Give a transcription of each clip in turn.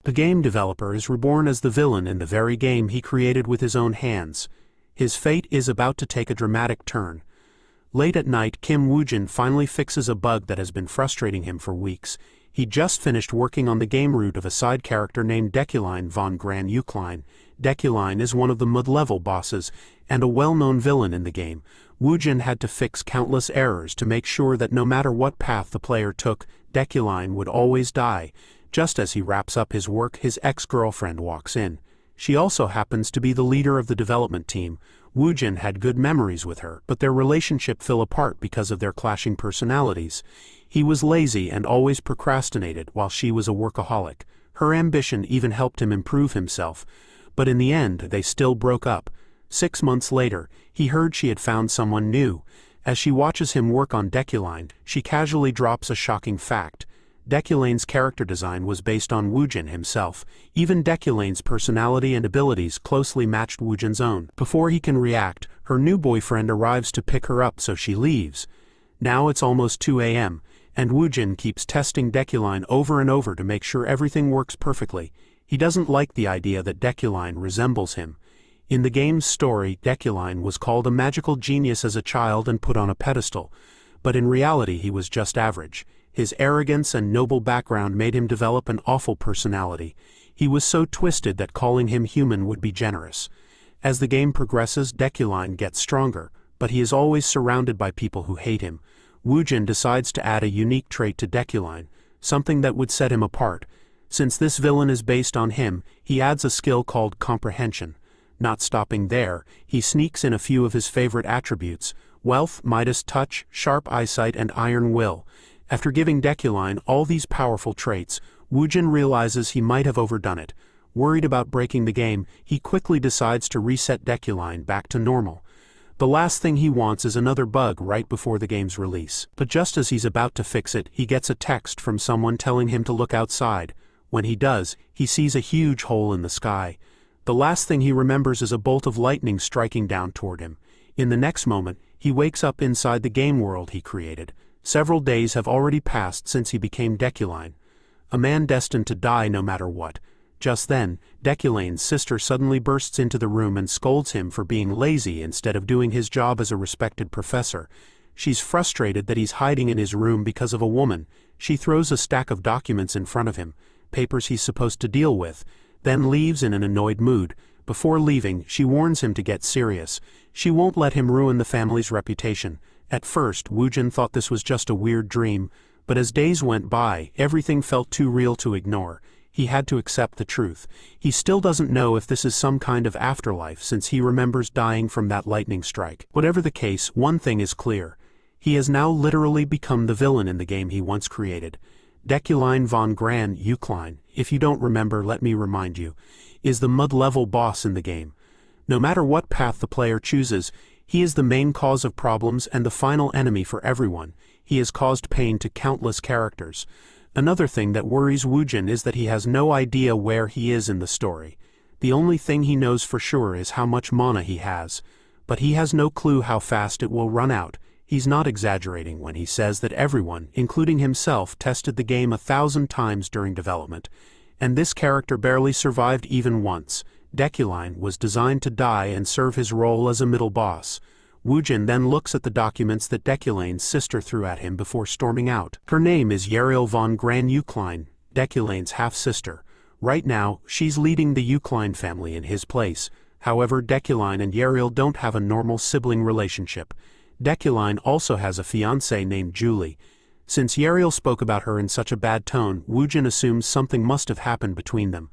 The game developer is reborn as the villain in the very game he created with his own hands. His fate is about to take a dramatic turn. Late at night, Woojin finally fixes a bug that has been frustrating him for weeks. He just finished working on the game root of a side character named Deculein von Grahan-Yukline. Deculein is one of the mid-level bosses, and a well-known villain in the game. Woojin had to fix countless errors to make sure that no matter what path the player took, Deculein would always die. Just as he wraps up his work, his ex-girlfriend walks in. She also happens to be the leader of the development team. Woojin had good memories with her, but their relationship fell apart because of their clashing personalities. He was lazy and always procrastinated, while she was a workaholic. Her ambition even helped him improve himself. But in the end, they still broke up. 6 months later, he heard she had found someone new. As she watches him work on Deculein, she casually drops a shocking fact. Deculein's character design was based on Woojin himself. Even Deculein's personality and abilities closely matched Woojin's own. Before he can react, her new boyfriend arrives to pick her up, so she leaves. Now it's almost 2 a.m., and Woojin keeps testing Deculein over and over to make sure everything works perfectly. He doesn't like the idea that Deculein resembles him. In the game's story, Deculein was called a magical genius as a child and put on a pedestal. But in reality he was just average. His arrogance and noble background made him develop an awful personality. He was so twisted that calling him human would be generous. As the game progresses, Deculein gets stronger, but he is always surrounded by people who hate him. Woojin decides to add a unique trait to Deculein, something that would set him apart. Since this villain is based on him, he adds a skill called comprehension. Not stopping there, he sneaks in a few of his favorite attributes: wealth, Midas touch, sharp eyesight, and iron will. After giving Deculein all these powerful traits, Woojin realizes he might have overdone it. Worried about breaking the game, he quickly decides to reset Deculein back to normal. The last thing he wants is another bug right before the game's release. But just as he's about to fix it, he gets a text from someone telling him to look outside. When he does, he sees a huge hole in the sky. The last thing he remembers is a bolt of lightning striking down toward him. In the next moment, he wakes up inside the game world he created. Several days have already passed since he became Deculein, a man destined to die no matter what. Just then, Deculein's sister suddenly bursts into the room and scolds him for being lazy instead of doing his job as a respected professor. She's frustrated that he's hiding in his room because of a woman. She throws a stack of documents in front of him, papers he's supposed to deal with, then leaves in an annoyed mood. Before leaving, she warns him to get serious. She won't let him ruin the family's reputation. At first, Woojin thought this was just a weird dream, but as days went by, everything felt too real to ignore. He had to accept the truth. He still doesn't know if this is some kind of afterlife, since he remembers dying from that lightning strike. Whatever the case, one thing is clear. He has now literally become the villain in the game he once created. Deculein von Grahan-Yukline, if you don't remember, let me remind you, is the mid-level boss in the game. No matter what path the player chooses, he is the main cause of problems and the final enemy for everyone. He has caused pain to countless characters. Another thing that worries Woojin is that he has no idea where he is in the story. The only thing he knows for sure is how much mana he has. But he has no clue how fast it will run out. He's not exaggerating when he says that everyone, including himself, tested the game 1,000 times during development. And this character barely survived even once. Deculein was designed to die and serve his role as a middle boss. Woojin then looks at the documents that Deculein's sister threw at him before storming out. Her name is Yahello von Grahan-Yukline, Deculein's half-sister. Right now, she's leading the Yukline family in his place. However, Deculein and Yahello don't have a normal sibling relationship. Deculein also has a fiancée named Julie. Since Yahello spoke about her in such a bad tone, Woojin assumes something must have happened between them.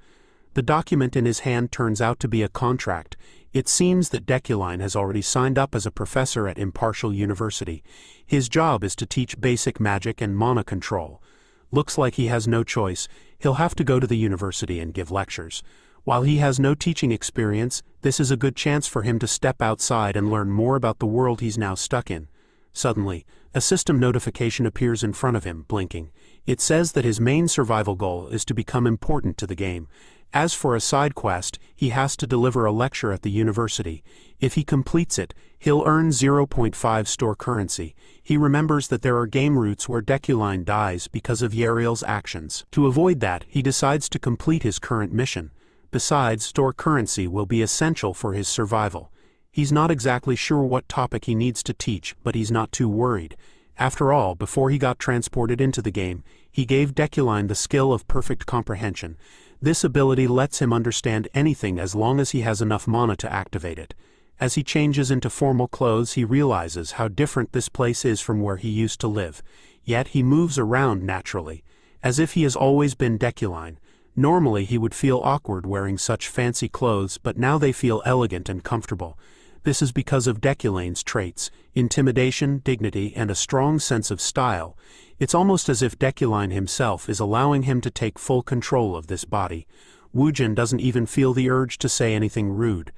The document in his hand turns out to be a contract. It seems that Deculein has already signed up as a professor at Impartial University. His job is to teach basic magic and mana control. Looks like he has no choice. He'll have to go to the university and give lectures. While he has no teaching experience, this is a good chance for him to step outside and learn more about the world he's now stuck in. Suddenly, a system notification appears in front of him, blinking. It says that his main survival goal is to become important to the game. As for a side quest, he has to deliver a lecture at the university. If he completes it, he'll earn 0.5 store currency. He remembers that there are game routes where Deculein dies because of Yahello's actions. To avoid that, he decides to complete his current mission. Besides, store currency will be essential for his survival. He's not exactly sure what topic he needs to teach, but he's not too worried. After all, before he got transported into the game, he gave Deculein the skill of perfect comprehension. This ability lets him understand anything as long as he has enough mana to activate it. As he changes into formal clothes, he realizes how different this place is from where he used to live. Yet he moves around naturally, as if he has always been Deculein. Normally he would feel awkward wearing such fancy clothes, but now they feel elegant and comfortable. This is because of Deculein's traits: intimidation, dignity, and a strong sense of style. It's almost as if Deculein himself is allowing him to take full control of this body. Woojin doesn't even feel the urge to say anything rude.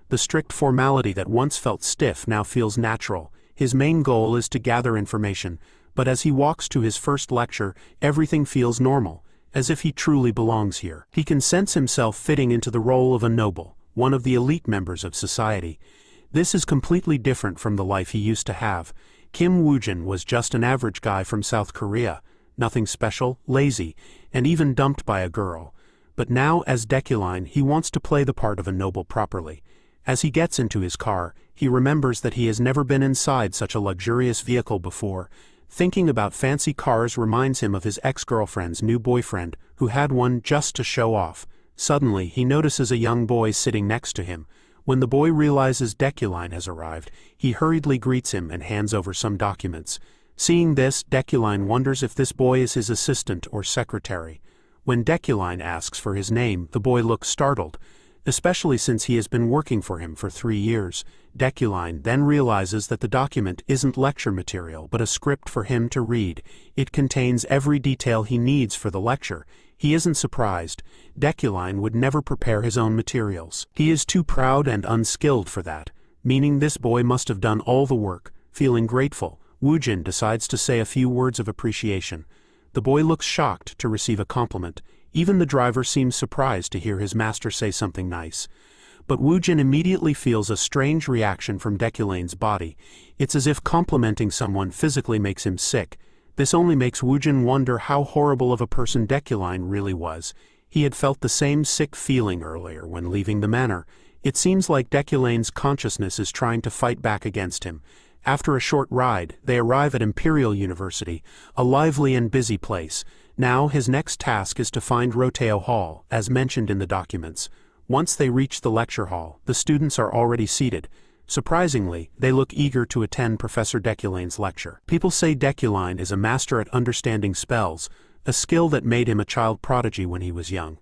The strict formality that once felt stiff now feels natural. His main goal is to gather information, but as he walks to his first lecture, everything feels normal, as if he truly belongs here. He can sense himself fitting into the role of a noble, one of the elite members of society. This is completely different from the life he used to have. Kim Woojin was just an average guy from South Korea, nothing special, lazy, and even dumped by a girl. But now, as Deculein, he wants to play the part of a noble properly. As he gets into his car, he remembers that he has never been inside such a luxurious vehicle before. Thinking about fancy cars reminds him of his ex-girlfriend's new boyfriend, who had one just to show off. Suddenly, he notices a young boy sitting next to him. When the boy realizes Deculein has arrived, he hurriedly greets him and hands over some documents. Seeing this, Deculein wonders if this boy is his assistant or secretary. When Deculein asks for his name, the boy looks startled, especially since he has been working for him for 3 years. Deculein then realizes that the document isn't lecture material but a script for him to read. It contains every detail he needs for the lecture. He isn't surprised. Deculein would never prepare his own materials. He is too proud and unskilled for that, meaning this boy must have done all the work. Feeling grateful, Woojin decides to say a few words of appreciation. The boy looks shocked to receive a compliment. Even the driver seems surprised to hear his master say something nice. But Woojin immediately feels a strange reaction from Deculein's body. It's as if complimenting someone physically makes him sick. This only makes Woojin wonder how horrible of a person Deculein really was. He had felt the same sick feeling earlier when leaving the manor. It seems like Deculein's consciousness is trying to fight back against him. After a short ride, they arrive at Imperial University, a lively and busy place. Now his next task is to find Roteo Hall, as mentioned in the documents. Once they reach the lecture hall, the students are already seated. Surprisingly, they look eager to attend Professor Deculein's lecture. People say Deculein is a master at understanding spells, a skill that made him a child prodigy when he was young.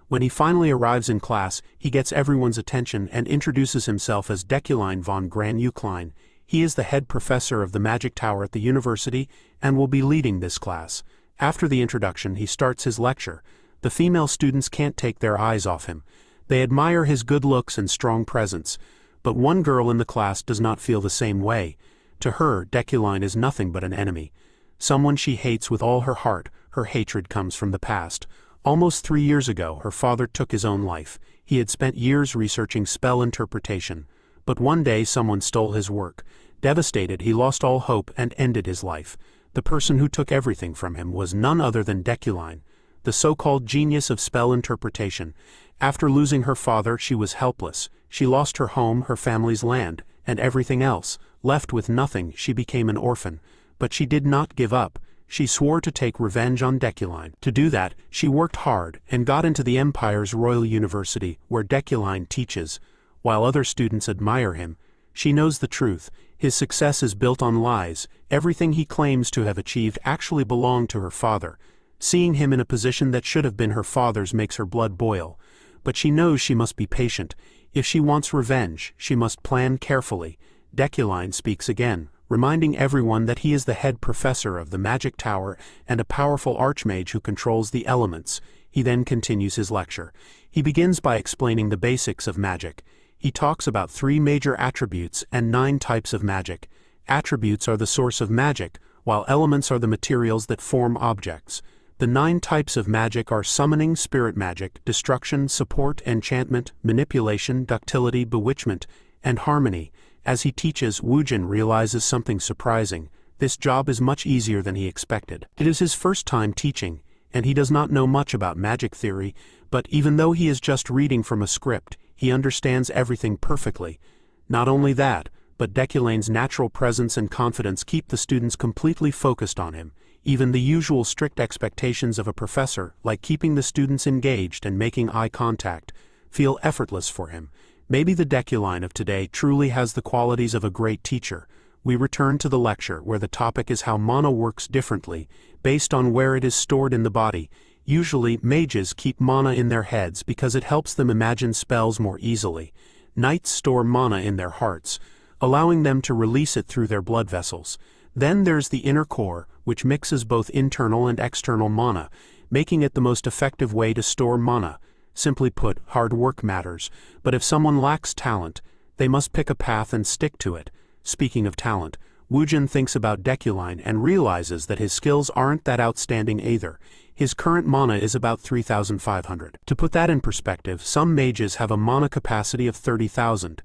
When he finally arrives in class, he gets everyone's attention and introduces himself as Deculein von Grahan-Yukline. He is the head professor of the Magic Tower at the university and will be leading this class. After the introduction, he starts his lecture. The female students can't take their eyes off him. They admire his good looks and strong presence. But one girl in the class does not feel the same way. To her, Deculein is nothing but an enemy. Someone she hates with all her heart. Her hatred comes from the past. Almost 3 years ago, her father took his own life. He had spent years researching spell interpretation. But one day someone stole his work. Devastated, he lost all hope and ended his life. The person who took everything from him was none other than Deculein, the so-called genius of spell interpretation. After losing her father, she was helpless. She lost her home, her family's land, and everything else. Left with nothing, she became an orphan. But she did not give up. She swore to take revenge on Deculein. To do that, she worked hard and got into the Empire's Royal University, where Deculein teaches. While other students admire him, she knows the truth. His success is built on lies. Everything he claims to have achieved actually belonged to her father. Seeing him in a position that should have been her father's makes her blood boil. But she knows she must be patient. If she wants revenge, she must plan carefully. Deculein speaks again, reminding everyone that he is the head professor of the Magic Tower and a powerful archmage who controls the elements. He then continues his lecture. He begins by explaining the basics of magic. He talks about 3 major attributes and 9 types of magic. Attributes are the source of magic, while elements are the materials that form objects. The 9 types of magic are summoning, spirit magic, destruction, support, enchantment, manipulation, ductility, bewitchment, and harmony. As he teaches, Woojin realizes something surprising. This job is much easier than he expected. It is his first time teaching, and he does not know much about magic theory, but even though he is just reading from a script, he understands everything perfectly. Not only that, but Deculain's natural presence and confidence keep the students completely focused on him. Even the usual strict expectations of a professor, like keeping the students engaged and making eye contact, feel effortless for him. Maybe the Deculein of today truly has the qualities of a great teacher. We return to the lecture, where the topic is how mana works differently, based on where it is stored in the body. Usually, mages keep mana in their heads because it helps them imagine spells more easily. Knights store mana in their hearts, allowing them to release it through their blood vessels. Then there's the inner core, which mixes both internal and external mana, making it the most effective way to store mana. Simply put, hard work matters, but if someone lacks talent, they must pick a path and stick to it. Speaking of talent, Woojin thinks about Deculein and realizes that his skills aren't that outstanding either. His current mana is about 3,500. To put that in perspective, some mages have a mana capacity of 30,000.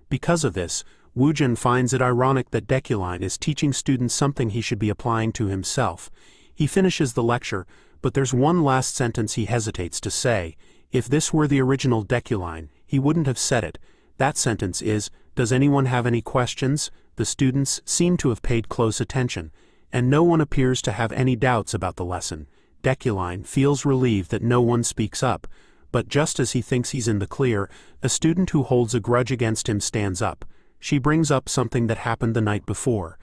Because of this, Woojin finds it ironic that Deculein is teaching students something he should be applying to himself. He finishes the lecture, but there's one last sentence he hesitates to say. If this were the original Deculein, he wouldn't have said it. That sentence is, "Does anyone have any questions?" The students seem to have paid close attention, and no one appears to have any doubts about the lesson. Deculein feels relieved that no one speaks up, but just as he thinks he's in the clear, a student who holds a grudge against him stands up. She brings up something that happened the night before.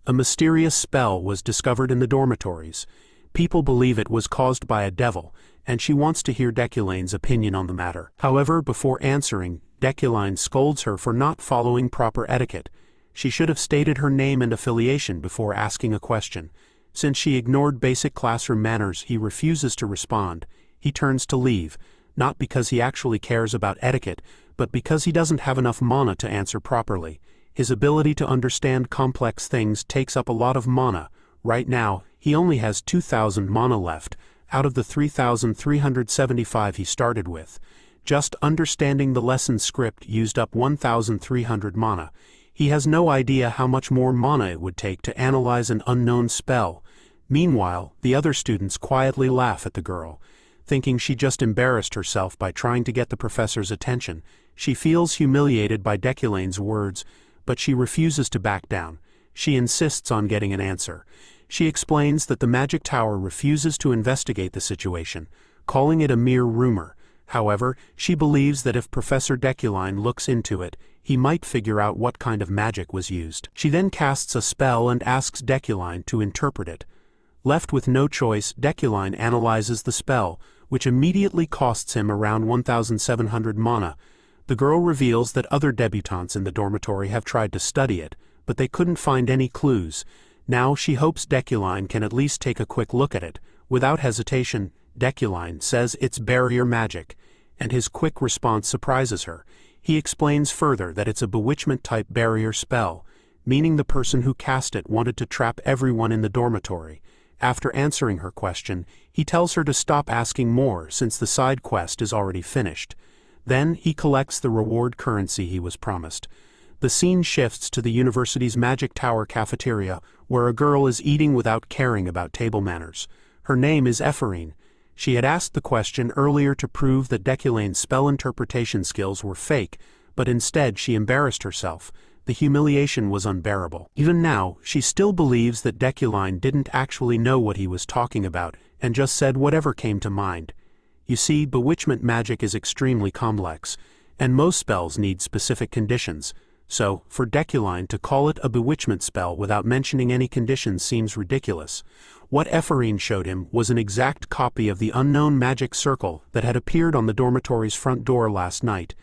A mysterious spell was discovered in the dormitories. People believe it was caused by a devil, and she wants to hear Deculain's opinion on the matter. However, before answering, Deculein scolds her for not following proper etiquette. She should have stated her name and affiliation before asking a question. Since she ignored basic classroom manners, he refuses to respond. He turns to leave, not because he actually cares about etiquette, but because he doesn't have enough mana to answer properly. His ability to understand complex things takes up a lot of mana. Right now, he only has 2,000 mana left, out of the 3,375 he started with. Just understanding the lesson script used up 1,300 mana. He has no idea how much more mana it would take to analyze an unknown spell. Meanwhile, the other students quietly laugh at the girl, thinking she just embarrassed herself by trying to get the professor's attention. She feels humiliated by Deculain's words, but she refuses to back down. She insists on getting an answer. She explains that the magic tower refuses to investigate the situation, calling it a mere rumor. However, she believes that if Professor Deculein looks into it, he might figure out what kind of magic was used. She then casts a spell and asks Deculein to interpret it. Left with no choice, Deculein analyzes the spell, which immediately costs him around 1,700 mana. The girl reveals that other debutantes in the dormitory have tried to study it, but they couldn't find any clues. Now she hopes Deculein can at least take a quick look at it. Without hesitation, Deculein says it's barrier magic, and his quick response surprises her. He explains further that it's a bewitchment-type barrier spell, meaning the person who cast it wanted to trap everyone in the dormitory. After answering her question, he tells her to stop asking more since the side quest is already finished. Then he collects the reward currency he was promised. The scene shifts to the university's magic tower cafeteria, where a girl is eating without caring about table manners. Her name is Ephorine. She had asked the question earlier to prove that Deculain's spell interpretation skills were fake, but instead she embarrassed herself. The humiliation was unbearable. Even now, she still believes that Deculein didn't actually know what he was talking about, and just said whatever came to mind. You see, bewitchment magic is extremely complex, and most spells need specific conditions. So, for Deculein to call it a bewitchment spell without mentioning any conditions seems ridiculous. What Ephorine showed him was an exact copy of the unknown magic circle that had appeared on the dormitory's front door last night.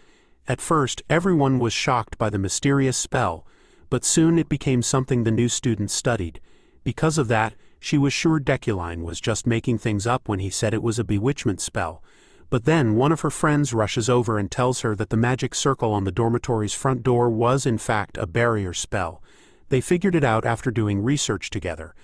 At first, everyone was shocked by the mysterious spell, but soon it became something the new students studied. Because of that, she was sure Deculein was just making things up when he said it was a bewitchment spell. But then one of her friends rushes over and tells her that the magic circle on the dormitory's front door was in fact a barrier spell. They figured it out after doing research together.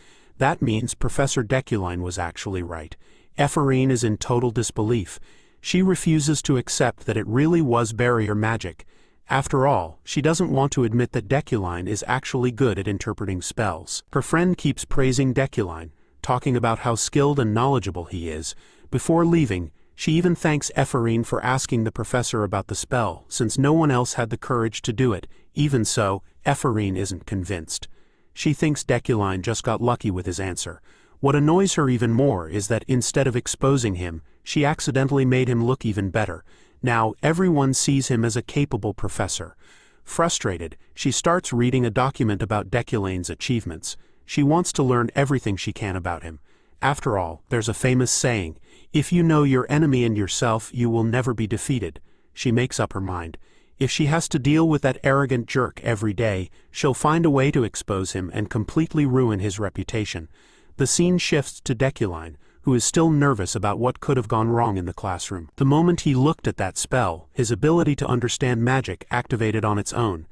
That means Professor Deculein was actually right. Ephorine is in total disbelief. She refuses to accept that it really was barrier magic. After all, she doesn't want to admit that Deculein is actually good at interpreting spells. Her friend keeps praising Deculein, talking about how skilled and knowledgeable he is. Before leaving, she even thanks Ephorine for asking the professor about the spell, since no one else had the courage to do it. Even so, Ephorine isn't convinced. She thinks Deculein just got lucky with his answer. What annoys her even more is that instead of exposing him, she accidentally made him look even better. Now everyone sees him as a capable professor. Frustrated, she starts reading a document about Deculein's achievements. She wants to learn everything she can about him. After all, there's a famous saying, "If you know your enemy and yourself, you will never be defeated." She makes up her mind. If she has to deal with that arrogant jerk every day, she'll find a way to expose him and completely ruin his reputation. The scene shifts to Deculein, who is still nervous about what could have gone wrong in the classroom. The moment he looked at that spell, his ability to understand magic activated on its own.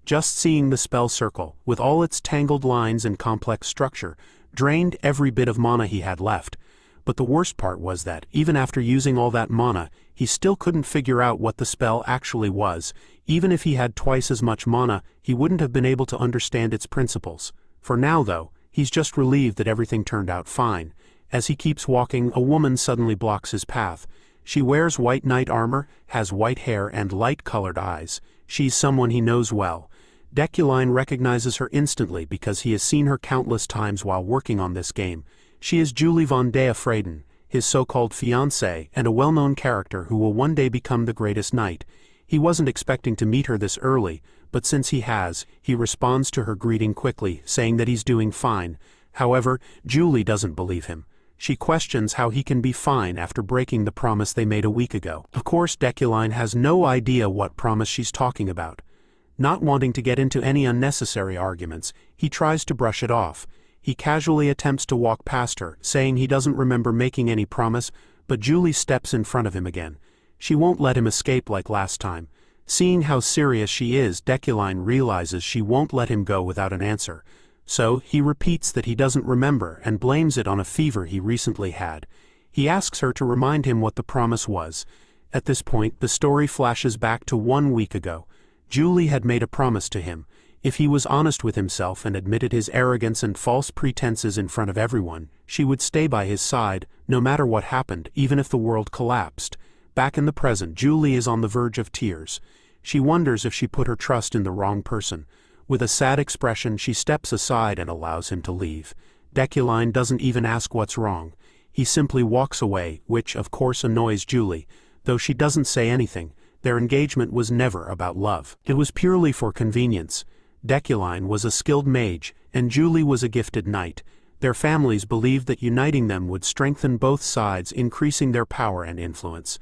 Just seeing the spell circle, with all its tangled lines and complex structure, drained every bit of mana he had left. But the worst part was that, even after using all that mana, he still couldn't figure out what the spell actually was. Even if he had twice as much mana, he wouldn't have been able to understand its principles. For now, though, he's just relieved that everything turned out fine. As he keeps walking, a woman suddenly blocks his path. She wears white knight armor, has white hair and light-colored eyes. She's someone he knows well. Deculein recognizes her instantly because he has seen her countless times while working on this game. She is Julie von Grahan-Yukline, his so-called fiancée, and a well-known character who will one day become the greatest knight. He wasn't expecting to meet her this early, but since he has, he responds to her greeting quickly, saying that he's doing fine. However, Julie doesn't believe him. She questions how he can be fine after breaking the promise they made a week ago. Of course, Deculein has no idea what promise she's talking about. Not wanting to get into any unnecessary arguments, he tries to brush it off. He casually attempts to walk past her, saying he doesn't remember making any promise, but Julie steps in front of him again. She won't let him escape like last time. Seeing how serious she is, Deculein realizes she won't let him go without an answer. So, he repeats that he doesn't remember and blames it on a fever he recently had. He asks her to remind him what the promise was. At this point, the story flashes back to 1 week ago. Julie had made a promise to him. If he was honest with himself and admitted his arrogance and false pretenses in front of everyone, she would stay by his side, no matter what happened, even if the world collapsed. Back in the present, Julie is on the verge of tears. She wonders if she put her trust in the wrong person. With a sad expression, she steps aside and allows him to leave. Deculein doesn't even ask what's wrong. He simply walks away, which of course annoys Julie. Though she doesn't say anything, their engagement was never about love. It was purely for convenience. Deculein was a skilled mage, and Julie was a gifted knight. Their families believed that uniting them would strengthen both sides, increasing their power and influence.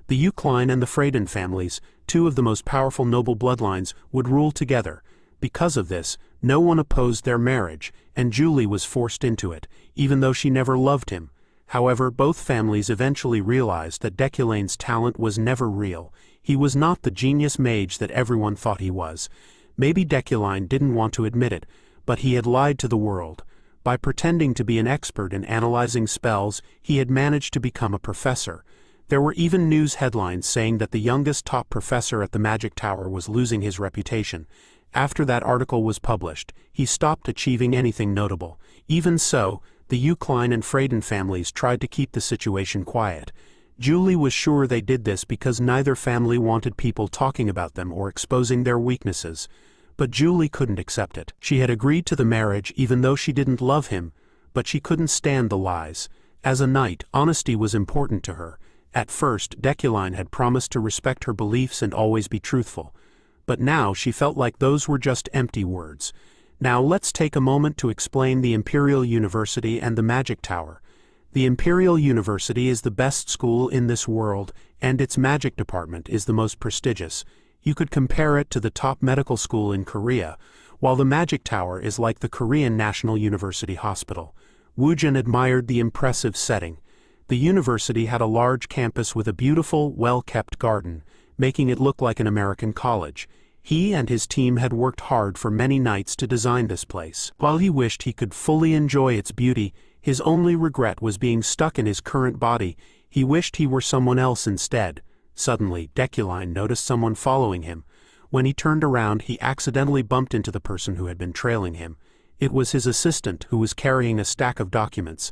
The Yukline and the Freydin families, two of the most powerful noble bloodlines, would rule together. Because of this, no one opposed their marriage, and Julie was forced into it, even though she never loved him. However, both families eventually realized that Deculein's talent was never real. He was not the genius mage that everyone thought he was. Maybe Deculein didn't want to admit it, but he had lied to the world. By pretending to be an expert in analyzing spells, he had managed to become a professor. There were even news headlines saying that the youngest top professor at the Magic Tower was losing his reputation. After that article was published, he stopped achieving anything notable. Even so, the Yukline and Freydin families tried to keep the situation quiet. Julie was sure they did this because neither family wanted people talking about them or exposing their weaknesses. But Julie couldn't accept it. She had agreed to the marriage even though she didn't love him, but she couldn't stand the lies. As a knight, honesty was important to her. At first, Deculein had promised to respect her beliefs and always be truthful. But now she felt like those were just empty words. Now let's take a moment to explain the Imperial University and the Magic Tower. The Imperial University is the best school in this world, and its magic department is the most prestigious. You could compare it to the top medical school in Korea, while the Magic Tower is like the Korean National University Hospital. Woojin admired the impressive setting. The university had a large campus with a beautiful, well-kept garden, making it look like an American college. He and his team had worked hard for many nights to design this place. While he wished he could fully enjoy its beauty, his only regret was being stuck in his current body. He wished he were someone else instead. Suddenly, Deculein noticed someone following him. When he turned around, he accidentally bumped into the person who had been trailing him. It was his assistant, who was carrying a stack of documents.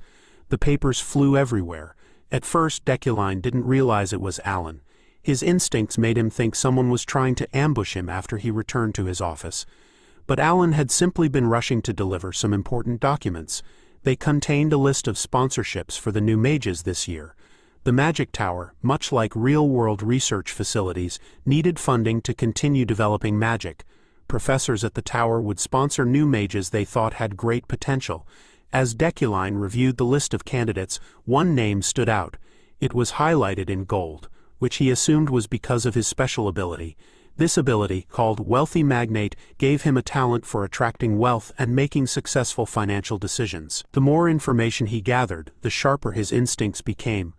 The papers flew everywhere. At first, Deculein didn't realize it was Alan. His instincts made him think someone was trying to ambush him after he returned to his office. But Alan had simply been rushing to deliver some important documents. They contained a list of sponsorships for the new mages this year. The Magic Tower, much like real-world research facilities, needed funding to continue developing magic. Professors at the tower would sponsor new mages they thought had great potential. As Deculein reviewed the list of candidates, one name stood out. It was highlighted in gold, which he assumed was because of his special ability. This ability, called Wealthy Magnate, gave him a talent for attracting wealth and making successful financial decisions. The more information he gathered, the sharper his instincts became.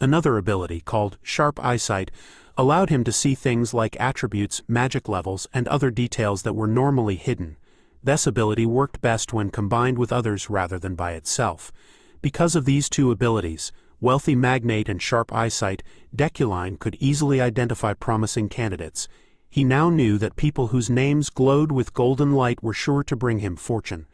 Another ability, called Sharp Eyesight, allowed him to see things like attributes, magic levels, and other details that were normally hidden. This ability worked best when combined with others rather than by itself. Because of these two abilities, Wealthy Magnate and Sharp Eyesight, Deculein could easily identify promising candidates. He now knew that people whose names glowed with golden light were sure to bring him fortune.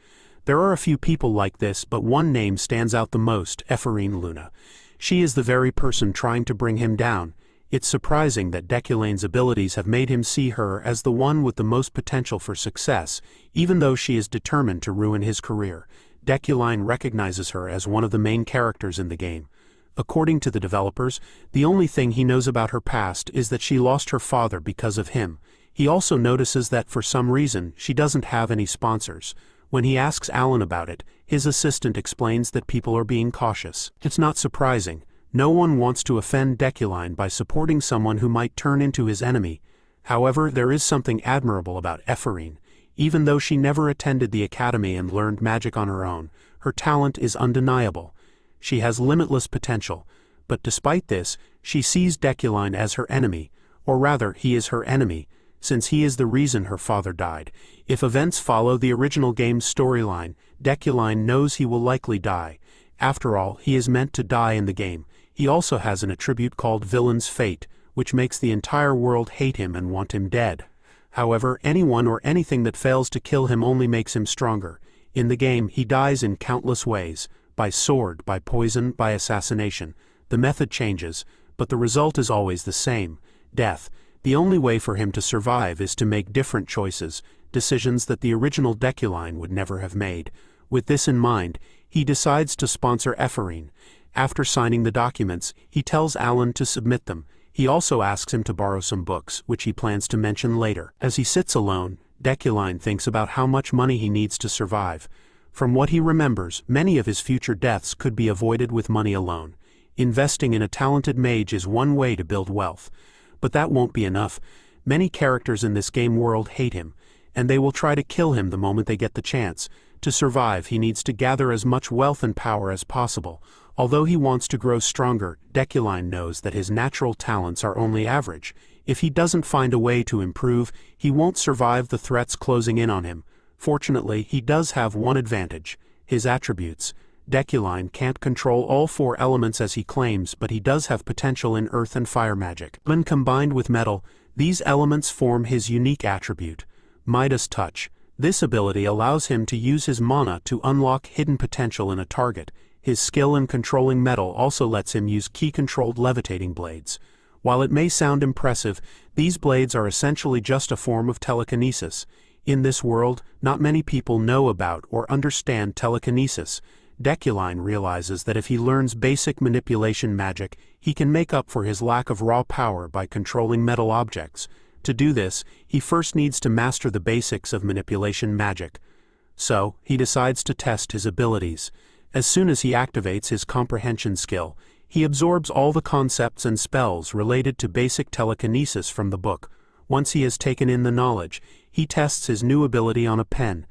There are a few people like this, but one name stands out the most: Ephorine Luna. She is the very person trying to bring him down. It's surprising that Deculein's abilities have made him see her as the one with the most potential for success, even though she is determined to ruin his career. Deculein recognizes her as one of the main characters in the game. According to the developers, the only thing he knows about her past is that she lost her father because of him. He also notices that for some reason, she doesn't have any sponsors. When he asks Alan about it, his assistant explains that people are being cautious. It's not surprising. No one wants to offend Deculein by supporting someone who might turn into his enemy. However, there is something admirable about Ephorine. Even though she never attended the academy and learned magic on her own, her talent is undeniable. She has limitless potential, but despite this, she sees Deculein as her enemy, or rather, he is her enemy, since he is the reason her father died. If events follow the original game's storyline, Deculein knows he will likely die. After all, he is meant to die in the game. He also has an attribute called Villain's Fate, which makes the entire world hate him and want him dead. However, anyone or anything that fails to kill him only makes him stronger. In the game, he dies in countless ways: by sword, by poison, by assassination. The method changes, but the result is always the same: death. The only way for him to survive is to make different choices, decisions that the original Deculein would never have made. With this in mind, he decides to sponsor Ephorine. After signing the documents, he tells Alan to submit them. He also asks him to borrow some books, which he plans to mention later. As he sits alone, Deculein thinks about how much money he needs to survive. From what he remembers, many of his future deaths could be avoided with money alone. Investing in a talented mage is one way to build wealth. But that won't be enough. Many characters in this game world hate him, and they will try to kill him the moment they get the chance. To survive, he needs to gather as much wealth and power as possible. Although he wants to grow stronger, Deculein knows that his natural talents are only average. If he doesn't find a way to improve, he won't survive the threats closing in on him. Fortunately, he does have one advantage: his attributes. Deculein can't control all four elements as he claims, but he does have potential in earth and fire magic. When combined with metal, these elements form his unique attribute, Midas Touch. This ability allows him to use his mana to unlock hidden potential in a target. His skill in controlling metal also lets him use key-controlled levitating blades. While it may sound impressive, these blades are essentially just a form of telekinesis. In this world, not many people know about or understand telekinesis. Deculein realizes that if he learns basic manipulation magic, he can make up for his lack of raw power by controlling metal objects. To do this, he first needs to master the basics of manipulation magic. So, he decides to test his abilities. As soon as he activates his comprehension skill, he absorbs all the concepts and spells related to basic telekinesis from the book. Once he has taken in the knowledge, he tests his new ability on a pen.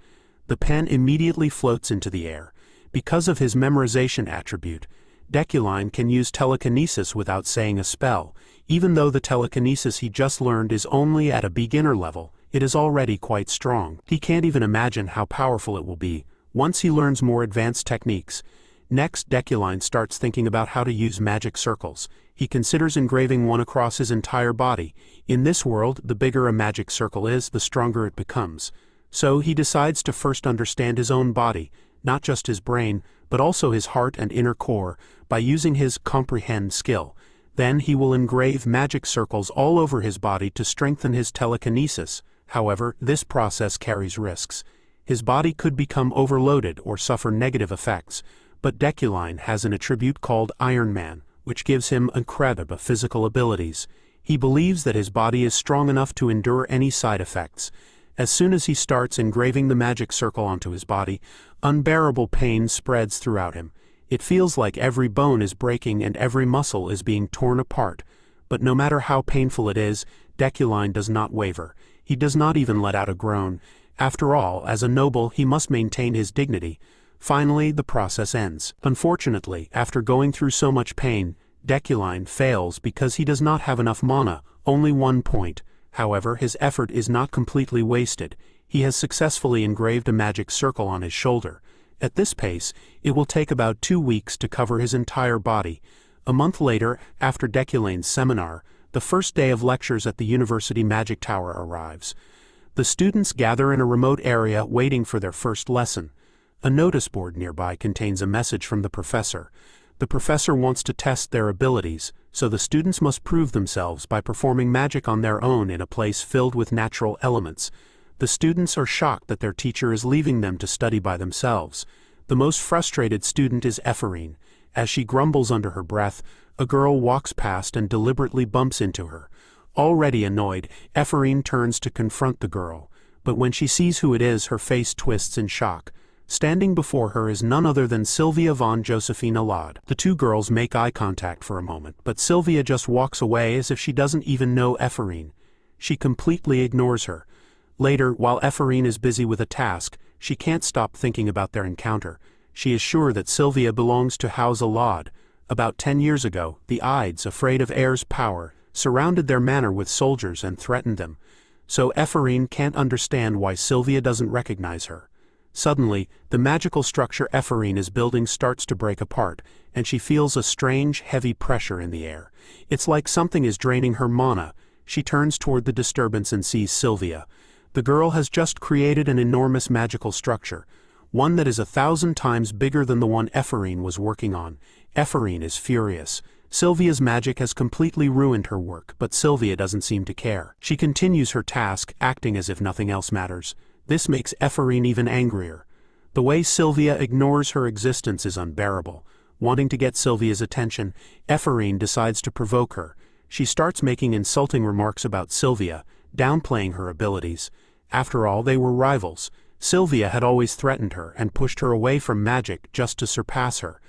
The pen immediately floats into the air. Because of his memorization attribute, Deculein can use telekinesis without saying a spell. Even though the telekinesis he just learned is only at a beginner level, it is already quite strong. He can't even imagine how powerful it will be once he learns more advanced techniques. Next, Deculein starts thinking about how to use magic circles. He considers engraving one across his entire body. In this world, the bigger a magic circle is, the stronger it becomes. So he decides to first understand his own body, not just his brain, but also his heart and inner core, by using his comprehend skill. Then he will engrave magic circles all over his body to strengthen his telekinesis. However, this process carries risks. His body could become overloaded or suffer negative effects, but Deculein has an attribute called Iron Man, which gives him incredible physical abilities. He believes that his body is strong enough to endure any side effects. As soon as he starts engraving the magic circle onto his body, unbearable pain spreads throughout him. It feels like every bone is breaking and every muscle is being torn apart. But no matter how painful it is, Deculein does not waver. He does not even let out a groan. After all, as a noble, he must maintain his dignity. Finally, the process ends. Unfortunately, after going through so much pain, Deculein fails because he does not have enough mana, only 1 point. However, his effort is not completely wasted. He has successfully engraved a magic circle on his shoulder. At this pace, it will take about 2 weeks to cover his entire body. A month later, after Deculein's seminar, the first day of lectures at the University Magic Tower arrives. The students gather in a remote area waiting for their first lesson. A notice board nearby contains a message from the professor. The professor wants to test their abilities, so the students must prove themselves by performing magic on their own in a place filled with natural elements. The students are shocked that their teacher is leaving them to study by themselves. The most frustrated student is Ephorine. As she grumbles under her breath, a girl walks past and deliberately bumps into her. Already annoyed, Ephorine turns to confront the girl, but when she sees who it is, her face twists in shock. Standing before her is none other than Sylvia von Josephine Allard. The two girls make eye contact for a moment, but Sylvia just walks away as if she doesn't even know Ephorine. She completely ignores her. Later, while Ephorine is busy with a task, she can't stop thinking about their encounter. She is sure that Sylvia belongs to House Allard. About 10 years ago, the Ides, afraid of Air's power, surrounded their manor with soldiers and threatened them. So Ephorine can't understand why Sylvia doesn't recognize her. Suddenly, the magical structure Ephorine is building starts to break apart, and she feels a strange, heavy pressure in the air. It's like something is draining her mana. She turns toward the disturbance and sees Sylvia. The girl has just created an enormous magical structure, one that is 1,000 times bigger than the one Ephorine was working on. Ephorine is furious. Sylvia's magic has completely ruined her work, but Sylvia doesn't seem to care. She continues her task, acting as if nothing else matters. This makes Ephorine even angrier. The way Sylvia ignores her existence is unbearable. Wanting to get Sylvia's attention, Ephorine decides to provoke her. She starts making insulting remarks about Sylvia, downplaying her abilities. After all, they were rivals. Sylvia had always threatened her and pushed her away from magic just to surpass her.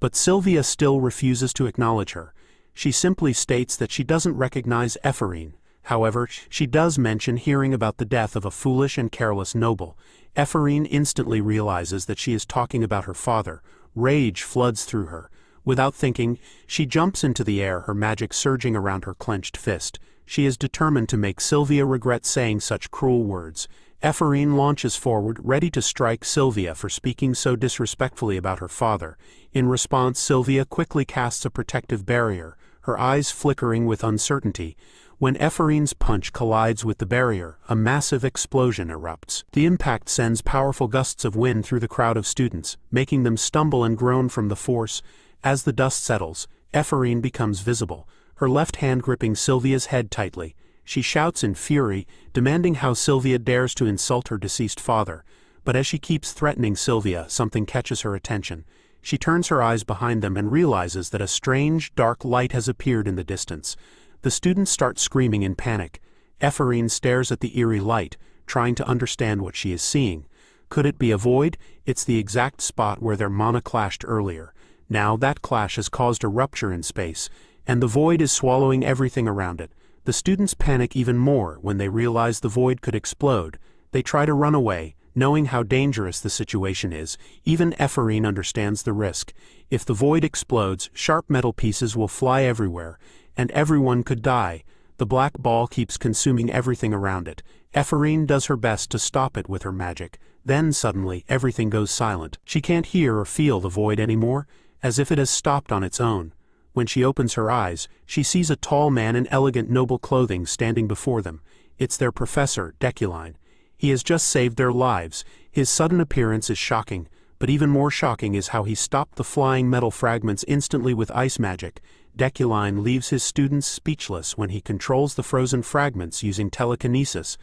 But Sylvia still refuses to acknowledge her. She simply states that she doesn't recognize Ephorine. However, she does mention hearing about the death of a foolish and careless noble. Ephorine instantly realizes that she is talking about her father. Rage floods through her. Without thinking, she jumps into the air, her magic surging around her clenched fist. She is determined to make Sylvia regret saying such cruel words. Ephorine launches forward, ready to strike Sylvia for speaking so disrespectfully about her father. In response, Sylvia quickly casts a protective barrier, her eyes flickering with uncertainty. When Ephorine's punch collides with the barrier, a massive explosion erupts. The impact sends powerful gusts of wind through the crowd of students, making them stumble and groan from the force. As the dust settles, Ephorine becomes visible, her left hand gripping Sylvia's head tightly. She shouts in fury, demanding how Sylvia dares to insult her deceased father. But as she keeps threatening Sylvia, something catches her attention. She turns her eyes behind them and realizes that a strange, dark light has appeared in the distance. The students start screaming in panic. Ephorine stares at the eerie light, trying to understand what she is seeing. Could it be a void? It's the exact spot where their mana clashed earlier. Now that clash has caused a rupture in space, and the void is swallowing everything around it. The students panic even more when they realize the void could explode. They try to run away, knowing how dangerous the situation is. Even Ephorine understands the risk. If the void explodes, sharp metal pieces will fly everywhere, and everyone could die. The black ball keeps consuming everything around it. Ephorine does her best to stop it with her magic. Then suddenly, everything goes silent. She can't hear or feel the void anymore, as if it has stopped on its own. When she opens her eyes, she sees a tall man in elegant noble clothing standing before them. It's their professor, Deculein. He has just saved their lives. His sudden appearance is shocking, but even more shocking is how he stopped the flying metal fragments instantly with ice magic. Deculein leaves his students speechless when he controls the frozen fragments using telekinesis.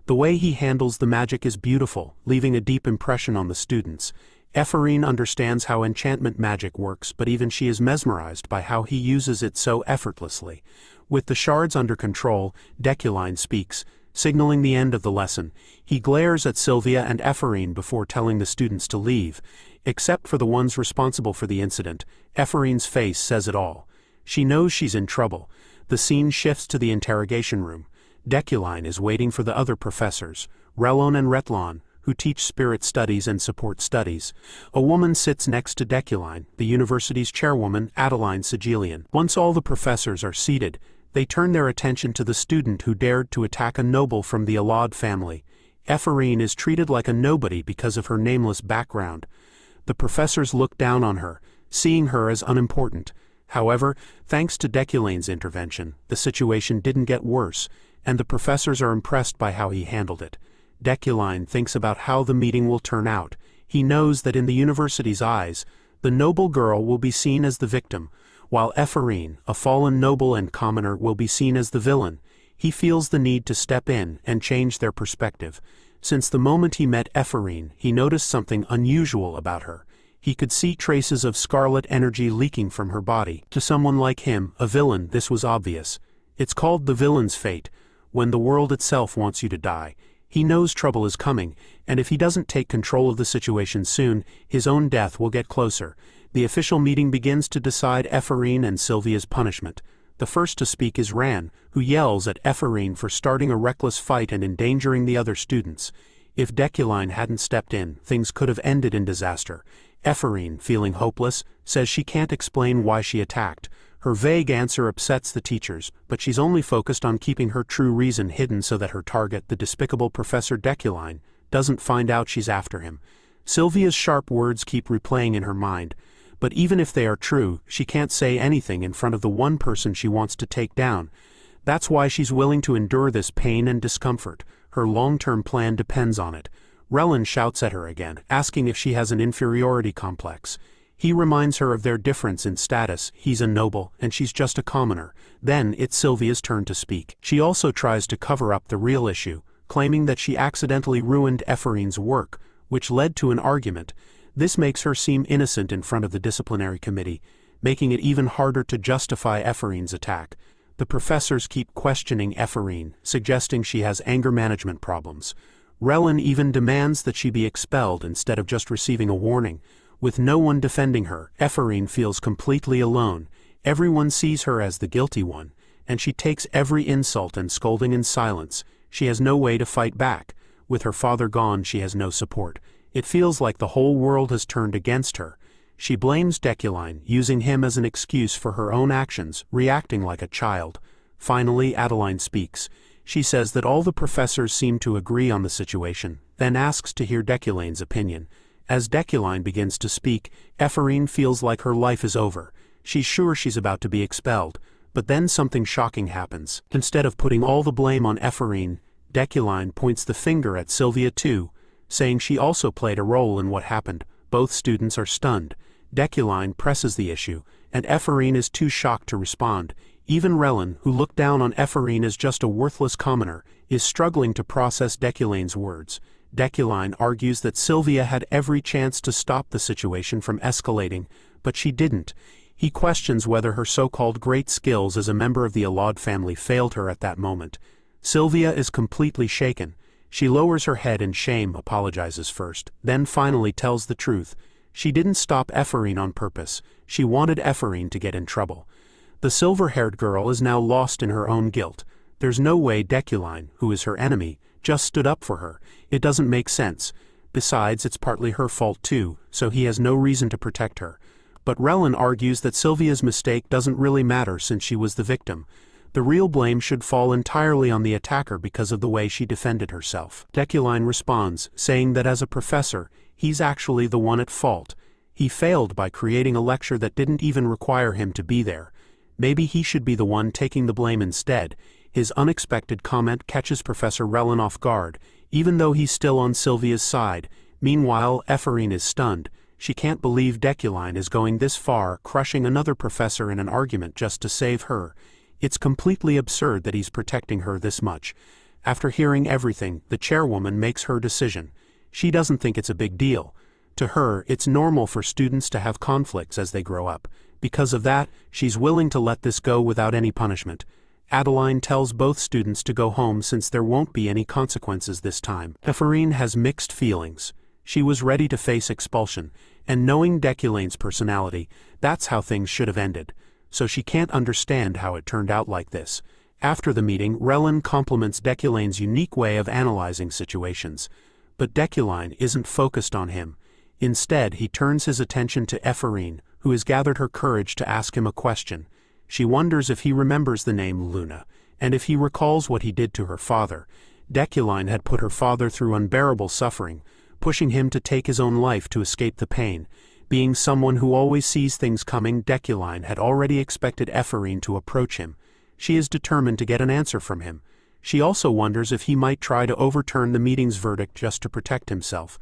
The way he handles the magic is beautiful, leaving a deep impression on the students. Ephorine understands how enchantment magic works, but even she is mesmerized by how he uses it so effortlessly. With the shards under control, Deculein speaks, signaling the end of the lesson. He glares at Sylvia and Ephorine before telling the students to leave. Except for the ones responsible for the incident, Ephorine's face says it all. She knows she's in trouble. The scene shifts to the interrogation room. Deculein is waiting for the other professors, Relon and Retlon, who teach spirit studies and support studies. A woman sits next to Deculein, the university's chairwoman, Adeline Sigilian. Once all the professors are seated, they turn their attention to the student who dared to attack a noble from the Alad family. Ephorine is treated like a nobody because of her nameless background. The professors look down on her, seeing her as unimportant. However, thanks to Deculein's intervention, the situation didn't get worse, and the professors are impressed by how he handled it. Deculein thinks about how the meeting will turn out. He knows that in the university's eyes, the noble girl will be seen as the victim, while Ephorine, a fallen noble and commoner, will be seen as the villain. He feels the need to step in and change their perspective. Since the moment he met Ephorine, he noticed something unusual about her. He could see traces of scarlet energy leaking from her body. To someone like him, a villain, this was obvious. It's called the villain's fate, when the world itself wants you to die. He knows trouble is coming, and if he doesn't take control of the situation soon, his own death will get closer. The official meeting begins to decide Ephorine and Sylvia's punishment. The first to speak is Ran, who yells at Ephorine for starting a reckless fight and endangering the other students. If Deculein hadn't stepped in, things could have ended in disaster. Ephorine, feeling hopeless, says she can't explain why she attacked. Her vague answer upsets the teachers, but she's only focused on keeping her true reason hidden so that her target, the despicable Professor Deculein, doesn't find out she's after him. Sylvia's sharp words keep replaying in her mind, but even if they are true, she can't say anything in front of the one person she wants to take down. That's why she's willing to endure this pain and discomfort. Her long-term plan depends on it. Relon shouts at her again, asking if she has an inferiority complex. He reminds her of their difference in status. He's a noble, and she's just a commoner. Then it's Sylvia's turn to speak. She also tries to cover up the real issue, claiming that she accidentally ruined Ephorine's work, which led to an argument. This makes her seem innocent in front of the disciplinary committee, making it even harder to justify Ephorine's attack. The professors keep questioning Ephorine, suggesting she has anger management problems. Relon even demands that she be expelled instead of just receiving a warning. With no one defending her, Ephorine feels completely alone. Everyone sees her as the guilty one, and she takes every insult and scolding in silence. She has no way to fight back. With her father gone, she has no support. It feels like the whole world has turned against her. She blames Deculein, using him as an excuse for her own actions, reacting like a child. Finally, Adeline speaks. She says that all the professors seem to agree on the situation, then asks to hear Deculein's opinion. As Deculein begins to speak, Ephorine feels like her life is over. She's sure she's about to be expelled, but then something shocking happens. Instead of putting all the blame on Ephorine, Deculein points the finger at Sylvia too, saying she also played a role in what happened. Both students are stunned. Deculein presses the issue, and Ephorine is too shocked to respond. Even Relon, who looked down on Ephorine as just a worthless commoner, is struggling to process Deculein's words. Deculein argues that Sylvia had every chance to stop the situation from escalating, but she didn't. He questions whether her so-called great skills as a member of the Alad family failed her at that moment. Sylvia is completely shaken. She lowers her head in shame, apologizes first, then finally tells the truth. She didn't stop Ephorine on purpose. She wanted Ephorine to get in trouble. The silver-haired girl is now lost in her own guilt. There's no way Deculein, who is her enemy, just stood up for her. It doesn't make sense. Besides, it's partly her fault too, so he has no reason to protect her. But Relon argues that Sylvia's mistake doesn't really matter since she was the victim. The real blame should fall entirely on the attacker because of the way she defended herself. Deculein responds, saying that as a professor, he's actually the one at fault. He failed by creating a lecture that didn't even require him to be there. Maybe he should be the one taking the blame instead. His unexpected comment catches Professor Relin off guard, even though he's still on Sylvia's side. Meanwhile, Ephorine is stunned. She can't believe Deculein is going this far, crushing another professor in an argument just to save her. It's completely absurd that he's protecting her this much. After hearing everything, the chairwoman makes her decision. She doesn't think it's a big deal. To her, it's normal for students to have conflicts as they grow up. Because of that, she's willing to let this go without any punishment. Adeline tells both students to go home since there won't be any consequences this time. Ephorine has mixed feelings. She was ready to face expulsion, and knowing Deculein's personality, that's how things should have ended. So she can't understand how it turned out like this. After the meeting, Relin compliments Deculein's unique way of analyzing situations. But Deculein isn't focused on him. Instead, he turns his attention to Ephorine, who has gathered her courage to ask him a question. She wonders if he remembers the name Luna, and if he recalls what he did to her father. Deculein had put her father through unbearable suffering, pushing him to take his own life to escape the pain. Being someone who always sees things coming, Deculein had already expected Ephorine to approach him. She is determined to get an answer from him. She also wonders if he might try to overturn the meeting's verdict just to protect himself.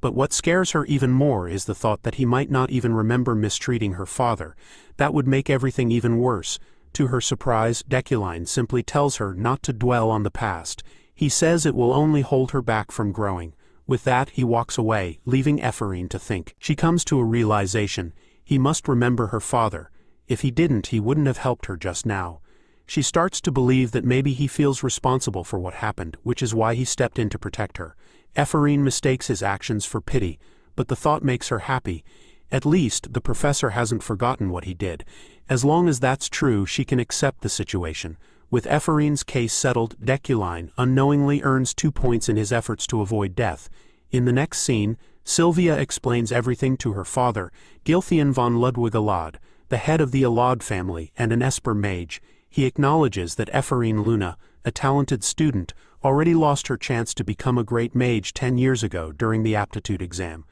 But what scares her even more is the thought that he might not even remember mistreating her father. That would make everything even worse. To her surprise, Deculein simply tells her not to dwell on the past. He says it will only hold her back from growing. With that, he walks away, leaving Ephorine to think. She comes to a realization. He must remember her father. If he didn't, he wouldn't have helped her just now. She starts to believe that maybe he feels responsible for what happened, which is why he stepped in to protect her. Ephorine mistakes his actions for pity, but the thought makes her happy. At least, the professor hasn't forgotten what he did. As long as that's true, she can accept the situation. With Ephorine's case settled, Deculein unknowingly earns 2 points in his efforts to avoid death. In the next scene, Sylvia explains everything to her father, Gilthian von Ludwig-Alad, the head of the Alad family and an Esper mage. He acknowledges that Ephorine Luna, a talented student, already lost her chance to become a great mage 10 years ago during the aptitude exam.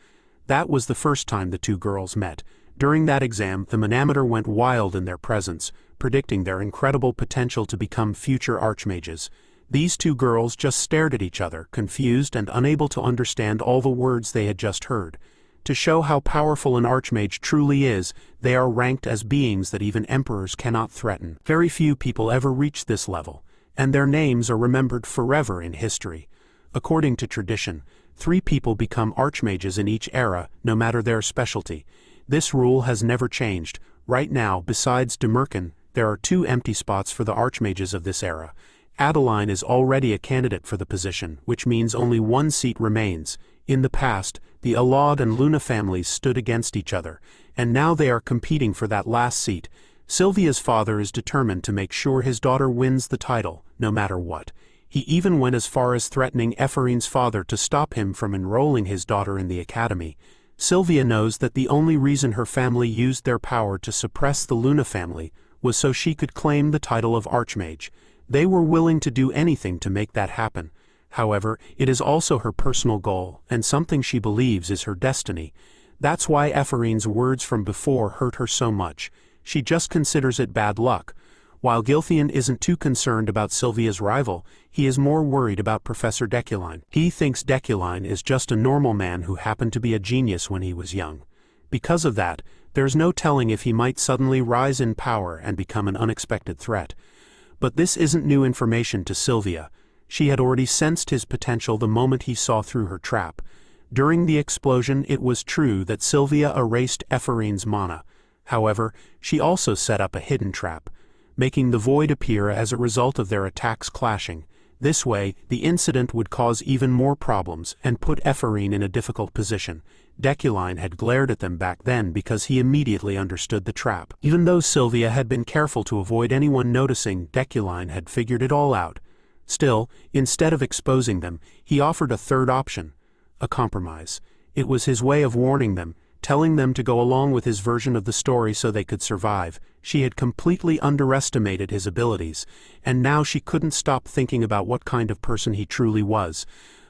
That was the first time the two girls met. During that exam, the manometer went wild in their presence, predicting their incredible potential to become future archmages. These two girls just stared at each other, confused and unable to understand all the words they had just heard. To show how powerful an archmage truly is, they are ranked as beings that even emperors cannot threaten. Very few people ever reach this level, and their names are remembered forever in history. According to tradition, 3 people become archmages in each era, no matter their specialty. This rule has never changed. Right now, besides Demerkin, there are 2 empty spots for the archmages of this era. Adeline is already a candidate for the position, which means only 1 seat remains. In the past, the Alad and Luna families stood against each other, and now they are competing for that last seat. Sylvia's father is determined to make sure his daughter wins the title, no matter what. He even went as far as threatening Ephorine's father to stop him from enrolling his daughter in the academy. Sylvia knows that the only reason her family used their power to suppress the Luna family was so she could claim the title of Archmage. They were willing to do anything to make that happen. However, it is also her personal goal, and something she believes is her destiny. That's why Ephorine's words from before hurt her so much. She just considers it bad luck. While Gilthian isn't too concerned about Sylvia's rival, he is more worried about Professor Deculein. He thinks Deculein is just a normal man who happened to be a genius when he was young. Because of that, there's no telling if he might suddenly rise in power and become an unexpected threat. But this isn't new information to Sylvia. She had already sensed his potential the moment he saw through her trap. During the explosion, it was true that Sylvia erased Ephorine's mana. However, she also set up a hidden trap, making the void appear as a result of their attacks clashing. This way, the incident would cause even more problems and put Ephorine in a difficult position. Deculein had glared at them back then because he immediately understood the trap. Even though Sylvia had been careful to avoid anyone noticing, Deculein had figured it all out. Still, instead of exposing them, he offered a third option, a compromise. It was his way of warning them, telling them to go along with his version of the story so they could survive. She had completely underestimated his abilities, and now she couldn't stop thinking about what kind of person he truly was.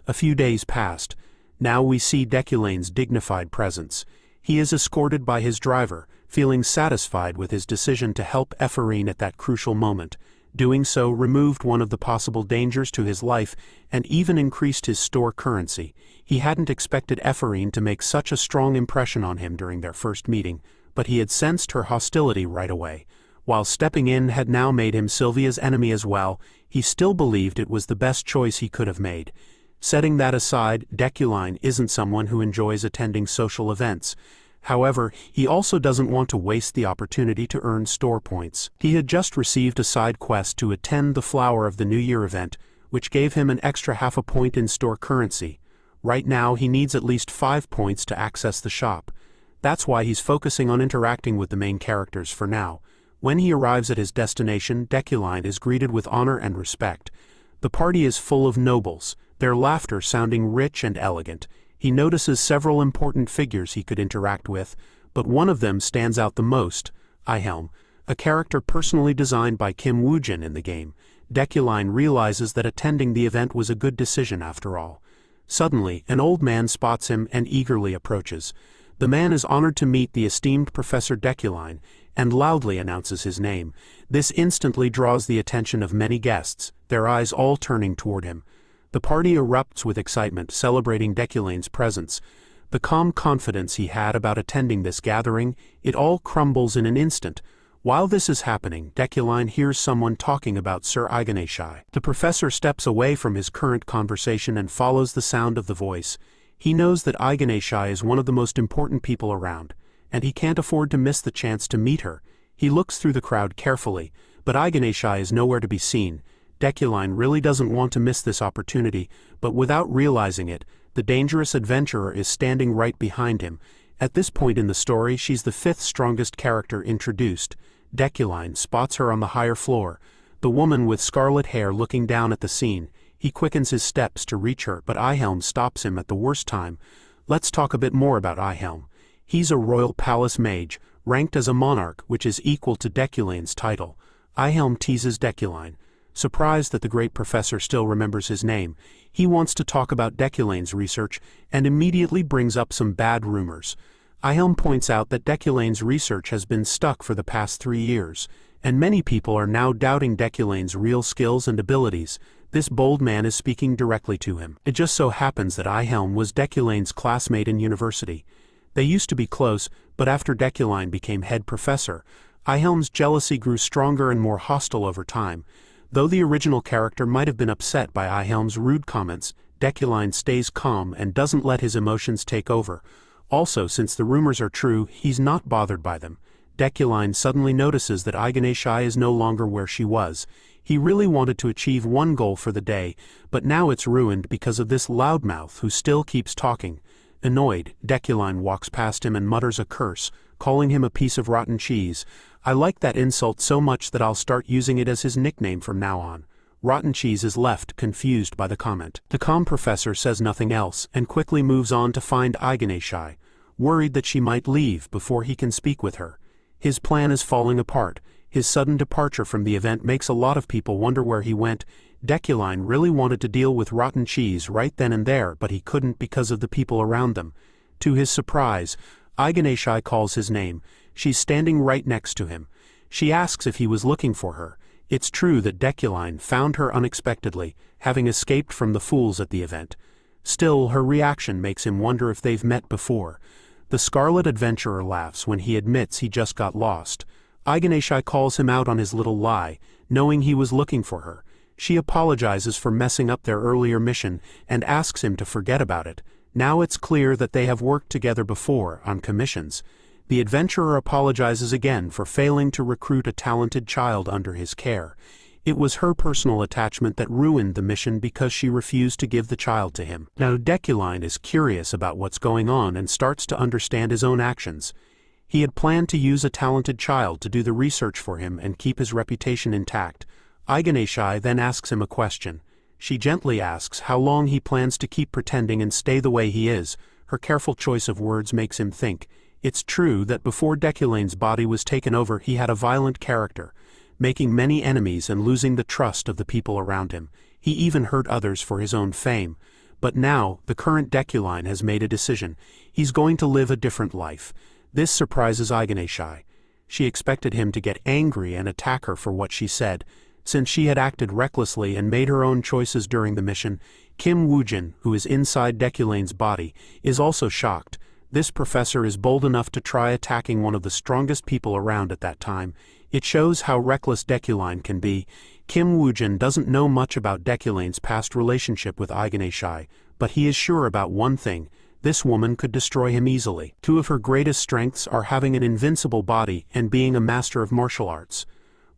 A few days passed. Now we see Deculain's dignified presence. He is escorted by his driver, feeling satisfied with his decision to help Ephraim at that crucial moment. Doing so removed one of the possible dangers to his life and even increased his store currency. He hadn't expected Ephraim to make such a strong impression on him during their first meeting, but he had sensed her hostility right away. While stepping in had now made him Sylvia's enemy as well, he still believed it was the best choice he could have made. Setting that aside, Deculein isn't someone who enjoys attending social events. However, he also doesn't want to waste the opportunity to earn store points. He had just received a side quest to attend the Flower of the New Year event, which gave him an extra half a point in store currency. Right now he needs at least 5 points to access the shop. That's why he's focusing on interacting with the main characters for now. When he arrives at his destination, Deculein is greeted with honor and respect. The party is full of nobles, their laughter sounding rich and elegant. He notices several important figures he could interact with, but one of them stands out the most: Yahello, a character personally designed by Woojin in the game. Deculein realizes that attending the event was a good decision after all. Suddenly, an old man spots him and eagerly approaches. The man is honored to meet the esteemed Professor Deculein, and loudly announces his name. This instantly draws the attention of many guests, their eyes all turning toward him. The party erupts with excitement, celebrating Deculain's presence. The calm confidence he had about attending this gathering, it all crumbles in an instant. While this is happening, Deculein hears someone talking about Sir Iganeshai. The professor steps away from his current conversation and follows the sound of the voice. He knows that Iganeshai is one of the most important people around, and he can't afford to miss the chance to meet her. He looks through the crowd carefully, but Iganeshai is nowhere to be seen. Deculein really doesn't want to miss this opportunity, but without realizing it, the dangerous adventurer is standing right behind him. At this point in the story, she's the 5th strongest character introduced. Deculein spots her on the higher floor, the woman with scarlet hair looking down at the scene. He quickens his steps to reach her, but Yahello stops him at the worst time. Let's talk a bit more about Yahello. He's a royal palace mage, ranked as a monarch, which is equal to Deculain's title. Yahello teases Deculein. Surprised that the great professor still remembers his name, he wants to talk about Deculain's research and immediately brings up some bad rumors. Yahello points out that Deculain's research has been stuck for the past 3 years, and many people are now doubting Deculain's real skills and abilities. This bold man is speaking directly to him. It just so happens that Yahello was Deculain's classmate in university. They used to be close, but after Deculein became head professor, Yahello's jealousy grew stronger and more hostile over time. Though the original character might have been upset by Yahello's rude comments, Deculein stays calm and doesn't let his emotions take over. Also, since the rumors are true, he's not bothered by them. Deculein suddenly notices that Iganeshai is no longer where she was. He really wanted to achieve one goal for the day, but now it's ruined because of this loudmouth who still keeps talking. Annoyed, Deculein walks past him and mutters a curse, calling him a piece of rotten cheese. I like that insult so much that I'll start using it as his nickname from now on. Rotten Cheese is left confused by the comment. The calm professor says nothing else and quickly moves on to find Iganeshai, worried that she might leave before he can speak with her. His plan is falling apart. His sudden departure from the event makes a lot of people wonder where he went. Deculein really wanted to deal with Rotten Cheese right then and there, but he couldn't because of the people around them. To his surprise, Iganeshai calls his name. She's standing right next to him. She asks if he was looking for her. It's true that Deculein found her unexpectedly, having escaped from the fools at the event. Still, her reaction makes him wonder if they've met before. The Scarlet Adventurer laughs when he admits he just got lost. Iganeshai calls him out on his little lie, knowing he was looking for her. She apologizes for messing up their earlier mission and asks him to forget about it. Now it's clear that they have worked together before, on commissions. The adventurer apologizes again for failing to recruit a talented child under his care. It was her personal attachment that ruined the mission because she refused to give the child to him. Now Deculein is curious about what's going on and starts to understand his own actions. He had planned to use a talented child to do the research for him and keep his reputation intact. Iganeshai then asks him a question. She gently asks how long he plans to keep pretending and stay the way he is. Her careful choice of words makes him think. It's true that before Deculein's body was taken over he had a violent character, making many enemies and losing the trust of the people around him. He even hurt others for his own fame. But now, the current Deculein has made a decision. He's going to live a different life. This surprises Aganeshai. She expected him to get angry and attack her for what she said. Since she had acted recklessly and made her own choices during the mission, Kim Woojin, who is inside Deculein's body, is also shocked. This professor is bold enough to try attacking one of the strongest people around at that time. It shows how reckless Deculein can be. Kim Woojin doesn't know much about Deculein's past relationship with Aganeshai, but he is sure about one thing: this woman could destroy him easily. Two of her greatest strengths are having an invincible body and being a master of martial arts.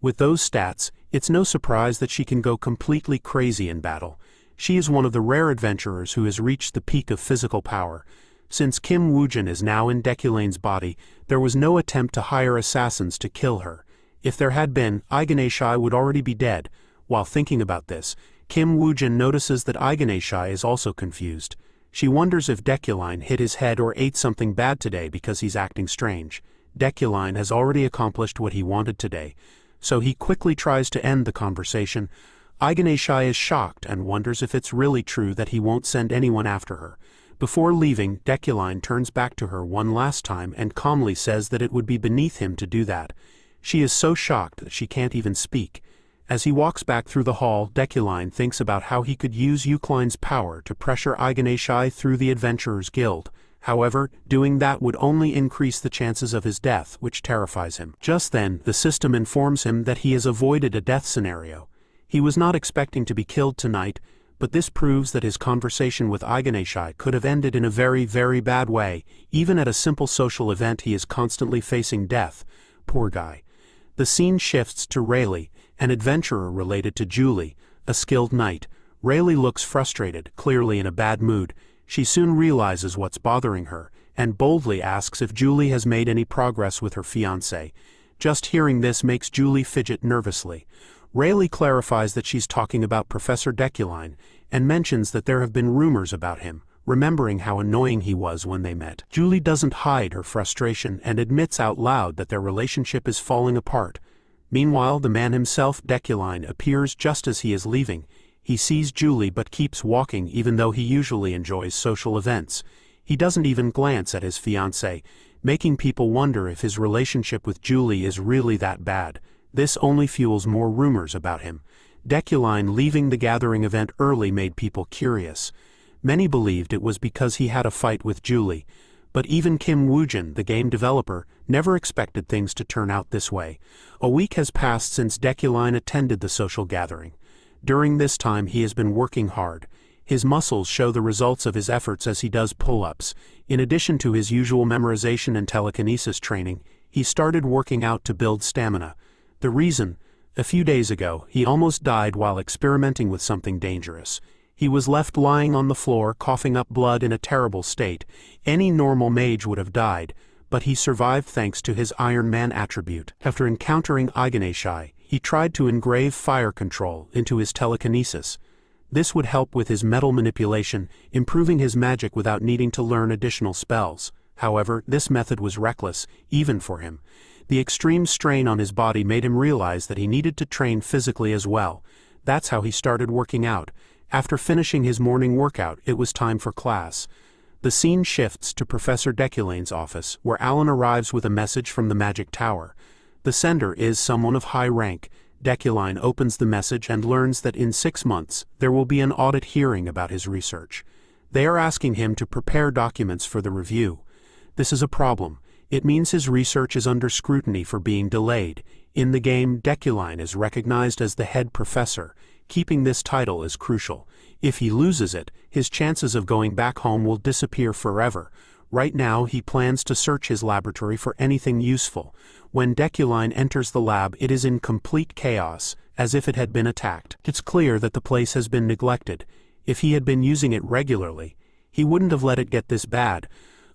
With those stats, it's no surprise that she can go completely crazy in battle. She is one of the rare adventurers who has reached the peak of physical power. Since Kim Woojin is now in Deculein's body, there was no attempt to hire assassins to kill her. If there had been, Aganeshai would already be dead. While thinking about this, Kim Woojin notices that Aganeshai is also confused. She wonders if Deculein hit his head or ate something bad today because he's acting strange. Deculein has already accomplished what he wanted today, so he quickly tries to end the conversation. Aganeshai is shocked and wonders if it's really true that he won't send anyone after her. Before leaving, Deculein turns back to her one last time and calmly says that it would be beneath him to do that. She is so shocked that she can't even speak. As he walks back through the hall, Deculein thinks about how he could use Yukline's power to pressure Aganeshai through the Adventurers Guild. However, doing that would only increase the chances of his death, which terrifies him. Just then, the system informs him that he has avoided a death scenario. He was not expecting to be killed tonight, but this proves that his conversation with Aganeshai could have ended in a very, very bad way. Even at a simple social event he is constantly facing death. Poor guy. The scene shifts to Rayleigh, an adventurer related to Julie, a skilled knight. Rayleigh looks frustrated, clearly in a bad mood. She soon realizes what's bothering her, and boldly asks if Julie has made any progress with her fiancé. Just hearing this makes Julie fidget nervously. Rayleigh clarifies that she's talking about Professor Deculein, and mentions that there have been rumors about him, remembering how annoying he was when they met. Julie doesn't hide her frustration and admits out loud that their relationship is falling apart. Meanwhile, the man himself, Deculein, appears just as he is leaving. He sees Julie but keeps walking even though he usually enjoys social events. He doesn't even glance at his fiancée, making people wonder if his relationship with Julie is really that bad. This only fuels more rumors about him. Deculein leaving the gathering event early made people curious. Many believed it was because he had a fight with Julie, but even Kim Woojin, the game developer, never expected things to turn out this way. A week has passed since Deculein attended the social gathering. During this time he has been working hard. His muscles show the results of his efforts as he does pull-ups. In addition to his usual memorization and telekinesis training, he started working out to build stamina. The reason? A few days ago, he almost died while experimenting with something dangerous. He was left lying on the floor, coughing up blood in a terrible state. Any normal mage would have died, but he survived thanks to his Iron Man attribute. After encountering Aganeshai, he tried to engrave fire control into his telekinesis. This would help with his metal manipulation, improving his magic without needing to learn additional spells. However, this method was reckless, even for him. The extreme strain on his body made him realize that he needed to train physically as well. That's how he started working out. After finishing his morning workout, it was time for class. The scene shifts to Professor Deculein's office, where Alan arrives with a message from the Magic Tower. The sender is someone of high rank. Deculein opens the message and learns that in 6 months, there will be an audit hearing about his research. They are asking him to prepare documents for the review. This is a problem. It means his research is under scrutiny for being delayed. In the game, Deculein is recognized as the head professor. Keeping this title is crucial. If he loses it, his chances of going back home will disappear forever. Right now, he plans to search his laboratory for anything useful. When Deculein enters the lab, it is in complete chaos, as if it had been attacked. It's clear that the place has been neglected. If he had been using it regularly, he wouldn't have let it get this bad.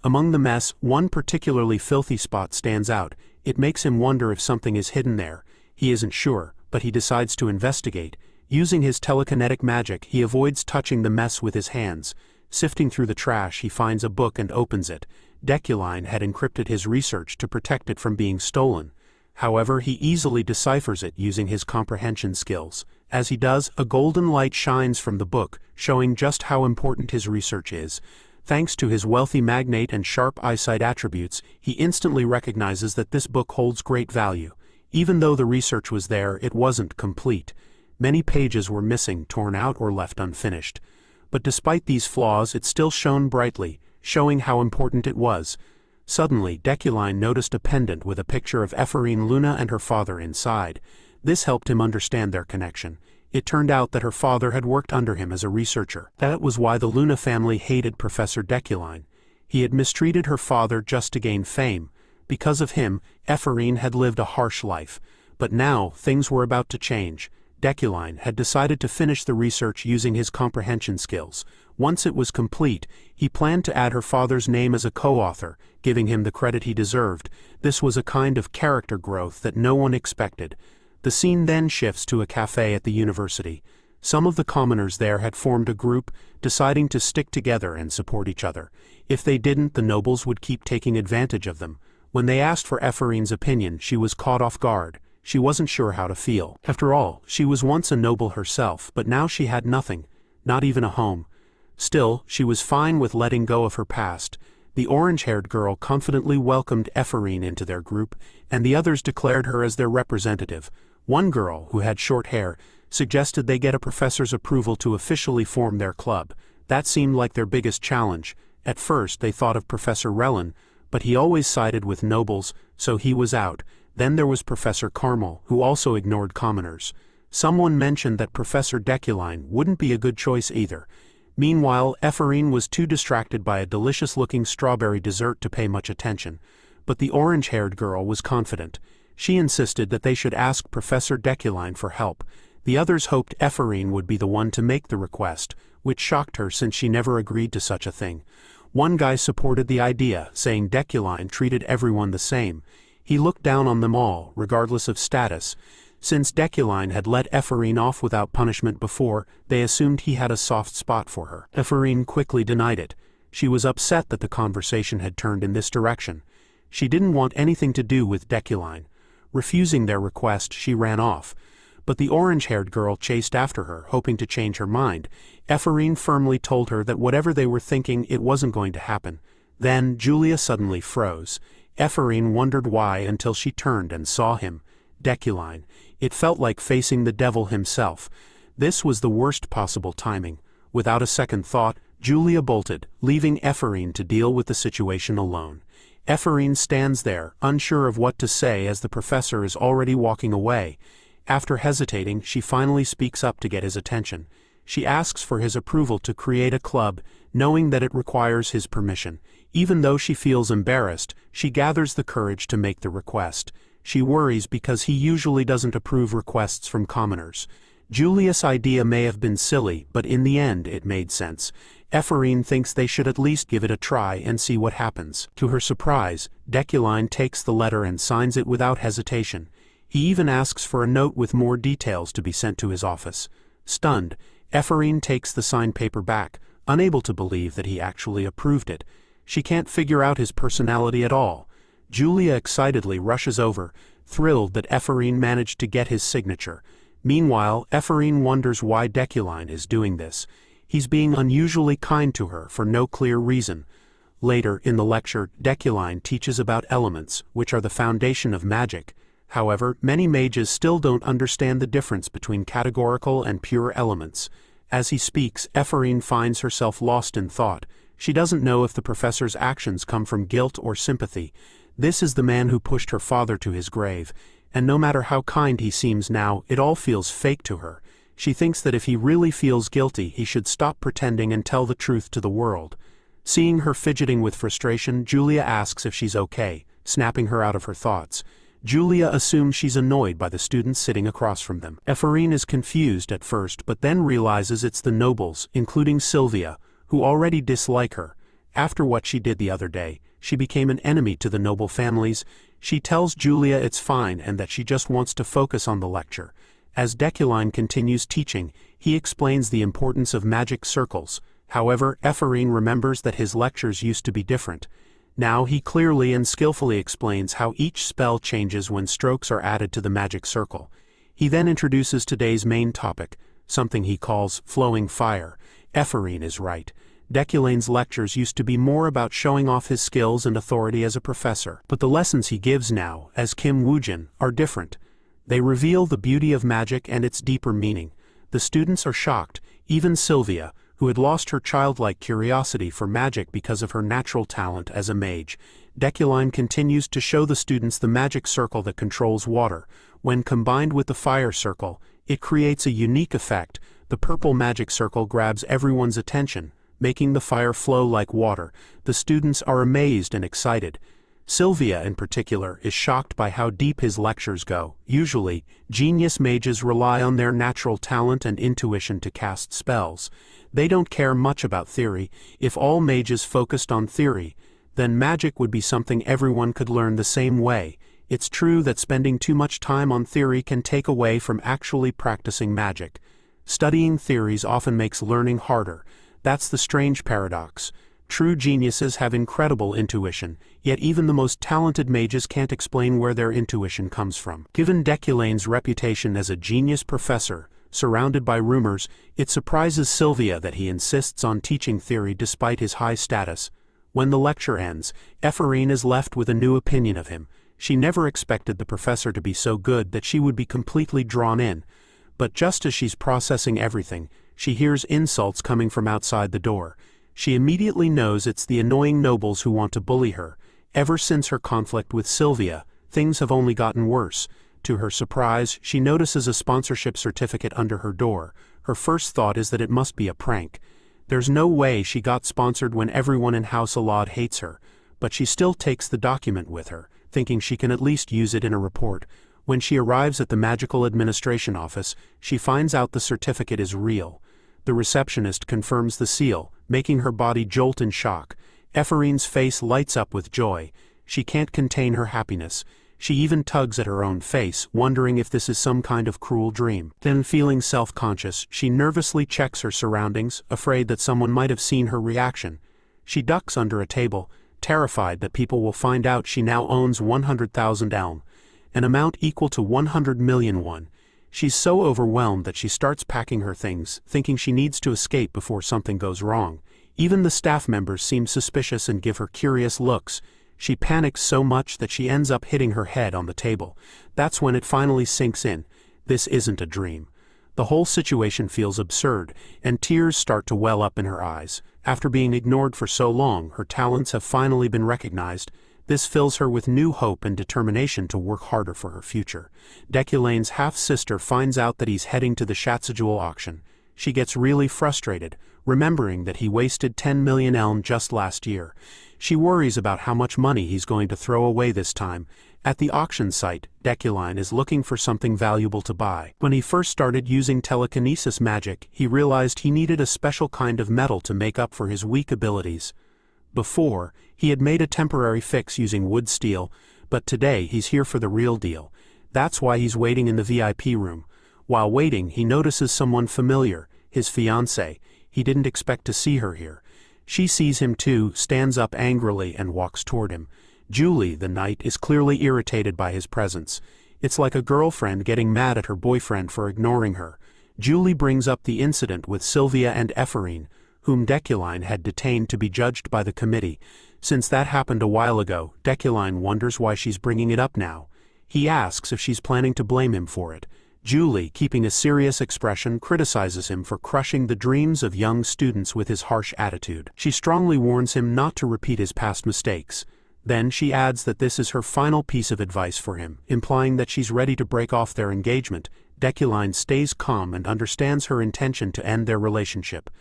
Among the mess, one particularly filthy spot stands out. It makes him wonder if something is hidden there. He isn't sure, but he decides to investigate. Using his telekinetic magic, he avoids touching the mess with his hands. Sifting through the trash, he finds a book and opens it. Deculein had encrypted his research to protect it from being stolen. However, he easily deciphers it using his comprehension skills. As he does, a golden light shines from the book, showing just how important his research is. Thanks to his wealthy magnate and sharp eyesight attributes, he instantly recognizes that this book holds great value. Even though the research was there, it wasn't complete. Many pages were missing, torn out, or left unfinished. But despite these flaws, it still shone brightly, showing how important it was. Suddenly, Deculein noticed a pendant with a picture of Ephorine Luna and her father inside. This helped him understand their connection. It turned out that her father had worked under him as a researcher. That was why the Luna family hated Professor Deculein. He had mistreated her father just to gain fame. Because of him, Ephorine had lived a harsh life. But now, things were about to change. Deculein had decided to finish the research using his comprehension skills. Once it was complete, he planned to add her father's name as a co-author, giving him the credit he deserved. This was a kind of character growth that no one expected. The scene then shifts to a cafe at the university. Some of the commoners there had formed a group, deciding to stick together and support each other. If they didn't, the nobles would keep taking advantage of them. When they asked for Ephorine's opinion, she was caught off guard. She wasn't sure how to feel. After all, she was once a noble herself, but now she had nothing, not even a home. Still, she was fine with letting go of her past. The orange-haired girl confidently welcomed Ephorine into their group, and the others declared her as their representative. One girl, who had short hair, suggested they get a professor's approval to officially form their club. That seemed like their biggest challenge. At first, they thought of Professor Relin, but he always sided with nobles, so he was out. Then there was Professor Carmel, who also ignored commoners. Someone mentioned that Professor Deculein wouldn't be a good choice either. Meanwhile, Ephorine was too distracted by a delicious-looking strawberry dessert to pay much attention. But the orange-haired girl was confident. She insisted that they should ask Professor Deculein for help. The others hoped Ephorine would be the one to make the request, which shocked her since she never agreed to such a thing. One guy supported the idea, saying Deculein treated everyone the same. He looked down on them all, regardless of status. Since Deculein had let Ephorine off without punishment before, they assumed he had a soft spot for her. Ephorine quickly denied it. She was upset that the conversation had turned in this direction. She didn't want anything to do with Deculein. Refusing their request, she ran off. But the orange-haired girl chased after her, hoping to change her mind. Ephorine firmly told her that whatever they were thinking, it wasn't going to happen. Then Julia suddenly froze. Ephorine wondered why until she turned and saw him. Deculein. It felt like facing the devil himself. This was the worst possible timing. Without a second thought, Julia bolted, leaving Ephorine to deal with the situation alone. Ephorine stands there, unsure of what to say as the professor is already walking away. After hesitating, she finally speaks up to get his attention. She asks for his approval to create a club, knowing that it requires his permission. Even though she feels embarrassed, she gathers the courage to make the request. She worries because he usually doesn't approve requests from commoners. Julia's idea may have been silly, but in the end it made sense. Ephorine thinks they should at least give it a try and see what happens. To her surprise, Deculein takes the letter and signs it without hesitation. He even asks for a note with more details to be sent to his office. Stunned, Ephorine takes the signed paper back, unable to believe that he actually approved it. She can't figure out his personality at all. Julia excitedly rushes over, thrilled that Ephorine managed to get his signature. Meanwhile, Ephorine wonders why Deculein is doing this. He's being unusually kind to her for no clear reason. Later, in the lecture, Deculein teaches about elements, which are the foundation of magic. However, many mages still don't understand the difference between categorical and pure elements. As he speaks, Ephorine finds herself lost in thought. She doesn't know if the professor's actions come from guilt or sympathy. This is the man who pushed her father to his grave, and no matter how kind he seems now, it all feels fake to her. She thinks that if he really feels guilty, he should stop pretending and tell the truth to the world. Seeing her fidgeting with frustration, Julia asks if she's okay, snapping her out of her thoughts. Julia assumes she's annoyed by the students sitting across from them. Ephorine is confused at first, but then realizes it's the nobles, including Sylvia, who already dislike her. After what she did the other day, she became an enemy to the noble families. She tells Julia it's fine and that she just wants to focus on the lecture. As Deculein continues teaching, he explains the importance of magic circles. However, Ephorine remembers that his lectures used to be different. Now he clearly and skillfully explains how each spell changes when strokes are added to the magic circle. He then introduces today's main topic, something he calls flowing fire. Ephraim is right. Deculain's lectures used to be more about showing off his skills and authority as a professor, but the lessons he gives now, as Kim Woojin, are different. They reveal the beauty of magic and its deeper meaning. The students are shocked, even Sylvia, who had lost her childlike curiosity for magic because of her natural talent as a mage. Deculein continues to show the students the magic circle that controls water. When combined with the fire circle, it creates a unique effect. The purple magic circle grabs everyone's attention, making the fire flow like water. The students are amazed and excited. Sylvia, in particular, is shocked by how deep his lectures go. Usually, genius mages rely on their natural talent and intuition to cast spells. They don't care much about theory. If all mages focused on theory, then magic would be something everyone could learn the same way. It's true that spending too much time on theory can take away from actually practicing magic. Studying theories often makes learning harder. That's the strange paradox. True geniuses have incredible intuition, yet even the most talented mages can't explain where their intuition comes from. Given Deculain's reputation as a genius professor, surrounded by rumors, it surprises Sylvia that he insists on teaching theory despite his high status. When the lecture ends, Ephraim is left with a new opinion of him. She never expected the professor to be so good that she would be completely drawn in. But just as she's processing everything, she hears insults coming from outside the door. She immediately knows it's the annoying nobles who want to bully her. Ever since her conflict with Sylvia, things have only gotten worse. To her surprise, she notices a sponsorship certificate under her door. Her first thought is that it must be a prank. There's no way she got sponsored when everyone in House Alad hates her, but she still takes the document with her, thinking she can at least use it in a report. When she arrives at the Magical Administration office, she finds out the certificate is real. The receptionist confirms the seal, making her body jolt in shock. Ephraim's face lights up with joy. She can't contain her happiness. She even tugs at her own face, wondering if this is some kind of cruel dream. Then, feeling self-conscious, she nervously checks her surroundings, afraid that someone might have seen her reaction. She ducks under a table, terrified that people will find out she now owns 100,000 elm, an amount equal to 100 million won. She's so overwhelmed that she starts packing her things, thinking she needs to escape before something goes wrong. Even the staff members seem suspicious and give her curious looks. She panics so much that she ends up hitting her head on the table. That's when it finally sinks in. This isn't a dream. The whole situation feels absurd, and tears start to well up in her eyes. After being ignored for so long, her talents have finally been recognized. This fills her with new hope and determination to work harder for her future. Deculain's half-sister finds out that he's heading to the Shatsajewel auction. She gets really frustrated, remembering that he wasted 10 million elm just last year. She worries about how much money he's going to throw away this time. At the auction site, Deculein is looking for something valuable to buy. When he first started using telekinesis magic, he realized he needed a special kind of metal to make up for his weak abilities. Before, he had made a temporary fix using wood steel, but today he's here for the real deal. That's why he's waiting in the VIP room. While waiting, he notices someone familiar, his fiancée. He didn't expect to see her here. She sees him too, stands up angrily and walks toward him. Julie, the knight, is clearly irritated by his presence. It's like a girlfriend getting mad at her boyfriend for ignoring her. Julie brings up the incident with Sylvia and Ephraim, whom Deculein had detained to be judged by the committee. Since that happened a while ago, Deculein wonders why she's bringing it up now. He asks if she's planning to blame him for it. Julie, keeping a serious expression, criticizes him for crushing the dreams of young students with his harsh attitude. She strongly warns him not to repeat his past mistakes. Then she adds that this is her final piece of advice for him, implying that she's ready to break off their engagement. Deculein stays calm and understands her intention to end their relationship.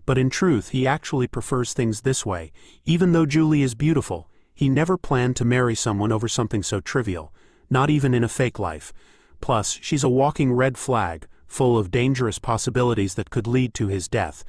But in truth, he actually prefers things this way. Even though Julie is beautiful, he never planned to marry someone over something so trivial, not even in a fake life. Plus, she's a walking red flag, full of dangerous possibilities that could lead to his death.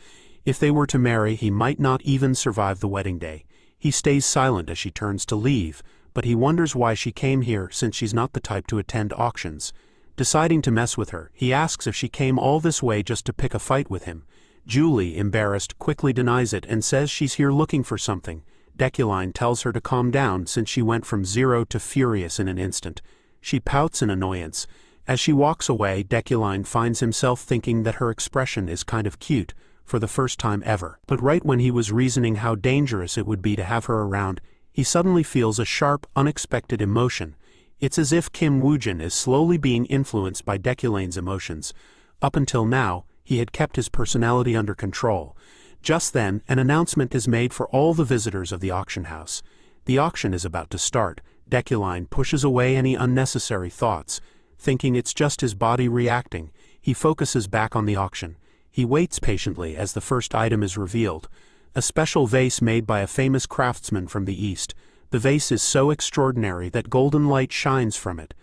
If they were to marry, he might not even survive the wedding day. He stays silent as she turns to leave, but he wonders why she came here since she's not the type to attend auctions. Deciding to mess with her, he asks if she came all this way just to pick a fight with him. Julie, embarrassed, quickly denies it and says she's here looking for something. Deculein tells her to calm down since she went from zero to furious in an instant. She pouts in annoyance. As she walks away, Deculein finds himself thinking that her expression is kind of cute, for the first time ever. But right when he was reasoning how dangerous it would be to have her around, he suddenly feels a sharp, unexpected emotion. It's as if Kim Woojin is slowly being influenced by Deculein's emotions. Up until now, he had kept his personality under control. Just then, an announcement is made for all the visitors of the auction house. The auction is about to start. Deculein pushes away any unnecessary thoughts. Thinking it's just his body reacting, he focuses back on the auction. He waits patiently as the first item is revealed. A special vase made by a famous craftsman from the East. The vase is so extraordinary that golden light shines from it.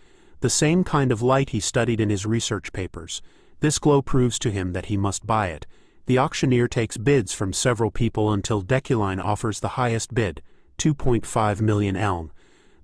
The same kind of light he studied in his research papers. This glow proves to him that he must buy it. The auctioneer takes bids from several people until Deculein offers the highest bid, 2.5 million elm.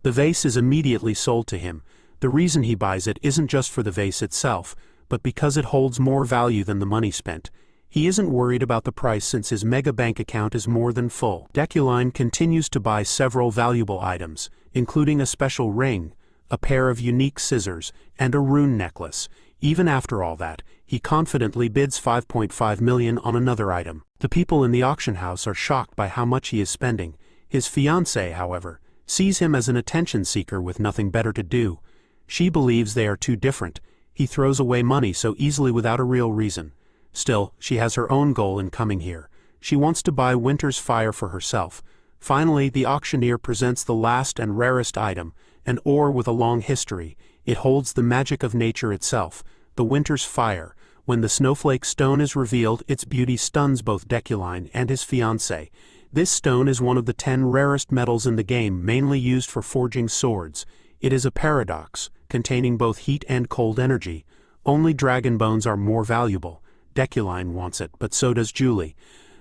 The vase is immediately sold to him. The reason he buys it isn't just for the vase itself, but because it holds more value than the money spent. He isn't worried about the price since his mega bank account is more than full. Deculein continues to buy several valuable items, including a special ring, a pair of unique scissors, and a rune necklace. Even after all that, he confidently bids 5.5 million on another item. The people in the auction house are shocked by how much he is spending. His fiancée, however, sees him as an attention seeker with nothing better to do. She believes they are too different. He throws away money so easily without a real reason. Still, she has her own goal in coming here. She wants to buy Winter's Fire for herself. Finally, the auctioneer presents the last and rarest item, an ore with a long history. It holds the magic of nature itself, the Winter's Fire. When the snowflake stone is revealed, its beauty stuns both Deculein and his fiancée. This stone is one of the 10 rarest metals in the game, mainly used for forging swords. It is a paradox, containing both heat and cold energy. Only dragon bones are more valuable. Deculein wants it, but so does Julie.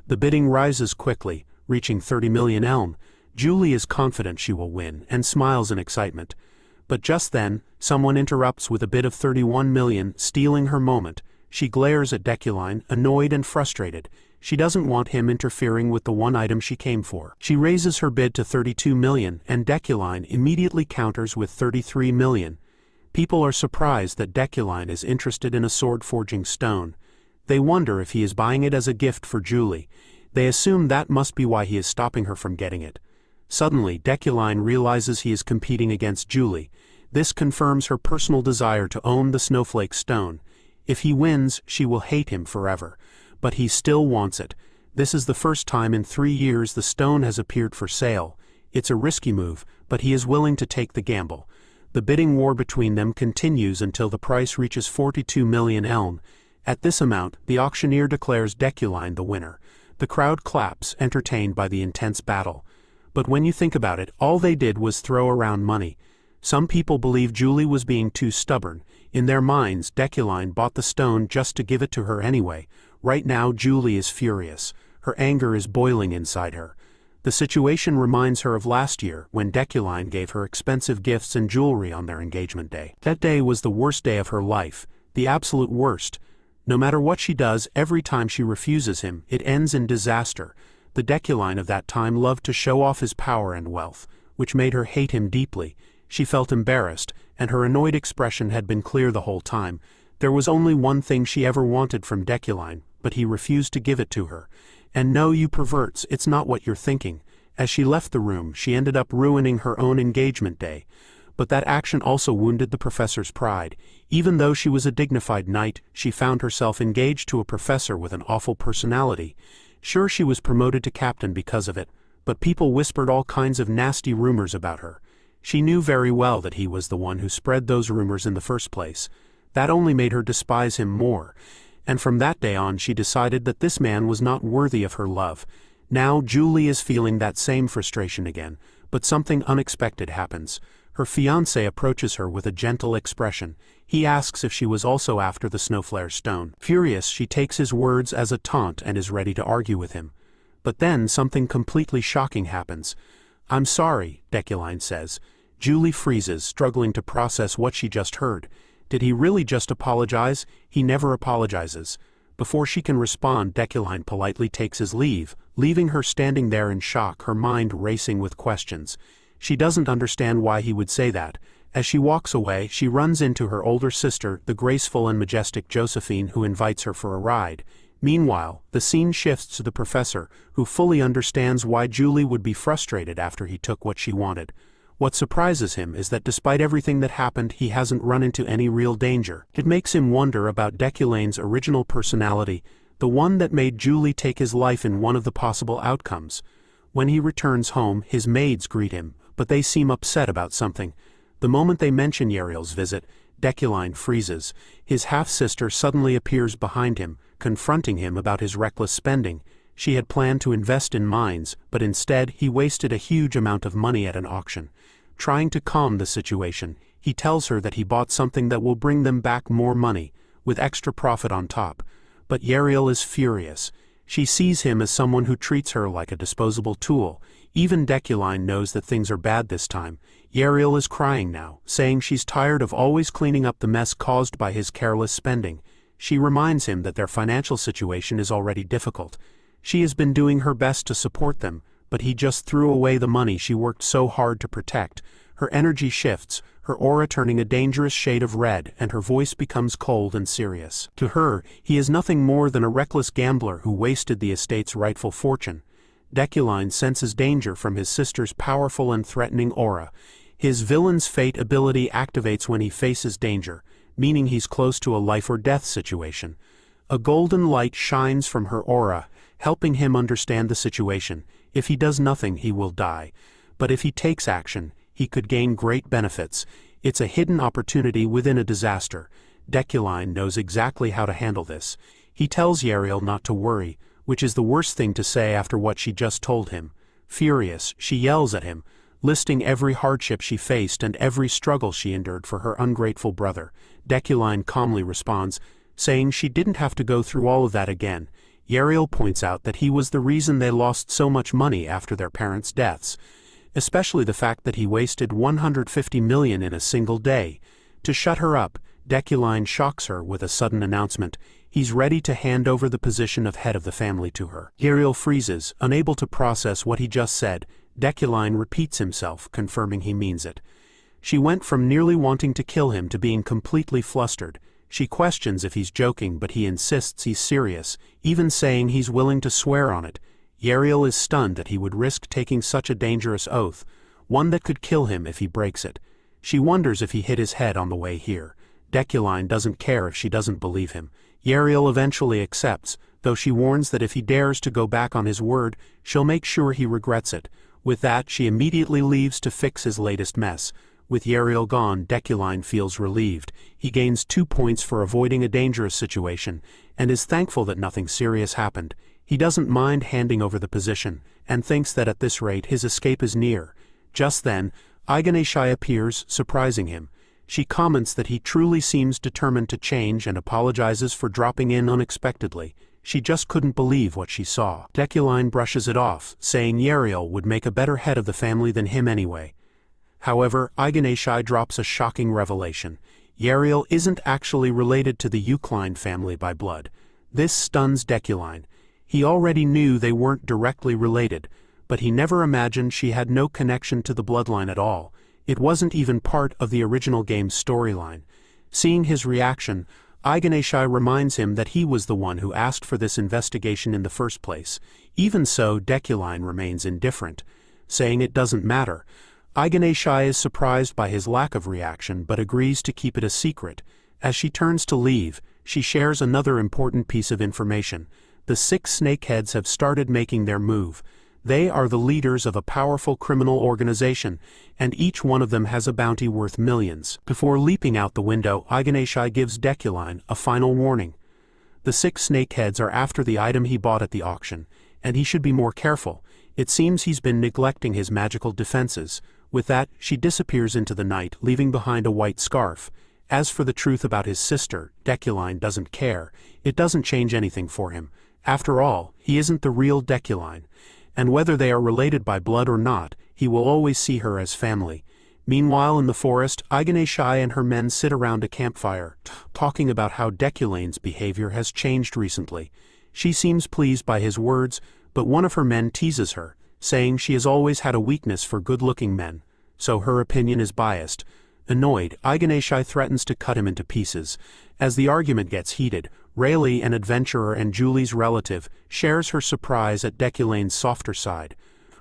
The bidding rises quickly, reaching 30 million elm. Julie is confident she will win, and smiles in excitement. But just then, someone interrupts with a bid of 31 million, stealing her moment. She glares at Deculein, annoyed and frustrated. She doesn't want him interfering with the one item she came for. She raises her bid to 32 million, and Deculein immediately counters with 33 million. People are surprised that Deculein is interested in a sword-forging stone. They wonder if he is buying it as a gift for Julie. They assume that must be why he is stopping her from getting it. Suddenly, Deculein realizes he is competing against Julie. This confirms her personal desire to own the snowflake stone. If he wins, she will hate him forever. But he still wants it. This is the first time in 3 years the stone has appeared for sale. It's a risky move, but he is willing to take the gamble. The bidding war between them continues until the price reaches 42 million elm. At this amount, the auctioneer declares Deculein the winner. The crowd claps, entertained by the intense battle. But when you think about it, all they did was throw around money. Some people believe Julie was being too stubborn. In their minds, Deculein bought the stone just to give it to her anyway. Right now, Julie is furious. Her anger is boiling inside her. The situation reminds her of last year, when Deculein gave her expensive gifts and jewelry on their engagement day. That day was the worst day of her life, the absolute worst. No matter what she does, every time she refuses him, it ends in disaster. The Deculein of that time loved to show off his power and wealth, which made her hate him deeply. She felt embarrassed, and her annoyed expression had been clear the whole time. There was only one thing she ever wanted from Deculein, but he refused to give it to her. And no, you perverts, it's not what you're thinking. As she left the room, she ended up ruining her own engagement day. But that action also wounded the professor's pride. Even though she was a dignified knight, she found herself engaged to a professor with an awful personality. Sure, she was promoted to captain because of it, but people whispered all kinds of nasty rumors about her. She knew very well that he was the one who spread those rumors in the first place. That only made her despise him more. And from that day on, she decided that this man was not worthy of her love. Now Julie is feeling that same frustration again, but something unexpected happens. Her fiancé approaches her with a gentle expression. He asks if she was also after the snowflare stone. Furious, she takes his words as a taunt and is ready to argue with him. But then something completely shocking happens. "I'm sorry," Deculein says. Julie freezes, struggling to process what she just heard. Did he really just apologize? He never apologizes. Before she can respond, Deculein politely takes his leave, leaving her standing there in shock, her mind racing with questions. She doesn't understand why he would say that. As she walks away, she runs into her older sister, the graceful and majestic Josephine, who invites her for a ride. Meanwhile, the scene shifts to the professor, who fully understands why Julie would be frustrated after he took what she wanted. What surprises him is that despite everything that happened, he hasn't run into any real danger. It makes him wonder about Deculein's original personality, the one that made Julie take his life in one of the possible outcomes. When he returns home, his maids greet him, but they seem upset about something. The moment they mention Yahello's visit, Deculein freezes. His half-sister suddenly appears behind him, confronting him about his reckless spending. She had planned to invest in mines, but instead he wasted a huge amount of money at an auction. Trying to calm the situation, he tells her that he bought something that will bring them back more money, with extra profit on top. But Yahello is furious. She sees him as someone who treats her like a disposable tool. Even Deculein knows that things are bad this time. Yahello is crying now, saying she's tired of always cleaning up the mess caused by his careless spending. She reminds him that their financial situation is already difficult. She has been doing her best to support them, but he just threw away the money she worked so hard to protect. Her energy shifts, her aura turning a dangerous shade of red, and her voice becomes cold and serious. To her, he is nothing more than a reckless gambler who wasted the estate's rightful fortune. Deculein senses danger from his sister's powerful and threatening aura. His villain's fate ability activates when he faces danger, meaning he's close to a life-or-death situation. A golden light shines from her aura, helping him understand the situation. If he does nothing, he will die. But if he takes action, he could gain great benefits. It's a hidden opportunity within a disaster. Deculein knows exactly how to handle this. He tells Yahello not to worry, which is the worst thing to say after what she just told him. Furious, she yells at him, listing every hardship she faced and every struggle she endured for her ungrateful brother. Deculein calmly responds, saying she didn't have to go through all of that again. Yahello points out that he was the reason they lost so much money after their parents' deaths, especially the fact that he wasted 150 million in a single day. To shut her up, Deculein shocks her with a sudden announcement. He's ready to hand over the position of head of the family to her. Yahello freezes, unable to process what he just said. Deculein repeats himself, confirming he means it. She went from nearly wanting to kill him to being completely flustered. She questions if he's joking, but he insists he's serious, even saying he's willing to swear on it. Yahello is stunned that he would risk taking such a dangerous oath, one that could kill him if he breaks it. She wonders if he hit his head on the way here. Deculein doesn't care if she doesn't believe him. Yahello eventually accepts, though she warns that if he dares to go back on his word, she'll make sure he regrets it. With that, she immediately leaves to fix his latest mess. With Yahello gone, Deculein feels relieved. He gains 2 points for avoiding a dangerous situation, and is thankful that nothing serious happened. He doesn't mind handing over the position, and thinks that at this rate his escape is near. Just then, Iganesha appears, surprising him. She comments that he truly seems determined to change and apologizes for dropping in unexpectedly. She just couldn't believe what she saw. Deculein brushes it off, saying Yahello would make a better head of the family than him anyway. However, Iganesha drops a shocking revelation. Yahello isn't actually related to the Yukline family by blood. This stuns Deculein. He already knew they weren't directly related, but he never imagined she had no connection to the bloodline at all. It wasn't even part of the original game's storyline. Seeing his reaction, Iganesha reminds him that he was the one who asked for this investigation in the first place. Even so, Deculein remains indifferent, saying it doesn't matter. Iganesha is surprised by his lack of reaction but agrees to keep it a secret. As she turns to leave, she shares another important piece of information. The 6 snakeheads have started making their move. They are the leaders of a powerful criminal organization, and each one of them has a bounty worth millions. Before leaping out the window, Iganesha gives Deculein a final warning. The 6 snakeheads are after the item he bought at the auction, and he should be more careful. It seems he's been neglecting his magical defenses. With that, she disappears into the night, leaving behind a white scarf. As for the truth about his sister, Deculein doesn't care. It doesn't change anything for him. After all, he isn't the real Deculein. And whether they are related by blood or not, he will always see her as family. Meanwhile in the forest, Iganesha and her men sit around a campfire, talking about how Deculane's behavior has changed recently. She seems pleased by his words, but one of her men teases her, saying she has always had a weakness for good-looking men, so her opinion is biased. Annoyed, Iganesha threatens to cut him into pieces. As the argument gets heated, Rayleigh, an adventurer and Julie's relative, shares her surprise at Deculane's softer side.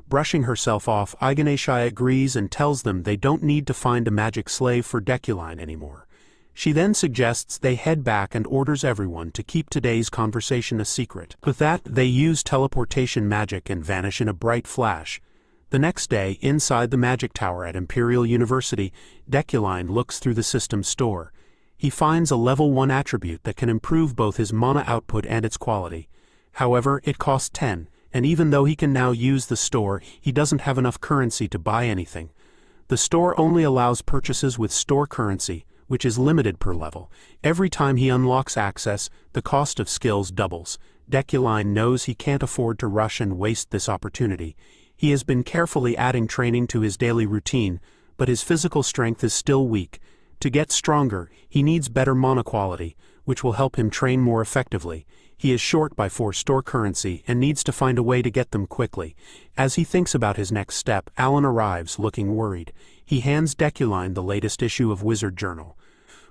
Brushing herself off, Iganesha agrees and tells them they don't need to find a magic slave for Deculein anymore. She then suggests they head back and orders everyone to keep today's conversation a secret. With that, they use teleportation magic and vanish in a bright flash. The next day, inside the magic tower at Imperial University, Deculein looks through the system's store. He finds a level 1 attribute that can improve both his mana output and its quality. However, it costs 10, and even though he can now use the store, he doesn't have enough currency to buy anything. The store only allows purchases with store currency, which is limited per level. Every time he unlocks access, the cost of skills doubles. Deculein knows he can't afford to rush and waste this opportunity. He has been carefully adding training to his daily routine, but his physical strength is still weak. To get stronger, he needs better mana quality, which will help him train more effectively. He is short by 4 store currency and needs to find a way to get them quickly. As he thinks about his next step, Alan arrives, looking worried. He hands Deculein the latest issue of Wizard Journal.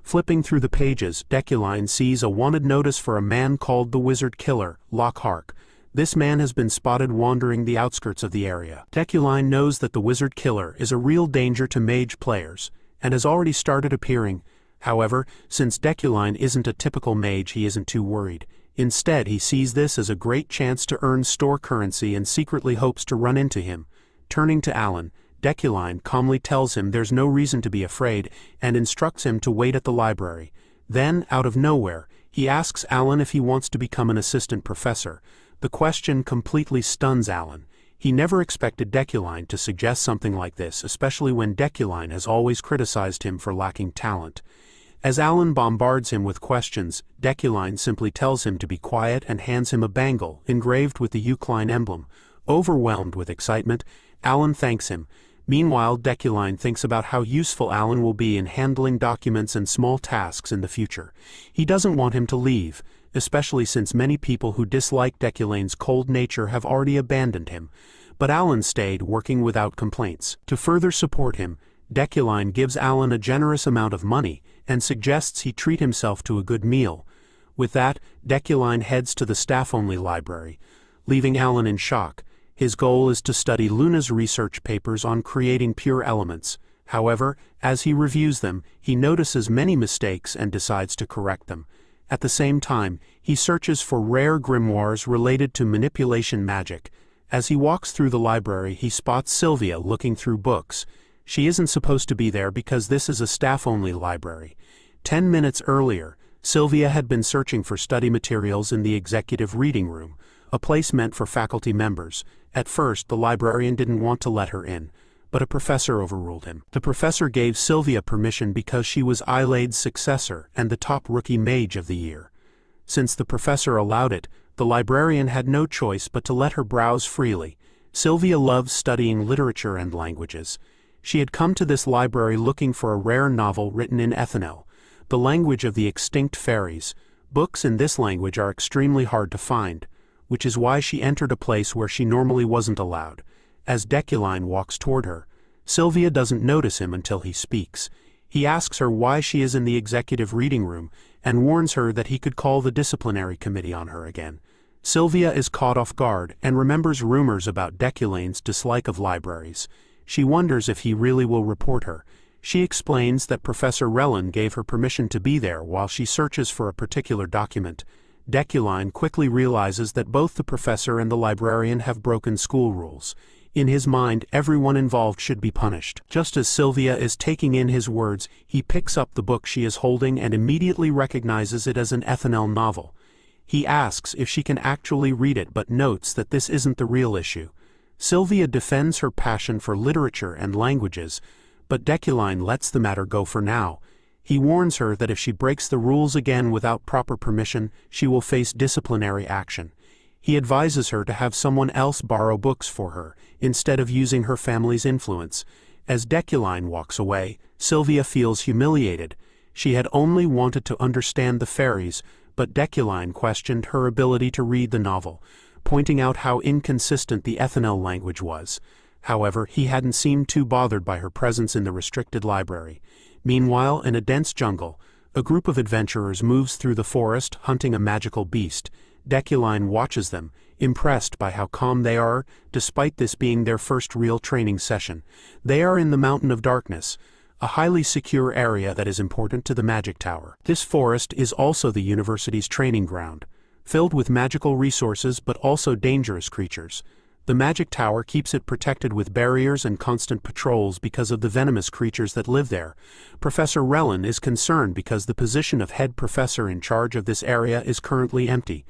Flipping through the pages, Deculein sees a wanted notice for a man called the Wizard Killer, Lockhart. This man has been spotted wandering the outskirts of the area. Deculein knows that the Wizard Killer is a real danger to mage players, and has already started appearing. However, since Deculein isn't a typical mage, he isn't too worried. Instead, he sees this as a great chance to earn store currency and secretly hopes to run into him. Turning to Alan, Deculein calmly tells him there's no reason to be afraid and instructs him to wait at the library. Then, out of nowhere, he asks Alan if he wants to become an assistant professor. The question completely stuns Alan. He never expected Deculein to suggest something like this, especially when Deculein has always criticized him for lacking talent. As Alan bombards him with questions, Deculein simply tells him to be quiet and hands him a bangle engraved with the Yukline emblem. Overwhelmed with excitement, Alan thanks him. Meanwhile, Deculein thinks about how useful Alan will be in handling documents and small tasks in the future. He doesn't want him to leave, especially since many people who dislike Deculein's cold nature have already abandoned him. But Alan stayed, working without complaints. To further support him, Deculein gives Alan a generous amount of money and suggests he treat himself to a good meal. With that, Deculein heads to the staff-only library, leaving Alan in shock. His goal is to study Luna's research papers on creating pure elements. However, as he reviews them, he notices many mistakes and decides to correct them. At the same time, he searches for rare grimoires related to manipulation magic. As he walks through the library, he spots Sylvia looking through books. She isn't supposed to be there because this is a staff-only library. 10 minutes earlier, Sylvia had been searching for study materials in the executive reading room, a place meant for faculty members. At first, the librarian didn't want to let her in, but a professor overruled him. The professor gave Sylvia permission because she was AAA-grade's successor and the top rookie mage of the year. Since the professor allowed it, the librarian had no choice but to let her browse freely. Sylvia loves studying literature and languages. She had come to this library looking for a rare novel written in Ethanel, the language of the extinct fairies. Books in this language are extremely hard to find, which is why she entered a place where she normally wasn't allowed. As Deculein walks toward her, Sylvia doesn't notice him until he speaks. He asks her why she is in the executive reading room and warns her that he could call the disciplinary committee on her again. Sylvia is caught off guard and remembers rumors about Deculein's dislike of libraries. She wonders if he really will report her. She explains that Professor Relin gave her permission to be there while she searches for a particular document. Deculein quickly realizes that both the professor and the librarian have broken school rules. In his mind, everyone involved should be punished. Just as Sylvia is taking in his words, he picks up the book she is holding and immediately recognizes it as an Ethanel novel. He asks if she can actually read it but notes that this isn't the real issue. Sylvia defends her passion for literature and languages, but Deculein lets the matter go for now. He warns her that if she breaks the rules again without proper permission, she will face disciplinary action. He advises her to have someone else borrow books for her, instead of using her family's influence. As Deculein walks away, Sylvia feels humiliated. She had only wanted to understand the fairies, but Deculein questioned her ability to read the novel, pointing out how inconsistent the Ethanel language was. However, he hadn't seemed too bothered by her presence in the restricted library. Meanwhile, in a dense jungle, a group of adventurers moves through the forest hunting a magical beast. Deculein watches them, impressed by how calm they are, despite this being their first real training session. They are in the Mountain of Darkness, a highly secure area that is important to the Magic Tower. This forest is also the university's training ground, filled with magical resources but also dangerous creatures. The Magic Tower keeps it protected with barriers and constant patrols because of the venomous creatures that live there. Professor Relin is concerned because the position of head professor in charge of this area is currently empty.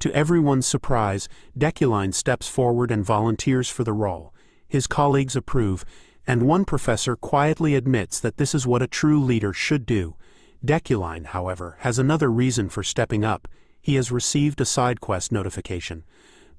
To everyone's surprise, Deculein steps forward and volunteers for the role. His colleagues approve, and one professor quietly admits that this is what a true leader should do. Deculein, however, has another reason for stepping up. He has received a side quest notification.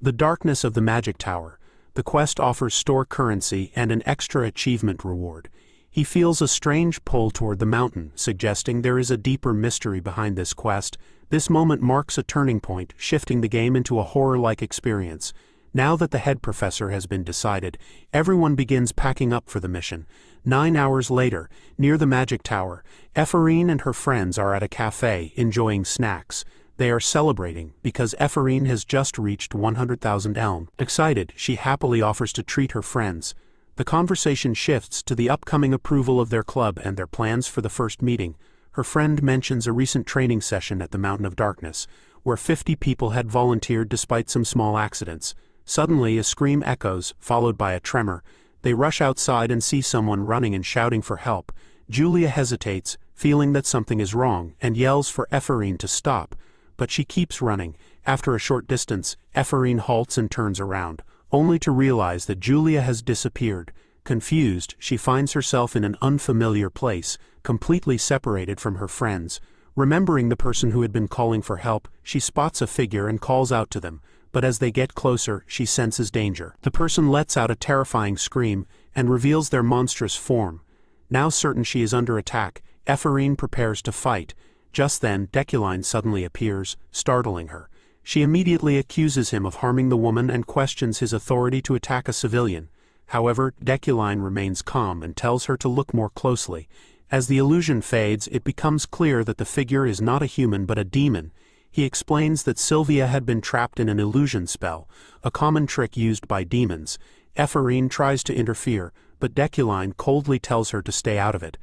The Darkness of the Magic Tower. The quest offers store currency and an extra achievement reward. He feels a strange pull toward the mountain, suggesting there is a deeper mystery behind this quest. This moment marks a turning point, shifting the game into a horror-like experience. Now that the head professor has been decided, everyone begins packing up for the mission. 9 hours later, near the Magic Tower, Ephorine and her friends are at a cafe, enjoying snacks. They are celebrating because Ephorine has just reached 100,000 elm. Excited, she happily offers to treat her friends. The conversation shifts to the upcoming approval of their club and their plans for the first meeting. Her friend mentions a recent training session at the Mountain of Darkness, where 50 people had volunteered despite some small accidents. Suddenly, a scream echoes, followed by a tremor. They rush outside and see someone running and shouting for help. Julia hesitates, feeling that something is wrong, and yells for Ephorine to stop. But she keeps running. After a short distance, Ephorine halts and turns around, only to realize that Julia has disappeared. Confused, she finds herself in an unfamiliar place, completely separated from her friends. Remembering the person who had been calling for help, she spots a figure and calls out to them, but as they get closer, she senses danger. The person lets out a terrifying scream and reveals their monstrous form. Now certain she is under attack, Ephorine prepares to fight. Just then, Deculein suddenly appears, startling her. She immediately accuses him of harming the woman and questions his authority to attack a civilian. However, Deculein remains calm and tells her to look more closely. As the illusion fades, it becomes clear that the figure is not a human but a demon. He explains that Sylvia had been trapped in an illusion spell, a common trick used by demons. Ephorine tries to interfere, but Deculein coldly tells her to stay out of it.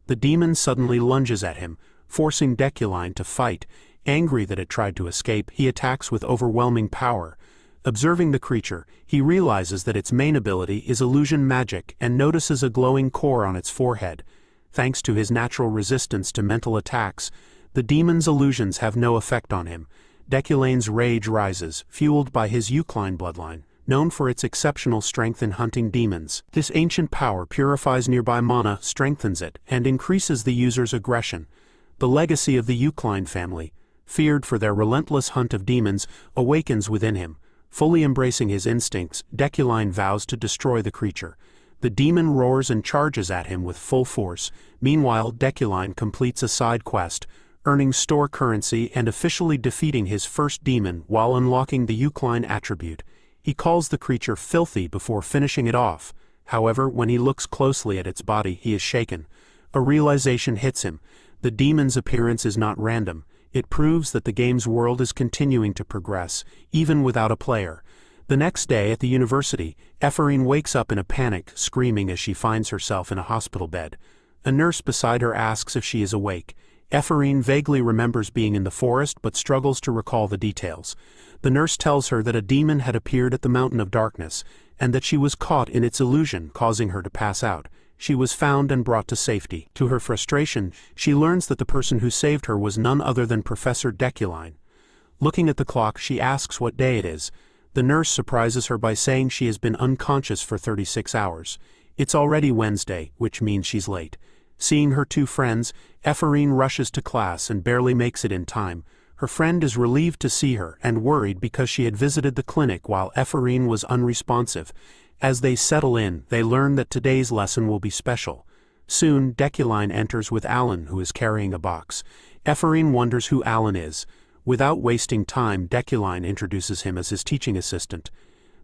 The demon suddenly lunges at him, forcing Deculein to fight. Angry that it tried to escape, he attacks with overwhelming power. Observing the creature, he realizes that its main ability is illusion magic and notices a glowing core on its forehead. Thanks to his natural resistance to mental attacks, the demon's illusions have no effect on him. Deculein's rage rises, fueled by his Yukline bloodline, known for its exceptional strength in hunting demons. This ancient power purifies nearby mana, strengthens it, and increases the user's aggression. The legacy of the Yukline family, feared for their relentless hunt of demons, awakens within him. Fully embracing his instincts, Deculein vows to destroy the creature. The demon roars and charges at him with full force. Meanwhile, Deculein completes a side quest, earning store currency and officially defeating his first demon while unlocking the Yukline attribute. He calls the creature filthy before finishing it off. However, when he looks closely at its body, he is shaken. A realization hits him. The demon's appearance is not random. It proves that the game's world is continuing to progress, even without a player. The next day at the university, Ephorine wakes up in a panic, screaming as she finds herself in a hospital bed. A nurse beside her asks if she is awake. Ephorine vaguely remembers being in the forest but struggles to recall the details. The nurse tells her that a demon had appeared at the Mountain of Darkness, and that she was caught in its illusion, causing her to pass out. She was found and brought to safety. To her frustration, she learns that the person who saved her was none other than Professor Deculein. Looking at the clock, she asks what day it is. The nurse surprises her by saying she has been unconscious for 36 hours. It's already Wednesday, which means she's late. Seeing her two friends, Ephorine rushes to class and barely makes it in time. Her friend is relieved to see her and worried because she had visited the clinic while Ephorine was unresponsive. As they settle in, they learn that today's lesson will be special. Soon, Deculein enters with Alan, who is carrying a box. Ephraim wonders who Alan is. Without wasting time, Deculein introduces him as his teaching assistant.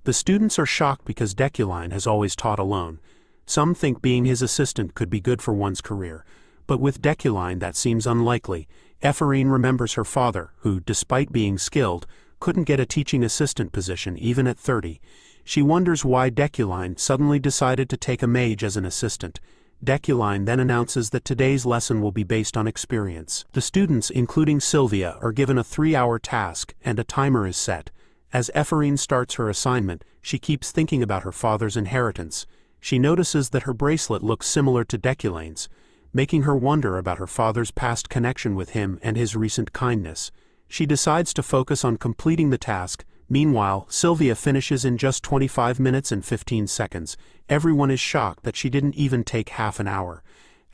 The students are shocked because Deculein has always taught alone. Some think being his assistant could be good for one's career, but with Deculein that seems unlikely. Ephraim remembers her father, who, despite being skilled, couldn't get a teaching assistant position even at 30. She wonders why Deculein suddenly decided to take a mage as an assistant. Deculein then announces that today's lesson will be based on experience. The students, including Sylvia, are given a 3-hour task, and a timer is set. As Ephraim starts her assignment, she keeps thinking about her father's inheritance. She notices that her bracelet looks similar to Deculein's, making her wonder about her father's past connection with him and his recent kindness. She decides to focus on completing the task. Meanwhile, Sylvia finishes in just 25 minutes and 15 seconds. Everyone is shocked that she didn't even take half an hour.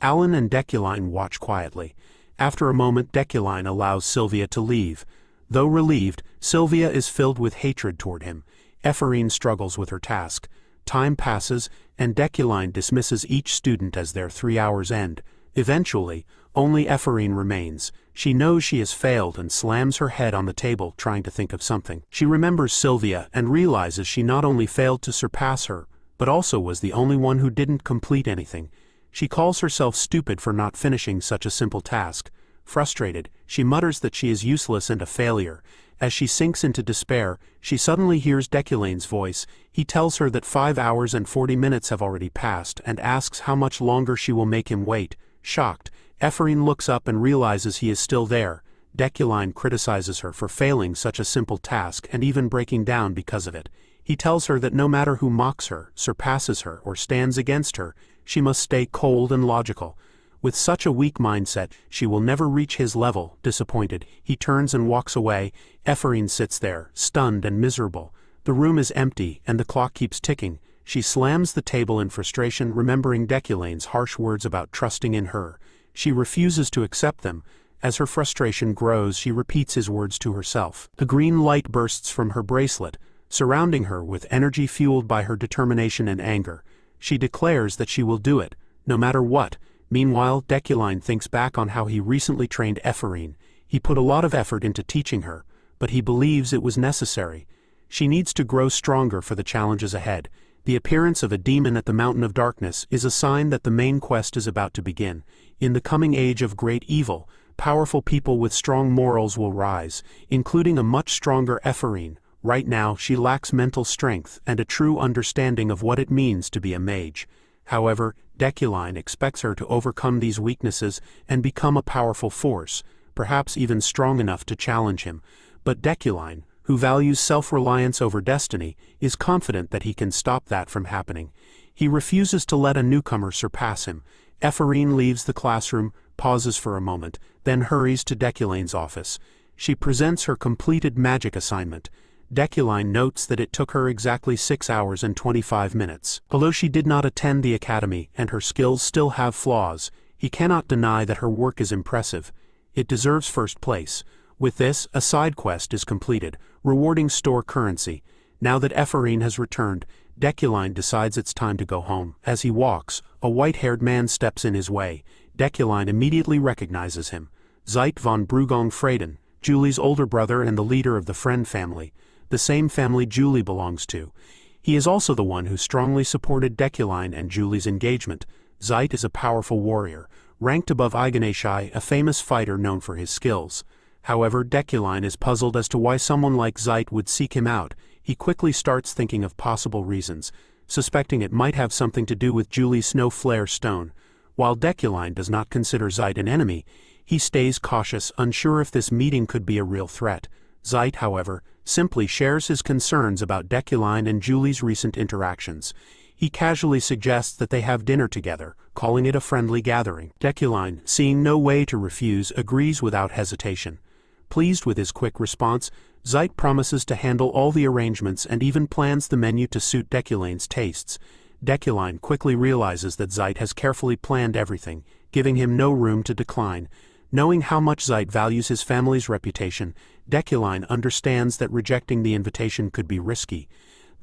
Alan and Deculein watch quietly. After a moment, Deculein allows Sylvia to leave. Though relieved, Sylvia is filled with hatred toward him. Ephraim struggles with her task. Time passes, and Deculein dismisses each student as their 3 hours end. Eventually, only Ephraim remains. She knows she has failed and slams her head on the table trying to think of something. She remembers Sylvia and realizes she not only failed to surpass her, but also was the only one who didn't complete anything. She calls herself stupid for not finishing such a simple task. Frustrated, she mutters that she is useless and a failure. As she sinks into despair, she suddenly hears Deculein's voice. He tells her that 5 hours and 40 minutes have already passed and asks how much longer she will make him wait. Shocked, Ephraim looks up and realizes he is still there. Deculein criticizes her for failing such a simple task and even breaking down because of it. He tells her that no matter who mocks her, surpasses her, or stands against her, she must stay cold and logical. With such a weak mindset, she will never reach his level. Disappointed, he turns and walks away. Ephraim sits there, stunned and miserable. The room is empty, and the clock keeps ticking. She slams the table in frustration, remembering Deculein's harsh words about trusting in her. She refuses to accept them. As her frustration grows, she repeats his words to herself. The green light bursts from her bracelet, surrounding her with energy fueled by her determination and anger. She declares that she will do it, no matter what. Meanwhile, Deculein thinks back on how he recently trained Ephraim. He put a lot of effort into teaching her, but he believes it was necessary. She needs to grow stronger for the challenges ahead. The appearance of a demon at the Mountain of Darkness is a sign that the main quest is about to begin. In the coming age of great evil, powerful people with strong morals will rise, including a much stronger Ephraim. Right now, she lacks mental strength and a true understanding of what it means to be a mage. However, Deculein expects her to overcome these weaknesses and become a powerful force, perhaps even strong enough to challenge him. But Deculein, who values self-reliance over destiny, is confident that he can stop that from happening. He refuses to let a newcomer surpass him. Ephraim leaves the classroom, pauses for a moment, then hurries to Deculein's office. She presents her completed magic assignment. Deculein notes that it took her exactly 6 hours and 25 minutes. Although she did not attend the academy and her skills still have flaws, he cannot deny that her work is impressive. It deserves first place. With this, a side quest is completed, rewarding store currency. Now that Ephraim has returned, Deculein decides it's time to go home. As he walks, a white-haired man steps in his way. Deculein immediately recognizes him. Zeit von Brugong-Freyden, Julie's older brother and the leader of the Friend family, the same family Julie belongs to. He is also the one who strongly supported Deculein and Julie's engagement. Zeit is a powerful warrior, ranked above Iganeshai, a famous fighter known for his skills. However, Deculein is puzzled as to why someone like Zeit would seek him out. He quickly starts thinking of possible reasons, suspecting it might have something to do with Julie's snow flare stone. While Deculein does not consider Zeit an enemy, he stays cautious, unsure if this meeting could be a real threat. Zeit, however, simply shares his concerns about Deculein and Julie's recent interactions. He casually suggests that they have dinner together, calling it a friendly gathering. Deculein, seeing no way to refuse, agrees without hesitation. Pleased with his quick response, Zeit promises to handle all the arrangements and even plans the menu to suit Deculein's tastes. Deculein quickly realizes that Zeit has carefully planned everything, giving him no room to decline. Knowing how much Zeit values his family's reputation, Deculein understands that rejecting the invitation could be risky.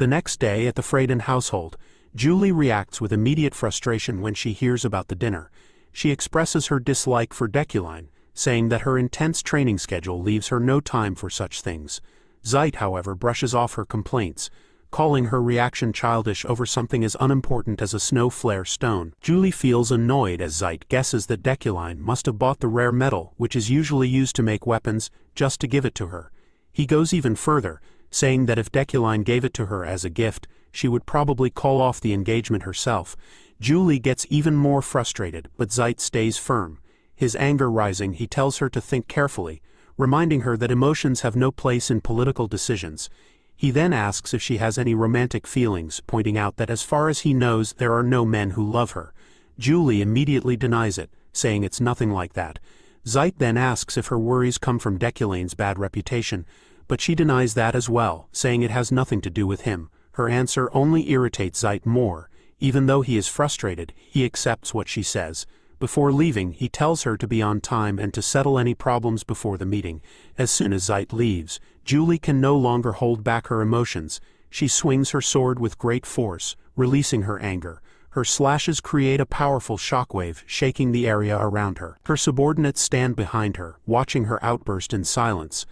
The next day at the Freyden household, Julie reacts with immediate frustration when she hears about the dinner. She expresses her dislike for Deculein, saying that her intense training schedule leaves her no time for such things. Zeit, however, brushes off her complaints, calling her reaction childish over something as unimportant as a snow flare stone. Julie feels annoyed as Zeit guesses that Deculein must have bought the rare metal which is usually used to make weapons just to give it to her. He goes even further, saying that if Deculein gave it to her as a gift, she would probably call off the engagement herself. Julie gets even more frustrated, but Zeit stays firm. His anger rising, he tells her to think carefully, reminding her that emotions have no place in political decisions. He then asks if she has any romantic feelings, pointing out that as far as he knows there are no men who love her. Julie immediately denies it, saying it's nothing like that. Zeit then asks if her worries come from Deculein's bad reputation, but she denies that as well, saying it has nothing to do with him. Her answer only irritates Zeit more. Even though he is frustrated, he accepts what she says. Before leaving, he tells her to be on time and to settle any problems before the meeting. As soon as Zeit leaves, Julie can no longer hold back her emotions. She swings her sword with great force, releasing her anger. Her slashes create a powerful shockwave, shaking the area around her. Her subordinates stand behind her, watching her outburst in silence.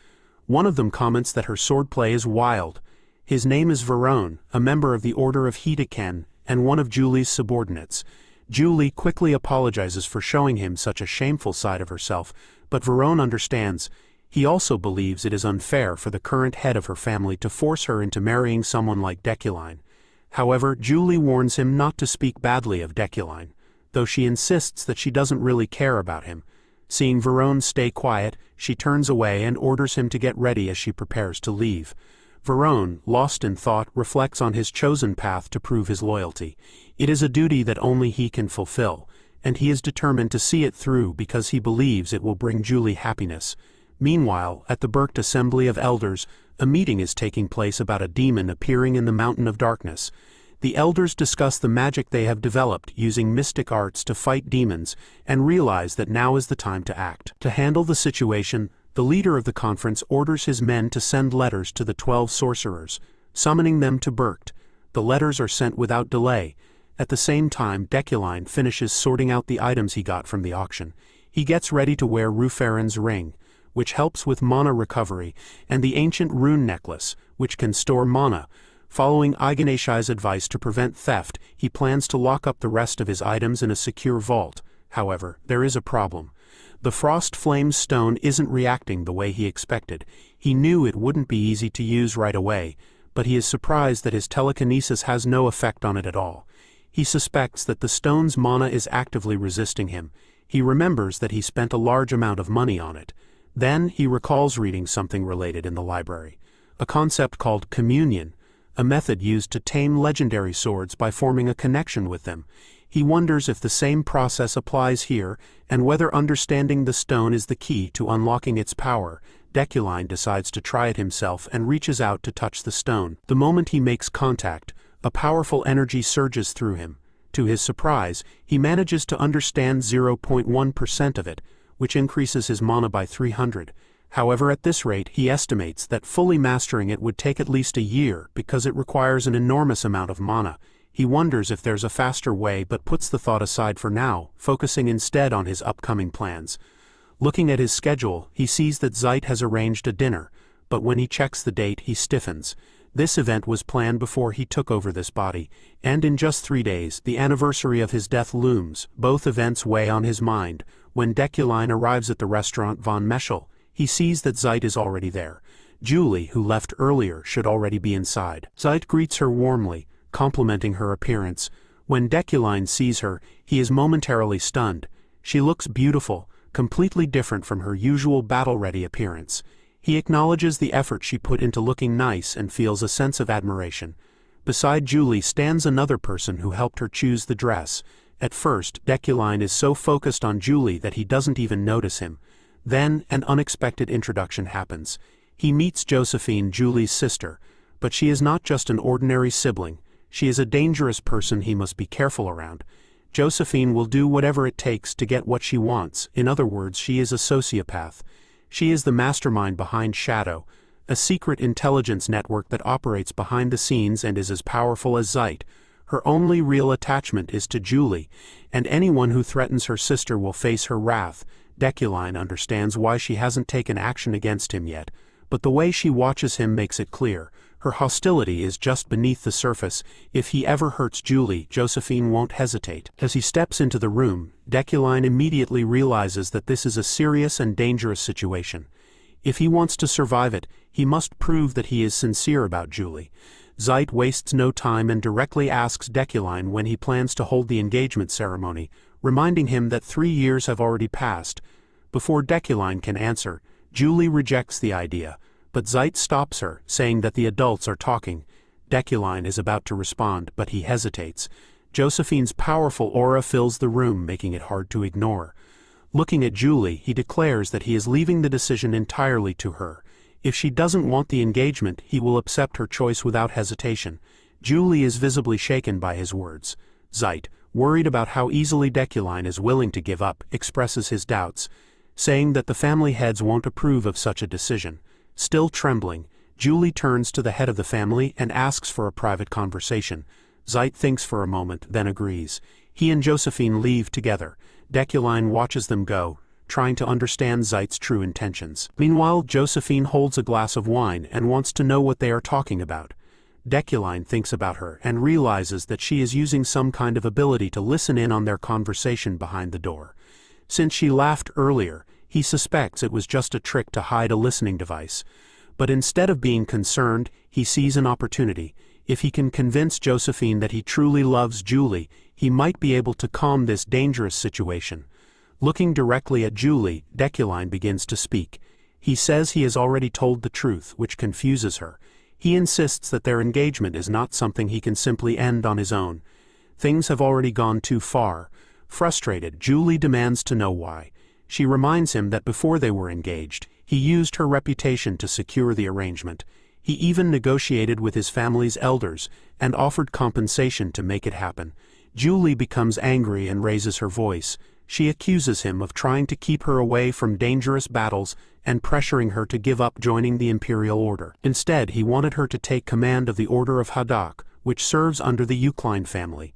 One of them comments that her swordplay is wild. His name is Veron, a member of the Order of Hideken, and one of Julie's subordinates. Julie quickly apologizes for showing him such a shameful side of herself, but Veron understands. He also believes it is unfair for the current head of her family to force her into marrying someone like Deculein. However, Julie warns him not to speak badly of Deculein, though she insists that she doesn't really care about him. Seeing Veron stay quiet, she turns away and orders him to get ready as she prepares to leave. Veron, lost in thought, reflects on his chosen path to prove his loyalty. It is a duty that only he can fulfill, and he is determined to see it through because he believes it will bring Julie happiness. Meanwhile, at the Berkt Assembly of Elders, a meeting is taking place about a demon appearing in the Mountain of Darkness. The elders discuss the magic they have developed using mystic arts to fight demons and realize that now is the time to act. To handle the situation, the leader of the conference orders his men to send letters to the 12 sorcerers, summoning them to Berkt. The letters are sent without delay. At the same time, Deculein finishes sorting out the items he got from the auction. He gets ready to wear Rufarin's ring, which helps with mana recovery, and the ancient rune necklace, which can store mana. Following Iganeshai's advice to prevent theft, he plans to lock up the rest of his items in a secure vault. However, there is a problem. The Frost Flame stone isn't reacting the way he expected. He knew it wouldn't be easy to use right away, but he is surprised that his telekinesis has no effect on it at all. He suspects that the stone's mana is actively resisting him. He remembers that he spent a large amount of money on it. Then he recalls reading something related in the library, a concept called communion, a method used to tame legendary swords by forming a connection with them. He wonders if the same process applies here, and whether understanding the stone is the key to unlocking its power. Deculein decides to try it himself and reaches out to touch the stone. The moment he makes contact, a powerful energy surges through him. To his surprise, he manages to understand 0.1% of it, which increases his mana by 300. However, at this rate, he estimates that fully mastering it would take at least a year because it requires an enormous amount of mana. He wonders if there's a faster way but puts the thought aside for now, focusing instead on his upcoming plans. Looking at his schedule, he sees that Zeit has arranged a dinner, but when he checks the date he stiffens. This event was planned before he took over this body, and in just 3 days, the anniversary of his death looms. Both events weigh on his mind. When Deculein arrives at the restaurant von Meschel, he sees that Zeit is already there. Julie, who left earlier, should already be inside. Zeit greets her warmly, complimenting her appearance. When Deculein sees her, he is momentarily stunned. She looks beautiful, completely different from her usual battle-ready appearance. He acknowledges the effort she put into looking nice and feels a sense of admiration. Beside Julie stands another person who helped her choose the dress. At first, Deculein is so focused on Julie that he doesn't even notice him. Then, an unexpected introduction happens. He meets Josephine, Julie's sister, but she is not just an ordinary sibling. She is a dangerous person he must be careful around. Josephine will do whatever it takes to get what she wants. In other words, she is a sociopath. She is the mastermind behind Shadow, a secret intelligence network that operates behind the scenes and is as powerful as Zeit. Her only real attachment is to Julie, and anyone who threatens her sister will face her wrath. Deculein understands why she hasn't taken action against him yet, but the way she watches him makes it clear. Her hostility is just beneath the surface. If he ever hurts Julie, Josephine won't hesitate. As he steps into the room, Deculein immediately realizes that this is a serious and dangerous situation. If he wants to survive it, he must prove that he is sincere about Julie. Zeit wastes no time and directly asks Deculein when he plans to hold the engagement ceremony, reminding him that 3 years have already passed. Before Deculein can answer, Julie rejects the idea, but Zeit stops her, saying that the adults are talking. Deculein is about to respond, but he hesitates. Josephine's powerful aura fills the room, making it hard to ignore. Looking at Julie, he declares that he is leaving the decision entirely to her. If she doesn't want the engagement, he will accept her choice without hesitation. Julie is visibly shaken by his words. Zeit, worried about how easily Deculein is willing to give up, expresses his doubts, saying that the family heads won't approve of such a decision. Still trembling, Julie turns to the head of the family and asks for a private conversation. Zeit thinks for a moment, then agrees. He and Josephine leave together. Deculein watches them go, trying to understand Zeit's true intentions. Meanwhile, Josephine holds a glass of wine and wants to know what they are talking about. Deculein thinks about her and realizes that she is using some kind of ability to listen in on their conversation behind the door. Since she laughed earlier, he suspects it was just a trick to hide a listening device. But instead of being concerned, he sees an opportunity. If he can convince Josephine that he truly loves Julie, he might be able to calm this dangerous situation. Looking directly at Julie, Deculein begins to speak. He says he has already told the truth, which confuses her. He insists that their engagement is not something he can simply end on his own. Things have already gone too far. Frustrated, Julie demands to know why. She reminds him that before they were engaged, he used her reputation to secure the arrangement. He even negotiated with his family's elders and offered compensation to make it happen. Julie becomes angry and raises her voice. She accuses him of trying to keep her away from dangerous battles and pressuring her to give up joining the Imperial Order. Instead, he wanted her to take command of the Order of Haddock, which serves under the Yukline family.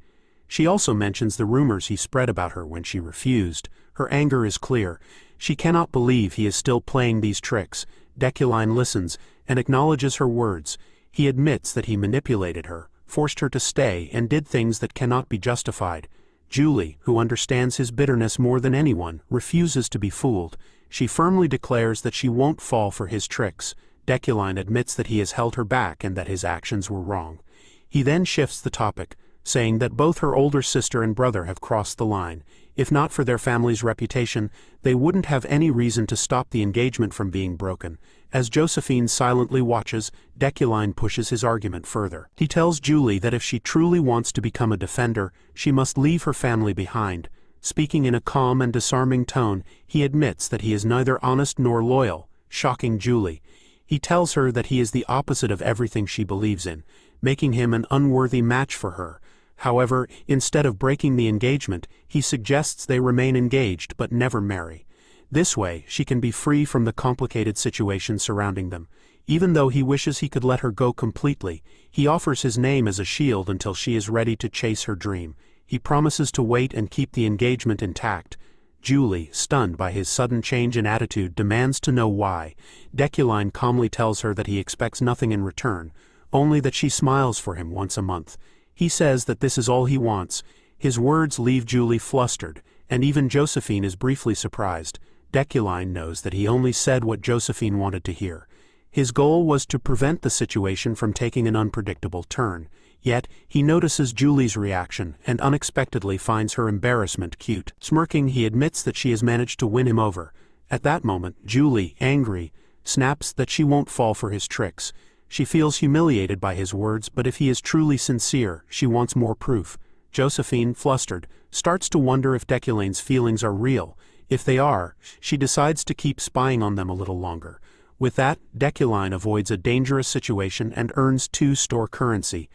She also mentions the rumors he spread about her when she refused. Her anger is clear. She cannot believe he is still playing these tricks. Deculein listens and acknowledges her words. He admits that he manipulated her, forced her to stay, and did things that cannot be justified. Julie, who understands his bitterness more than anyone, refuses to be fooled. She firmly declares that she won't fall for his tricks. Deculein admits that he has held her back and that his actions were wrong. He then shifts the topic, saying that both her older sister and brother have crossed the line. If not for their family's reputation, they wouldn't have any reason to stop the engagement from being broken. As Josephine silently watches, Deculein pushes his argument further. He tells Julie that if she truly wants to become a defender, she must leave her family behind. Speaking in a calm and disarming tone, he admits that he is neither honest nor loyal, shocking Julie. He tells her that he is the opposite of everything she believes in, making him an unworthy match for her. However, instead of breaking the engagement, he suggests they remain engaged but never marry. This way, she can be free from the complicated situation surrounding them. Even though he wishes he could let her go completely, he offers his name as a shield until she is ready to chase her dream. He promises to wait and keep the engagement intact. Julie, stunned by his sudden change in attitude, demands to know why. Deculein calmly tells her that he expects nothing in return, only that she smiles for him once a month. He says that this is all he wants. His words leave Julie flustered, and even Josephine is briefly surprised. Deculein knows that he only said what Josephine wanted to hear. His goal was to prevent the situation from taking an unpredictable turn. Yet, he notices Julie's reaction and unexpectedly finds her embarrassment cute. Smirking, he admits that she has managed to win him over. At that moment, Julie, angry, snaps that she won't fall for his tricks. She feels humiliated by his words, but if he is truly sincere, she wants more proof. Josephine, flustered, starts to wonder if Deculein's feelings are real. If they are, she decides to keep spying on them a little longer. With that, Deculein avoids a dangerous situation and earns 2 store currency.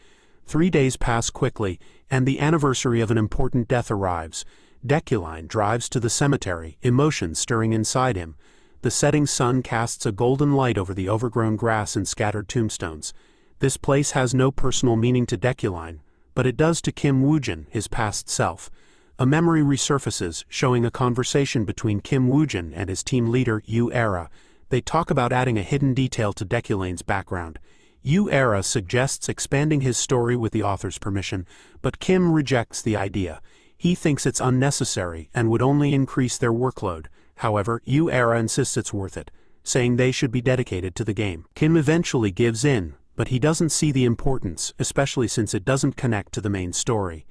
3 days pass quickly, and the anniversary of an important death arrives. Deculein drives to the cemetery, emotions stirring inside him. The setting sun casts a golden light over the overgrown grass and scattered tombstones. This place has no personal meaning to Deculein, but it does to Kim Woojin, his past self. A memory resurfaces, showing a conversation between Kim Woojin and his team leader, Yahello. They talk about adding a hidden detail to Deculein's background. Yahello suggests expanding his story with the author's permission, but Kim rejects the idea. He thinks it's unnecessary and would only increase their workload. However, Yahello insists it's worth it, saying they should be dedicated to the game. Kim eventually gives in, but he doesn't see the importance, especially since it doesn't connect to the main story.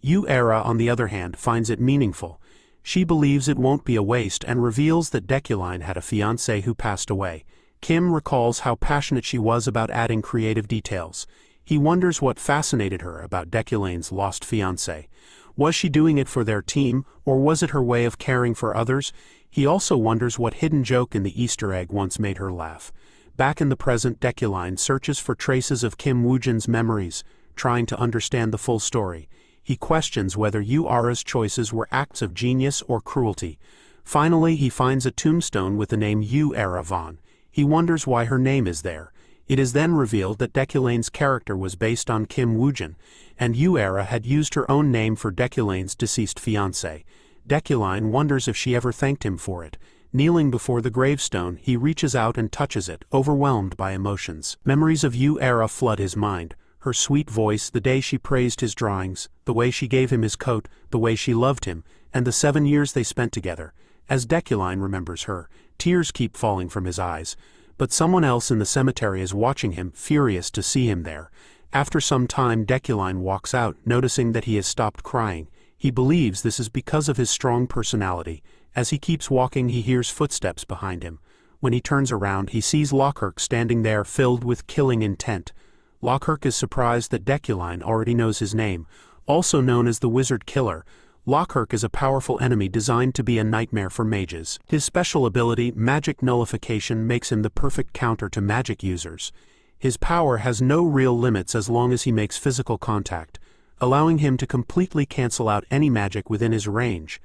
Yahello, on the other hand, finds it meaningful. She believes it won't be a waste and reveals that Deculein had a fiancé who passed away. Kim recalls how passionate she was about adding creative details. He wonders what fascinated her about Deculein's lost fiancé. Was she doing it for their team, or was it her way of caring for others? He also wonders what hidden joke in the Easter egg once made her laugh. Back in the present, Deculein searches for traces of Kim Woojin's memories, trying to understand the full story. He questions whether Yahello's choices were acts of genius or cruelty. Finally, he finds a tombstone with the name Yahello von. He wonders why her name is there. It is then revealed that Deculein's character was based on Kim Woojin, and Yahello had used her own name for Deculein's deceased fiancé. Deculein wonders if she ever thanked him for it. Kneeling before the gravestone, he reaches out and touches it, overwhelmed by emotions. Memories of Yahello flood his mind. Her sweet voice, the day she praised his drawings, the way she gave him his coat, the way she loved him, and the 7 years they spent together. As Deculein remembers her, tears keep falling from his eyes. But someone else in the cemetery is watching him, furious to see him there. After some time, Deculein walks out, noticing that he has stopped crying. He believes this is because of his strong personality. As he keeps walking, he hears footsteps behind him. When he turns around, he sees Lockhart standing there, filled with killing intent. Lockhart is surprised that Deculein already knows his name. Also known as the Wizard Killer, Lockhart is a powerful enemy designed to be a nightmare for mages. His special ability, Magic Nullification, makes him the perfect counter to magic users. His power has no real limits as long as he makes physical contact, allowing him to completely cancel out any magic within his range.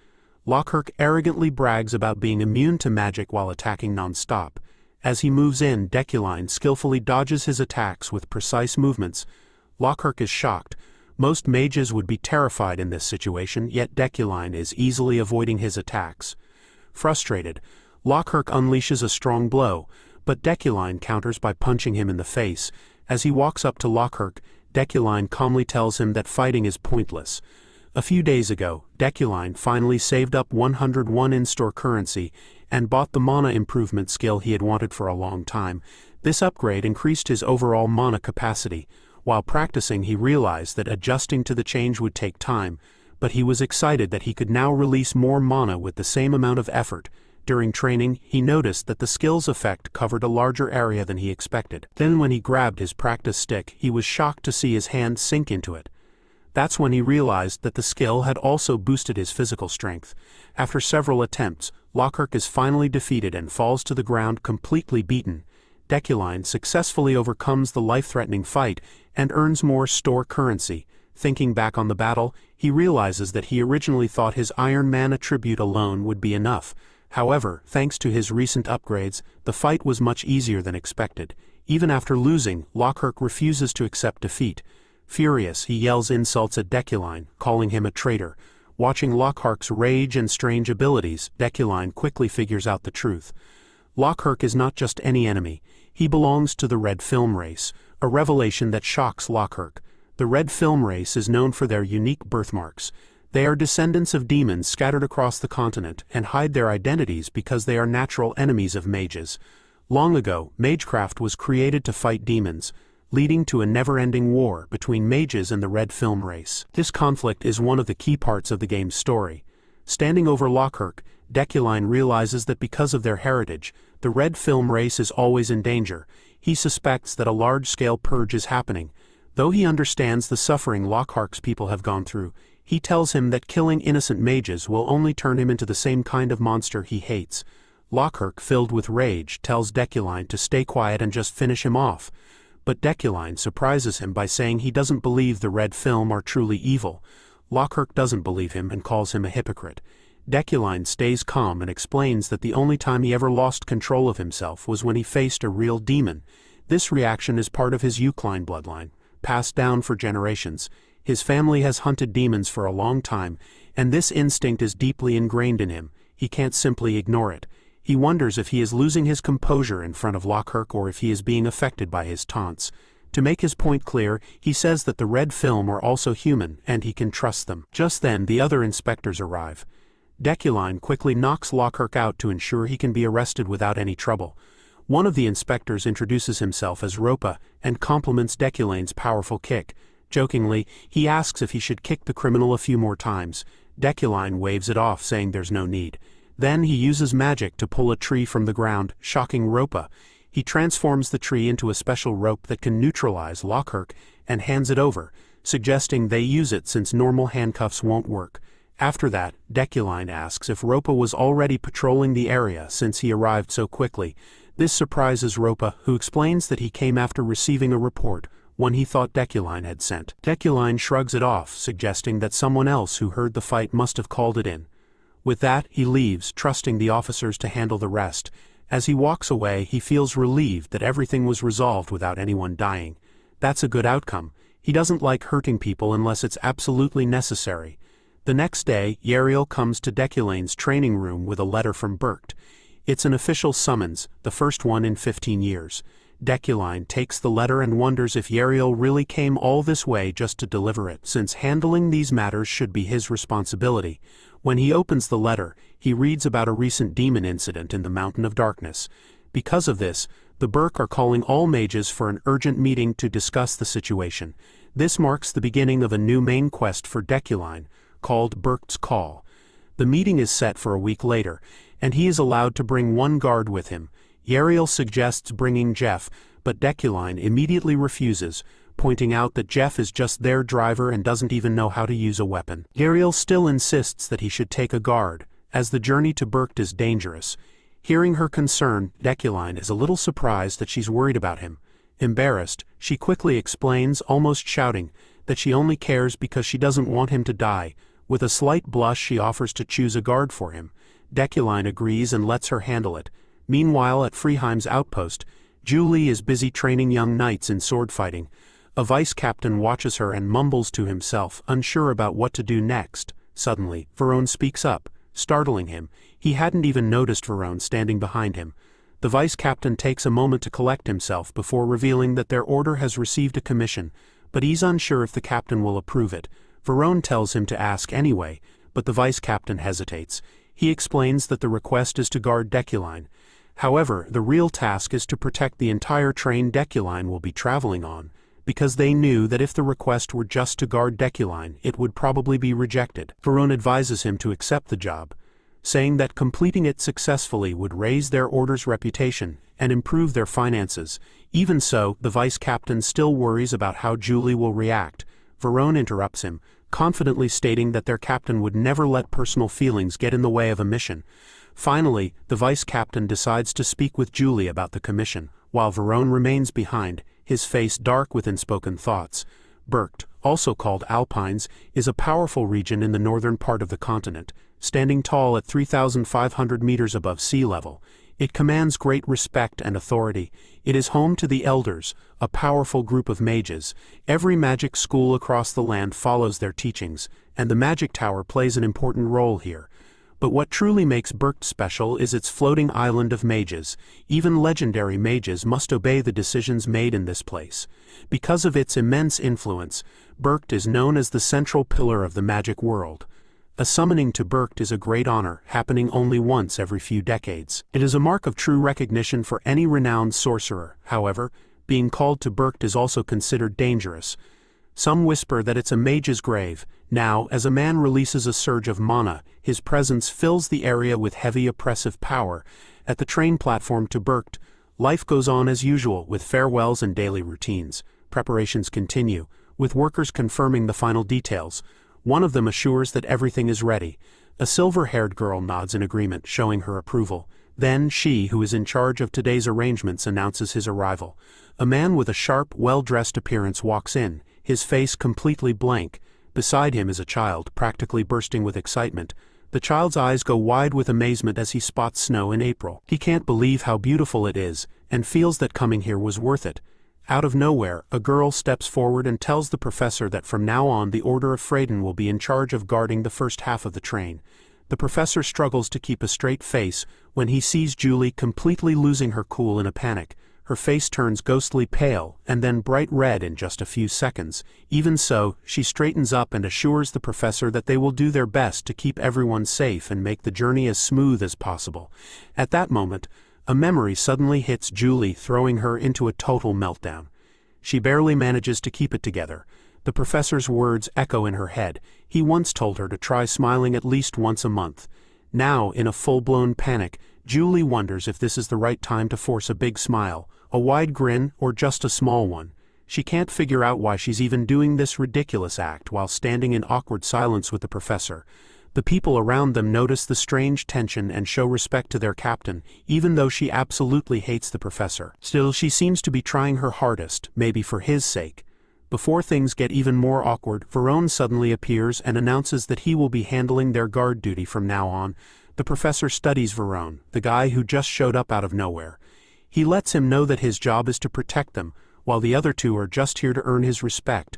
Lockhart arrogantly brags about being immune to magic while attacking non-stop. As he moves in, Deculein skillfully dodges his attacks with precise movements. Lockhart is shocked. Most mages would be terrified in this situation, yet Deculein is easily avoiding his attacks. Frustrated, Lockhart unleashes a strong blow, but Deculein counters by punching him in the face. As he walks up to Lockhart, Deculein calmly tells him that fighting is pointless. A few days ago, Deculein finally saved up 101 in-store currency and bought the mana improvement skill he had wanted for a long time. This upgrade increased his overall mana capacity. While practicing, he realized that adjusting to the change would take time, but he was excited that he could now release more mana with the same amount of effort. During training, he noticed that the skill's effect covered a larger area than he expected. Then when he grabbed his practice stick, he was shocked to see his hand sink into it. That's when he realized that the skill had also boosted his physical strength. After several attempts, Lockhart is finally defeated and falls to the ground completely beaten. Deculein successfully overcomes the life-threatening fight and earns more store currency. Thinking back on the battle, he realizes that he originally thought his Iron Man attribute alone would be enough. However, thanks to his recent upgrades, the fight was much easier than expected. Even after losing, Lockhart refuses to accept defeat. Furious, he yells insults at Deculein, calling him a traitor. Watching Lockhart's rage and strange abilities, Deculein quickly figures out the truth. Lockhart is not just any enemy. He belongs to the Red Film Race, a revelation that shocks Lockhart. The Red Film Race is known for their unique birthmarks. They are descendants of demons scattered across the continent and hide their identities because they are natural enemies of mages. Long ago, magecraft was created to fight demons, leading to a never-ending war between mages and the Red Film Race. This conflict is one of the key parts of the game's story. Standing over Lockhart, Deculein realizes that because of their heritage, the Red Film Race is always in danger. He suspects that a large-scale purge is happening. Though he understands the suffering Lockhart's people have gone through, he tells him that killing innocent mages will only turn him into the same kind of monster he hates. Lockhart, filled with rage, tells Deculein to stay quiet and just finish him off. But Deculein surprises him by saying he doesn't believe the Red Film are truly evil. Lockhart doesn't believe him and calls him a hypocrite. Deculein stays calm and explains that the only time he ever lost control of himself was when he faced a real demon. This reaction is part of his Yukline bloodline, passed down for generations. His family has hunted demons for a long time, and this instinct is deeply ingrained in him. He can't simply ignore it. He wonders if he is losing his composure in front of Lockhart or if he is being affected by his taunts. To make his point clear, he says that the red film are also human, and he can trust them. Just then, the other inspectors arrive. Deculein quickly knocks Lockhart out to ensure he can be arrested without any trouble. One of the inspectors introduces himself as Ropa and compliments Deculein's powerful kick. Jokingly, he asks if he should kick the criminal a few more times. Deculein waves it off, saying there's no need. Then he uses magic to pull a tree from the ground, shocking Ropa. He transforms the tree into a special rope that can neutralize Lockhart and hands it over, suggesting they use it since normal handcuffs won't work. After that, Deculein asks if Ropa was already patrolling the area since he arrived so quickly. This surprises Ropa, who explains that he came after receiving a report, one he thought Deculein had sent. Deculein shrugs it off, suggesting that someone else who heard the fight must have called it in. With that, he leaves, trusting the officers to handle the rest. As he walks away, he feels relieved that everything was resolved without anyone dying. That's a good outcome. He doesn't like hurting people unless it's absolutely necessary. The next day, Yahello comes to Deculein's training room with a letter from Berkt. It's an official summons, the first one in 15 years. Deculein takes the letter and wonders if Yahello really came all this way just to deliver it, since handling these matters should be his responsibility. When he opens the letter, he reads about a recent demon incident in the Mountain of Darkness. Because of this, the Berk are calling all mages for an urgent meeting to discuss the situation. This marks the beginning of a new main quest for Deculein, called Berkt's Call. The meeting is set for a week later, and he is allowed to bring one guard with him. Yahello suggests bringing Jeff, but Deculein immediately refuses, pointing out that Jeff is just their driver and doesn't even know how to use a weapon. Yahello still insists that he should take a guard, as the journey to Berkt is dangerous. Hearing her concern, Deculein is a little surprised that she's worried about him. Embarrassed, she quickly explains, almost shouting, that she only cares because she doesn't want him to die. With a slight blush, she offers to choose a guard for him. Deculein agrees and lets her handle it. Meanwhile, at Freeheim's outpost, Julie is busy training young knights in sword fighting. A vice-captain watches her and mumbles to himself, unsure about what to do next. Suddenly, Varone speaks up, startling him. He hadn't even noticed Varone standing behind him. The vice-captain takes a moment to collect himself before revealing that their order has received a commission, but he's unsure if the captain will approve it. Varone tells him to ask anyway, but the vice-captain hesitates. He explains that the request is to guard Deculein. However, the real task is to protect the entire train Deculein will be traveling on, because they knew that if the request were just to guard Deculein, it would probably be rejected. Varone advises him to accept the job, saying that completing it successfully would raise their order's reputation and improve their finances. Even so, the vice-captain still worries about how Julie will react. Varone interrupts him, confidently stating that their captain would never let personal feelings get in the way of a mission. Finally, the vice-captain decides to speak with Julie about the commission, while Varone remains behind, his face dark with unspoken thoughts. Berkt, also called Alpines, is a powerful region in the northern part of the continent, standing tall at 3,500 meters above sea level. It commands great respect and authority. It is home to the Elders, a powerful group of mages. Every magic school across the land follows their teachings, and the magic tower plays an important role here. But what truly makes Berkt special is its floating island of mages. Even legendary mages must obey the decisions made in this place. Because of its immense influence, Berkt is known as the central pillar of the magic world. A summoning to Berkt is a great honor, happening only once every few decades. It is a mark of true recognition for any renowned sorcerer. However, being called to Berkt is also considered dangerous. Some whisper that it's a mage's grave. Now, as a man releases a surge of mana, his presence fills the area with heavy oppressive power. At the train platform to Berkt, life goes on as usual, with farewells and daily routines. Preparations continue, with workers confirming the final details. One of them assures that everything is ready. A silver-haired girl nods in agreement, showing her approval. Then she, who is in charge of today's arrangements, announces his arrival. A man with a sharp, well-dressed appearance walks in, his face completely blank. Beside him is a child, practically bursting with excitement. The child's eyes go wide with amazement as he spots snow in April. He can't believe how beautiful it is, and feels that coming here was worth it. Out of nowhere, a girl steps forward and tells the professor that from now on the Order of Freyden will be in charge of guarding the first half of the train. The professor struggles to keep a straight face when he sees Julie completely losing her cool in a panic. Her face turns ghostly pale, and then bright red in just a few seconds. Even so, she straightens up and assures the professor that they will do their best to keep everyone safe and make the journey as smooth as possible. At that moment, a memory suddenly hits Julie, throwing her into a total meltdown. She barely manages to keep it together. The professor's words echo in her head. He once told her to try smiling at least once a month. Now, in a full-blown panic, Julie wonders if this is the right time to force a big smile, a wide grin, or just a small one. She can't figure out why she's even doing this ridiculous act while standing in awkward silence with the professor. The people around them notice the strange tension and show respect to their captain, even though she absolutely hates the professor. Still, she seems to be trying her hardest, maybe for his sake. Before things get even more awkward, Varone suddenly appears and announces that he will be handling their guard duty from now on. The professor studies Varone, the guy who just showed up out of nowhere. He lets him know that his job is to protect them, while the other two are just here to earn his respect.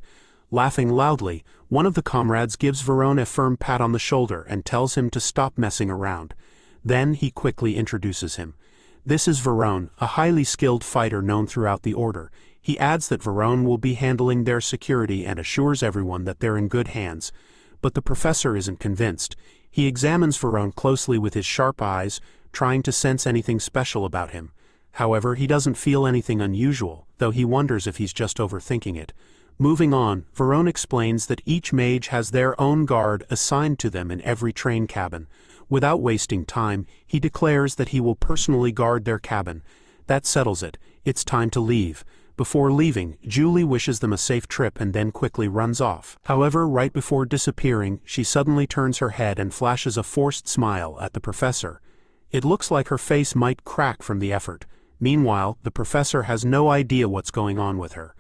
Laughing loudly, one of the comrades gives Varone a firm pat on the shoulder and tells him to stop messing around. Then he quickly introduces him. This is Varone, a highly skilled fighter known throughout the Order. He adds that Varone will be handling their security and assures everyone that they're in good hands. But the professor isn't convinced. He examines Varone closely with his sharp eyes, trying to sense anything special about him. However, he doesn't feel anything unusual, though he wonders if he's just overthinking it. Moving on, Varone explains that each mage has their own guard assigned to them in every train cabin. Without wasting time, he declares that he will personally guard their cabin. That settles it. It's time to leave. Before leaving, Julie wishes them a safe trip and then quickly runs off. However, right before disappearing, she suddenly turns her head and flashes a forced smile at the professor. It looks like her face might crack from the effort. Meanwhile, the professor has no idea what's going on with her.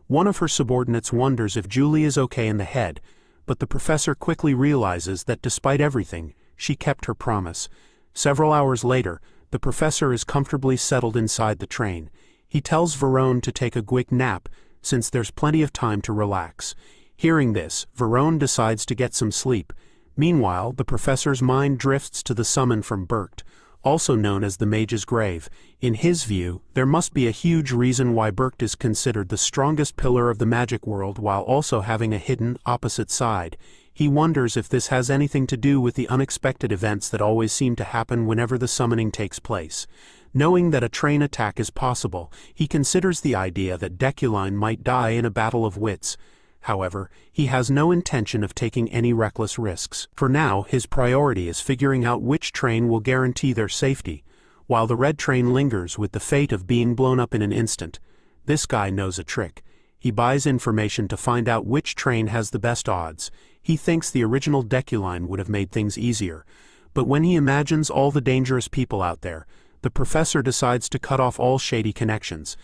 One of her subordinates wonders if Julie is okay in the head, but the professor quickly realizes that despite everything, she kept her promise. Several hours later, the professor is comfortably settled inside the train. He tells Varone to take a quick nap, since there's plenty of time to relax. Hearing this, Varone decides to get some sleep. Meanwhile, the professor's mind drifts to the summon from Berkt, also known as the Mage's Grave. In his view, there must be a huge reason why Berkt is considered the strongest pillar of the magic world while also having a hidden, opposite side. He wonders if this has anything to do with the unexpected events that always seem to happen whenever the summoning takes place. Knowing that a train attack is possible, he considers the idea that Deculein might die in a battle of wits. However, he has no intention of taking any reckless risks. For now, his priority is figuring out which train will guarantee their safety, while the red train lingers with the fate of being blown up in an instant. This guy knows a trick. He buys information to find out which train has the best odds. He thinks the original Deculein would have made things easier. But when he imagines all the dangerous people out there, the professor decides to cut off all shady connections.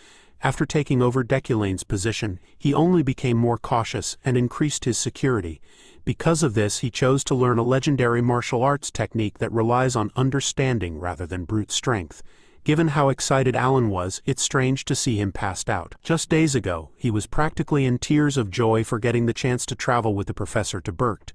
After taking over Deculein's position, he only became more cautious and increased his security. Because of this, he chose to learn a legendary martial arts technique that relies on understanding rather than brute strength. Given how excited Alan was, it's strange to see him passed out. Just days ago, he was practically in tears of joy for getting the chance to travel with the professor to Berkt.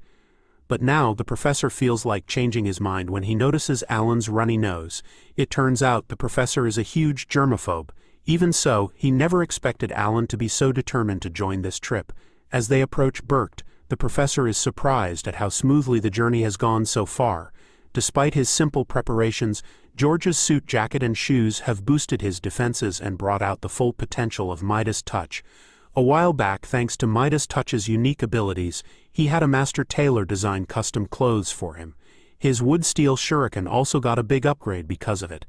But now the professor feels like changing his mind when he notices Alan's runny nose. It turns out the professor is a huge germaphobe. Even so, he never expected Alan to be so determined to join this trip. As they approach Berkt, the professor is surprised at how smoothly the journey has gone so far. Despite his simple preparations, George's suit jacket and shoes have boosted his defenses and brought out the full potential of Midas Touch. A while back, thanks to Midas Touch's unique abilities, he had a master tailor design custom clothes for him. His wood steel shuriken also got a big upgrade because of it.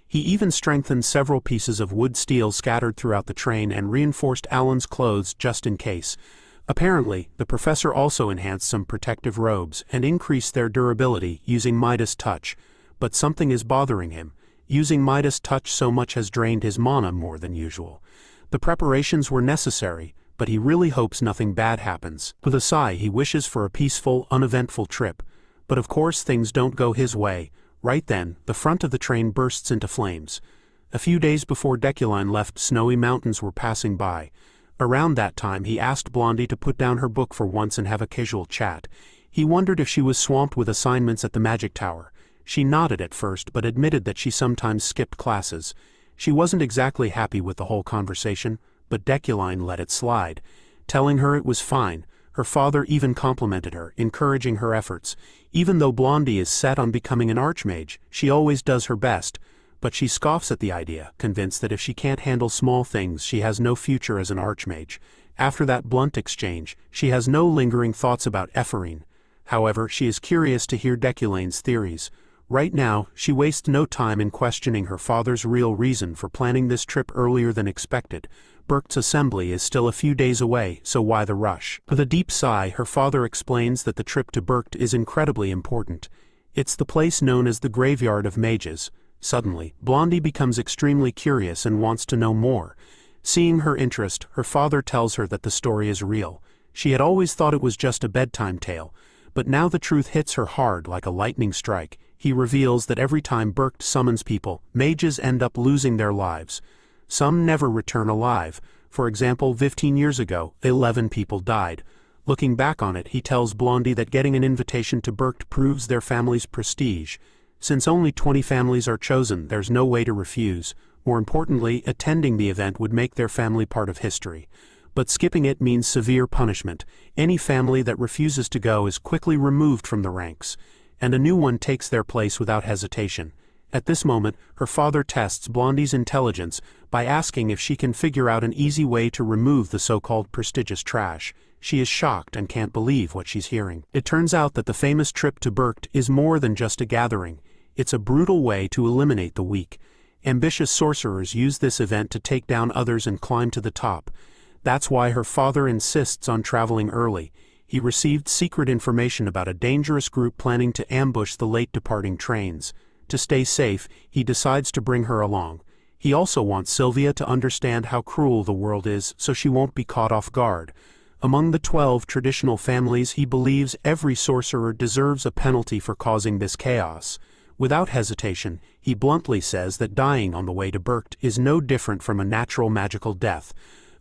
He even strengthened several pieces of wood steel scattered throughout the train and reinforced Alan's clothes just in case. Apparently, the professor also enhanced some protective robes and increased their durability using Midas Touch. But something is bothering him. Using Midas Touch so much has drained his mana more than usual. The preparations were necessary, but he really hopes nothing bad happens. With a sigh, he wishes for a peaceful, uneventful trip. But of course things don't go his way. Right then, the front of the train bursts into flames. A few days before Deculein left, snowy mountains were passing by. Around that time he asked Blondie to put down her book for once and have a casual chat. He wondered if she was swamped with assignments at the magic tower. She nodded at first but admitted that she sometimes skipped classes. She wasn't exactly happy with the whole conversation, but Deculein let it slide, telling her it was fine. Her father even complimented her, encouraging her efforts. Even though Blondie is set on becoming an archmage, she always does her best. But she scoffs at the idea, convinced that if she can't handle small things she has no future as an archmage. After that blunt exchange, she has no lingering thoughts about Ephorine. However, she is curious to hear Deculein's theories. Right now, she wastes no time in questioning her father's real reason for planning this trip earlier than expected. Berkt's assembly is still a few days away, so why the rush? With a deep sigh, her father explains that the trip to Berkt is incredibly important. It's the place known as the Graveyard of Mages. Suddenly, Blondie becomes extremely curious and wants to know more. Seeing her interest, her father tells her that the story is real. She had always thought it was just a bedtime tale, but now the truth hits her hard like a lightning strike. He reveals that every time Berkt summons people, mages end up losing their lives. Some never return alive. For example, 15 years ago, 11 people died. Looking back on it, he tells Blondie that getting an invitation to Berkt proves their family's prestige. Since only 20 families are chosen, there's no way to refuse. More importantly, attending the event would make their family part of history. But skipping it means severe punishment. Any family that refuses to go is quickly removed from the ranks, and a new one takes their place without hesitation. At this moment, her father tests Blondie's intelligence by asking if she can figure out an easy way to remove the so-called prestigious trash. She is shocked and can't believe what she's hearing. It turns out that the famous trip to Berkt is more than just a gathering. It's a brutal way to eliminate the weak. Ambitious sorcerers use this event to take down others and climb to the top. That's why her father insists on traveling early. He received secret information about a dangerous group planning to ambush the late departing trains. To stay safe, he decides to bring her along. He also wants Sylvia to understand how cruel the world is so she won't be caught off guard. Among the 12 traditional families, he believes every sorcerer deserves a penalty for causing this chaos. Without hesitation, he bluntly says that dying on the way to Berkt is no different from a natural magical death.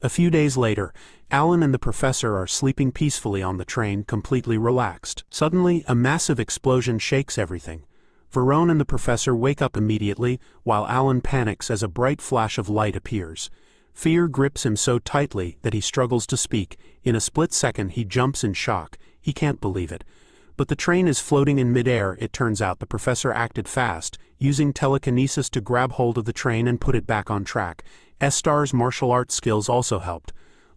A few days later, Alan and the professor are sleeping peacefully on the train, completely relaxed. Suddenly, a massive explosion shakes everything. Verone and the professor wake up immediately, while Alan panics as a bright flash of light appears. Fear grips him so tightly that he struggles to speak. In a split second he jumps in shock. He can't believe it. But the train is floating in midair. It turns out the professor acted fast, using telekinesis to grab hold of the train and put it back on track. Estar's martial arts skills also helped.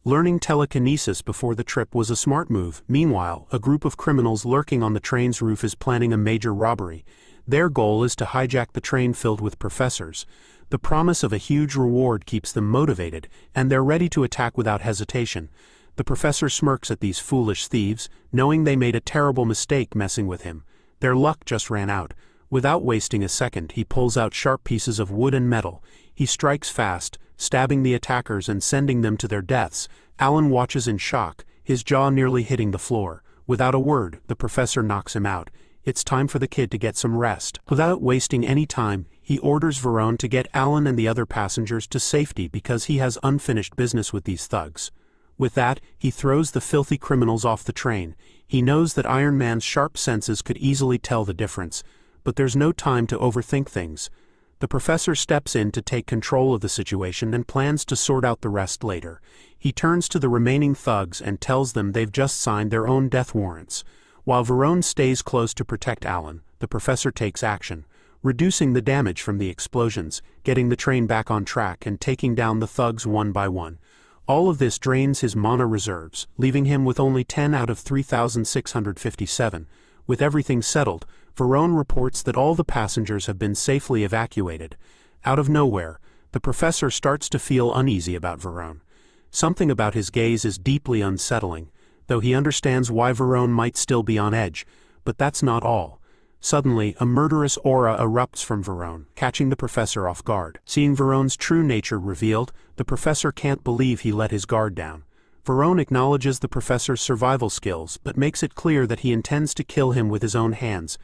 Learning telekinesis before the trip was a smart move. Meanwhile, a group of criminals lurking on the train's roof is planning a major robbery. Their goal is to hijack the train filled with professors. The promise of a huge reward keeps them motivated, and they're ready to attack without hesitation. The professor smirks at these foolish thieves, knowing they made a terrible mistake messing with him. Their luck just ran out. Without wasting a second, he pulls out sharp pieces of wood and metal. He strikes fast, stabbing the attackers and sending them to their deaths. Alan watches in shock, his jaw nearly hitting the floor. Without a word, the professor knocks him out. It's time for the kid to get some rest. Without wasting any time, he orders Verone to get Alan and the other passengers to safety because he has unfinished business with these thugs. With that, he throws the filthy criminals off the train. He knows that Iron Man's sharp senses could easily tell the difference, but there's no time to overthink things. The professor steps in to take control of the situation and plans to sort out the rest later. He turns to the remaining thugs and tells them they've just signed their own death warrants. While Verone stays close to protect Alan, the professor takes action, reducing the damage from the explosions, getting the train back on track and taking down the thugs one by one. All of this drains his mana reserves, leaving him with only 10 out of 3,657. With everything settled, Verone reports that all the passengers have been safely evacuated. Out of nowhere, the professor starts to feel uneasy about Verone. Something about his gaze is deeply unsettling, though he understands why Verone might still be on edge. But that's not all. Suddenly, a murderous aura erupts from Verone, catching the professor off guard. Seeing Verone's true nature revealed, the professor can't believe he let his guard down. Varone acknowledges the professor's survival skills but makes it clear that he intends to kill him with his own hands.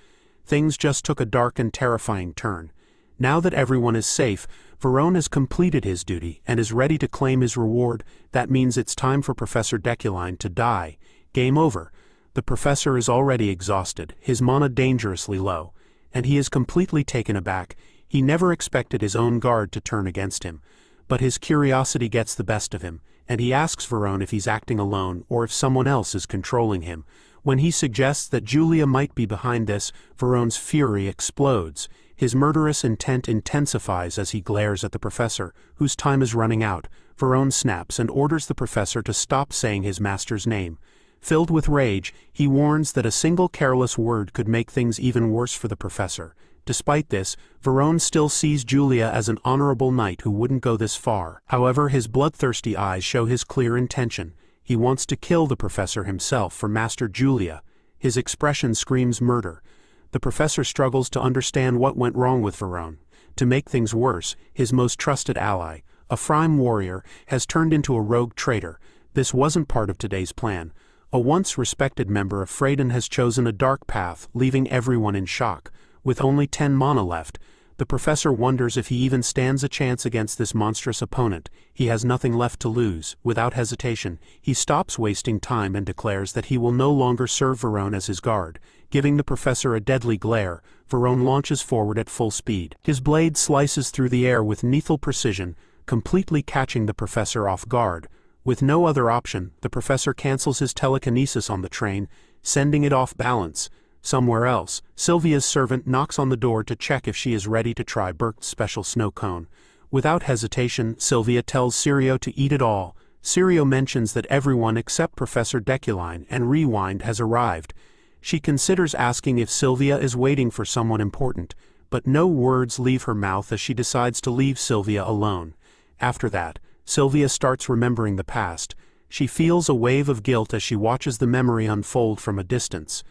Things just took a dark and terrifying turn. Now that everyone is safe, Varone has completed his duty and is ready to claim his reward. That means it's time for Professor Deculein to die. Game over. The professor is already exhausted, his mana dangerously low, and he is completely taken aback. He never expected his own guard to turn against him. But his curiosity gets the best of him, and he asks Varone if he's acting alone or if someone else is controlling him. When he suggests that Julia might be behind this, Varone's fury explodes. His murderous intent intensifies as he glares at the professor, whose time is running out. Varone snaps and orders the professor to stop saying his master's name. Filled with rage, he warns that a single careless word could make things even worse for the professor. Despite this, Varone still sees Julia as an honorable knight who wouldn't go this far. However, his bloodthirsty eyes show his clear intention. He wants to kill the professor himself for Master Julia. His expression screams murder. The professor struggles to understand what went wrong with Varone. To make things worse, his most trusted ally, a Frime warrior, has turned into a rogue traitor. This wasn't part of today's plan. A once respected member of Freydin has chosen a dark path, leaving everyone in shock. With only 10 mana left, the professor wonders if he even stands a chance against this monstrous opponent. He has nothing left to lose. Without hesitation, he stops wasting time and declares that he will no longer serve Varone as his guard. Giving the professor a deadly glare, Varone launches forward at full speed. His blade slices through the air with lethal precision, completely catching the professor off guard. With no other option, the professor cancels his telekinesis on the train, sending it off balance. Somewhere else, Sylvia's servant knocks on the door to check if she is ready to try Bert's special snow cone. Without hesitation, Sylvia tells Sirio to eat it all. Sirio mentions that everyone except Professor Deculein and Rewind has arrived. She considers asking if Sylvia is waiting for someone important, but no words leave her mouth as she decides to leave Sylvia alone. After that, Sylvia starts remembering the past. She feels a wave of guilt as she watches the memory unfold from a distance.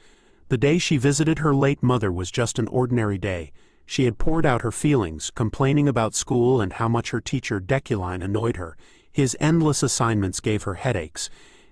The day she visited her late mother was just an ordinary day. She had poured out her feelings, complaining about school and how much her teacher Deculein annoyed her. His endless assignments gave her headaches,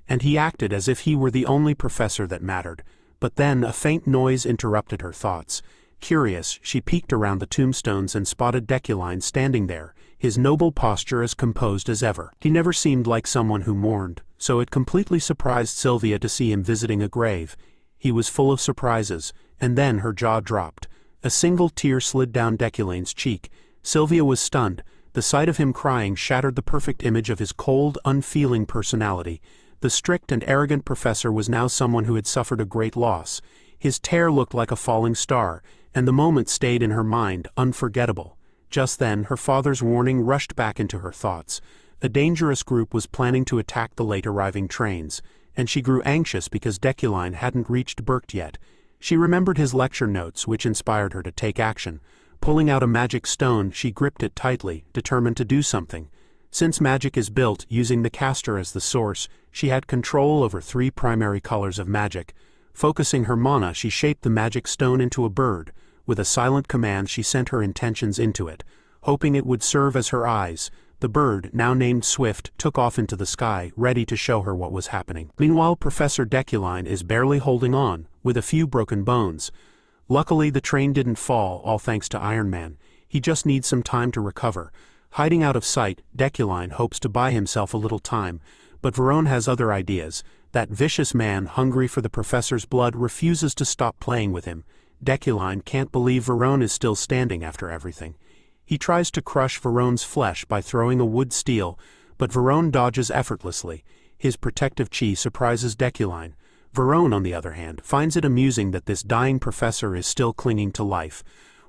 and he acted as if he were the only professor that mattered. But then a faint noise interrupted her thoughts. Curious, she peeked around the tombstones and spotted Deculein standing there, his noble posture as composed as ever. He never seemed like someone who mourned, so it completely surprised Sylvia to see him visiting a grave. He was full of surprises, and then her jaw dropped. A single tear slid down Deculein's cheek. Sylvia was stunned. The sight of him crying shattered the perfect image of his cold, unfeeling personality. The strict and arrogant professor was now someone who had suffered a great loss. His tear looked like a falling star, and the moment stayed in her mind, unforgettable. Just then, her father's warning rushed back into her thoughts. A dangerous group was planning to attack the late-arriving trains, and she grew anxious because Deculein hadn't reached Bert yet. She remembered his lecture notes, which inspired her to take action. Pulling out a magic stone, she gripped it tightly, determined to do something. Since magic is built using the caster as the source, she had control over 3 primary colors of magic. Focusing her mana, she shaped the magic stone into a bird. With a silent command, she sent her intentions into it, hoping it would serve as her eyes. The bird, now named Swift, took off into the sky, ready to show her what was happening. Meanwhile, Professor Deculein is barely holding on, with a few broken bones. Luckily, the train didn't fall, all thanks to Iron Man. He just needs some time to recover. Hiding out of sight, Deculein hopes to buy himself a little time, but Varone has other ideas. That vicious man, hungry for the professor's blood, refuses to stop playing with him. Deculein can't believe Varone is still standing after everything. He tries to crush Varone's flesh by throwing a wood steel, but Varone dodges effortlessly. His protective chi surprises Deculein. Varone, on the other hand, finds it amusing that this dying professor is still clinging to life.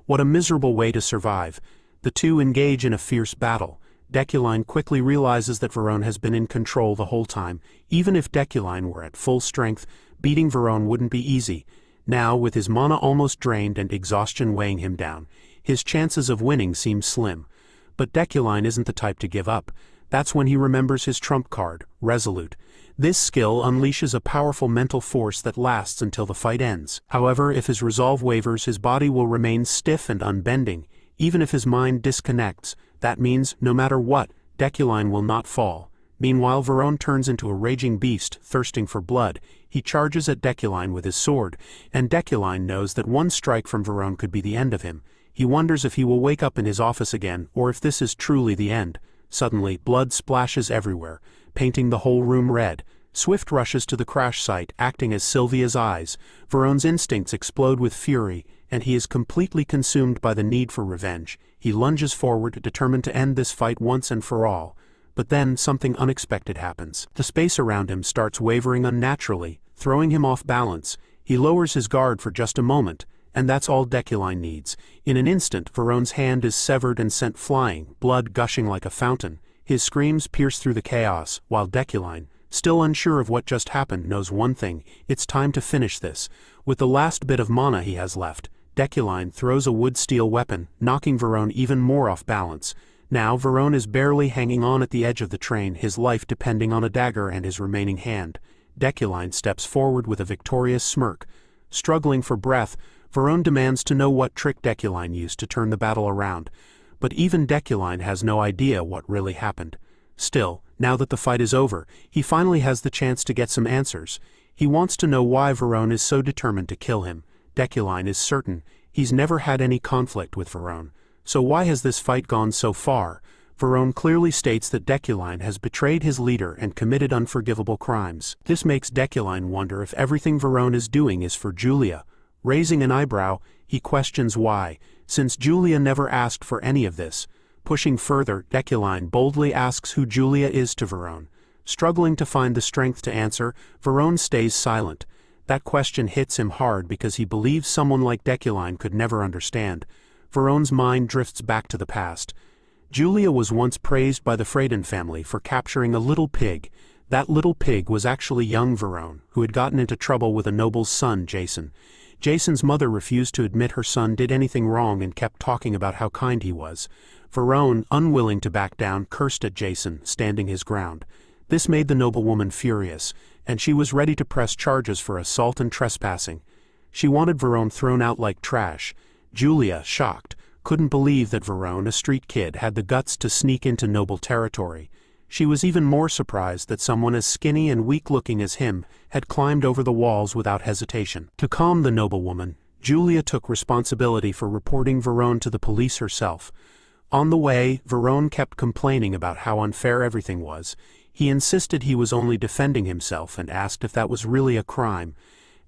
What a miserable way to survive. The two engage in a fierce battle. Deculein quickly realizes that Varone has been in control the whole time. Even if Deculein were at full strength, beating Varone wouldn't be easy. Now, with his mana almost drained and exhaustion weighing him down, his chances of winning seem slim. But Deculein isn't the type to give up. That's when he remembers his trump card, Resolute. This skill unleashes a powerful mental force that lasts until the fight ends. However, if his resolve wavers, his body will remain stiff and unbending. Even if his mind disconnects, that means, no matter what, Deculein will not fall. Meanwhile, Varone turns into a raging beast, thirsting for blood. He charges at Deculein with his sword, and Deculein knows that one strike from Varone could be the end of him. He wonders if he will wake up in his office again, or if this is truly the end. Suddenly, blood splashes everywhere, painting the whole room red. Swift rushes to the crash site, acting as Sylvia's eyes. Varone's instincts explode with fury, and he is completely consumed by the need for revenge. He lunges forward, determined to end this fight once and for all. But then, something unexpected happens. The space around him starts wavering unnaturally, throwing him off balance. He lowers his guard for just a moment, and that's all Deculein needs. In an instant, Varone's hand is severed and sent flying, blood gushing like a fountain. His screams pierce through the chaos, while Deculein, still unsure of what just happened, knows one thing: it's time to finish this. With the last bit of mana he has left, Deculein throws a wood-steel weapon, knocking Varone even more off balance. Now Varone is barely hanging on at the edge of the train, his life depending on a dagger and his remaining hand. Deculein steps forward with a victorious smirk. Struggling for breath, Varone demands to know what trick Deculein used to turn the battle around. But even Deculein has no idea what really happened. Still, now that the fight is over, he finally has the chance to get some answers. He wants to know why Varone is so determined to kill him. Deculein is certain he's never had any conflict with Varone. So why has this fight gone so far? Varone clearly states that Deculein has betrayed his leader and committed unforgivable crimes. This makes Deculein wonder if everything Varone is doing is for Julia. Raising an eyebrow, he questions why, since Julia never asked for any of this. Pushing further, Deculein boldly asks who Julia is to Varone. Struggling to find the strength to answer, Varone stays silent. That question hits him hard because he believes someone like Deculein could never understand. Varone's mind drifts back to the past. Julia was once praised by the Freyden family for capturing a little pig. That little pig was actually young Varone, who had gotten into trouble with a noble's son, Jason. Jason's mother refused to admit her son did anything wrong and kept talking about how kind he was. Varone, unwilling to back down, cursed at Jason, standing his ground. This made the noblewoman furious, and she was ready to press charges for assault and trespassing. She wanted Varone thrown out like trash. Julia, shocked, couldn't believe that Varone, a street kid, had the guts to sneak into noble territory. She was even more surprised that someone as skinny and weak-looking as him had climbed over the walls without hesitation. To calm the noblewoman, Julia took responsibility for reporting Varone to the police herself. On the way, Varone kept complaining about how unfair everything was. He insisted he was only defending himself and asked if that was really a crime.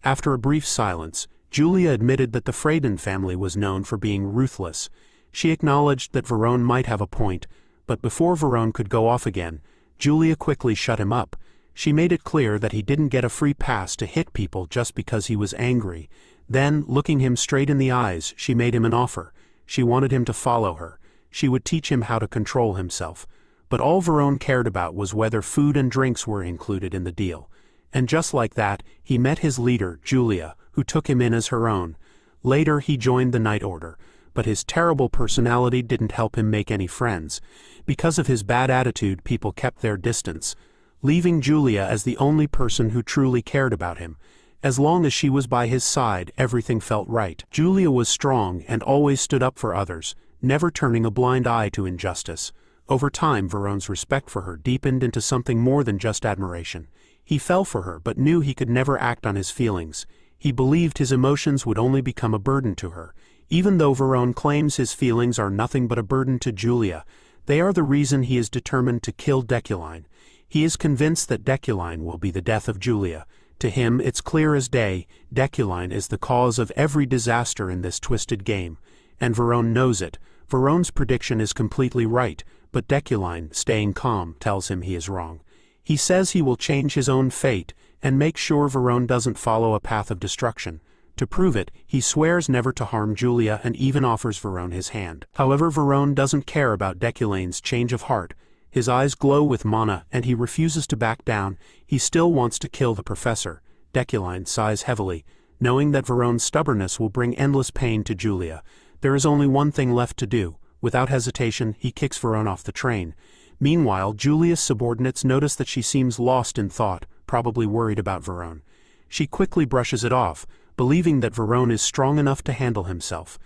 After a brief silence, Julia admitted that the Freyden family was known for being ruthless. She acknowledged that Varone might have a point, but before Varone could go off again, Julia quickly shut him up. She made it clear that he didn't get a free pass to hit people just because he was angry. Then, looking him straight in the eyes, she made him an offer. She wanted him to follow her. She would teach him how to control himself. But all Varone cared about was whether food and drinks were included in the deal. And just like that, he met his leader, Julia, who took him in as her own. Later he joined the Night Order, but his terrible personality didn't help him make any friends. Because of his bad attitude, people kept their distance, leaving Julia as the only person who truly cared about him. As long as she was by his side, everything felt right. Julia was strong and always stood up for others, never turning a blind eye to injustice. Over time, Varone's respect for her deepened into something more than just admiration. He fell for her but knew he could never act on his feelings. He believed his emotions would only become a burden to her. Even though Varone claims his feelings are nothing but a burden to Julia, they are the reason he is determined to kill Deculein. He is convinced that Deculein will be the death of Julia. To him, it's clear as day, Deculein is the cause of every disaster in this twisted game. And Varone knows it. Varone's prediction is completely right, but Deculein, staying calm, tells him he is wrong. He says he will change his own fate, and make sure Varone doesn't follow a path of destruction. To prove it, he swears never to harm Julia and even offers Varone his hand. However, Varone doesn't care about Deculein's change of heart. His eyes glow with mana, and he refuses to back down. He still wants to kill the professor. Deculein sighs heavily, knowing that Varone's stubbornness will bring endless pain to Julia. There is only one thing left to do. Without hesitation, he kicks Varone off the train. Meanwhile, Julia's subordinates notice that she seems lost in thought, probably worried about Varone. She quickly brushes it off, believing that Varone is strong enough to handle himself.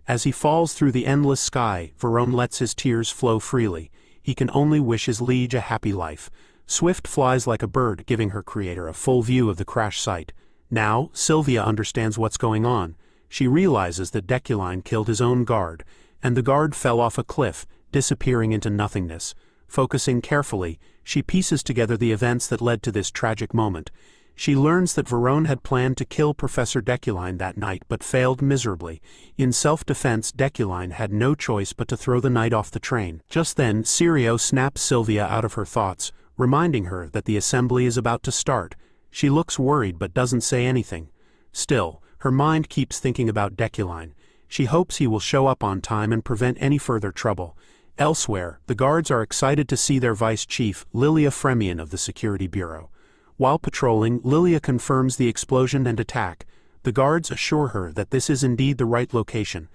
As he falls through the endless sky, Varone lets his tears flow freely. He can only wish his liege a happy life. Swift flies like a bird, giving her creator a full view of the crash site. Now, Sylvia understands what's going on. She realizes that Deculein killed his own guard, and the guard fell off a cliff, disappearing into nothingness. Focusing carefully, she pieces together the events that led to this tragic moment. She learns that Varone had planned to kill Professor Deculein that night but failed miserably. In self-defense, Deculein had no choice but to throw the knight off the train. Just then, Sirio snaps Sylvia out of her thoughts, reminding her that the assembly is about to start. She looks worried but doesn't say anything. Still, her mind keeps thinking about Deculein. She hopes he will show up on time and prevent any further trouble. Elsewhere, the guards are excited to see their vice chief, Lilia Fremian of the Security Bureau. While patrolling, Lilia confirms the explosion and attack. The guards assure her that this is indeed the right location.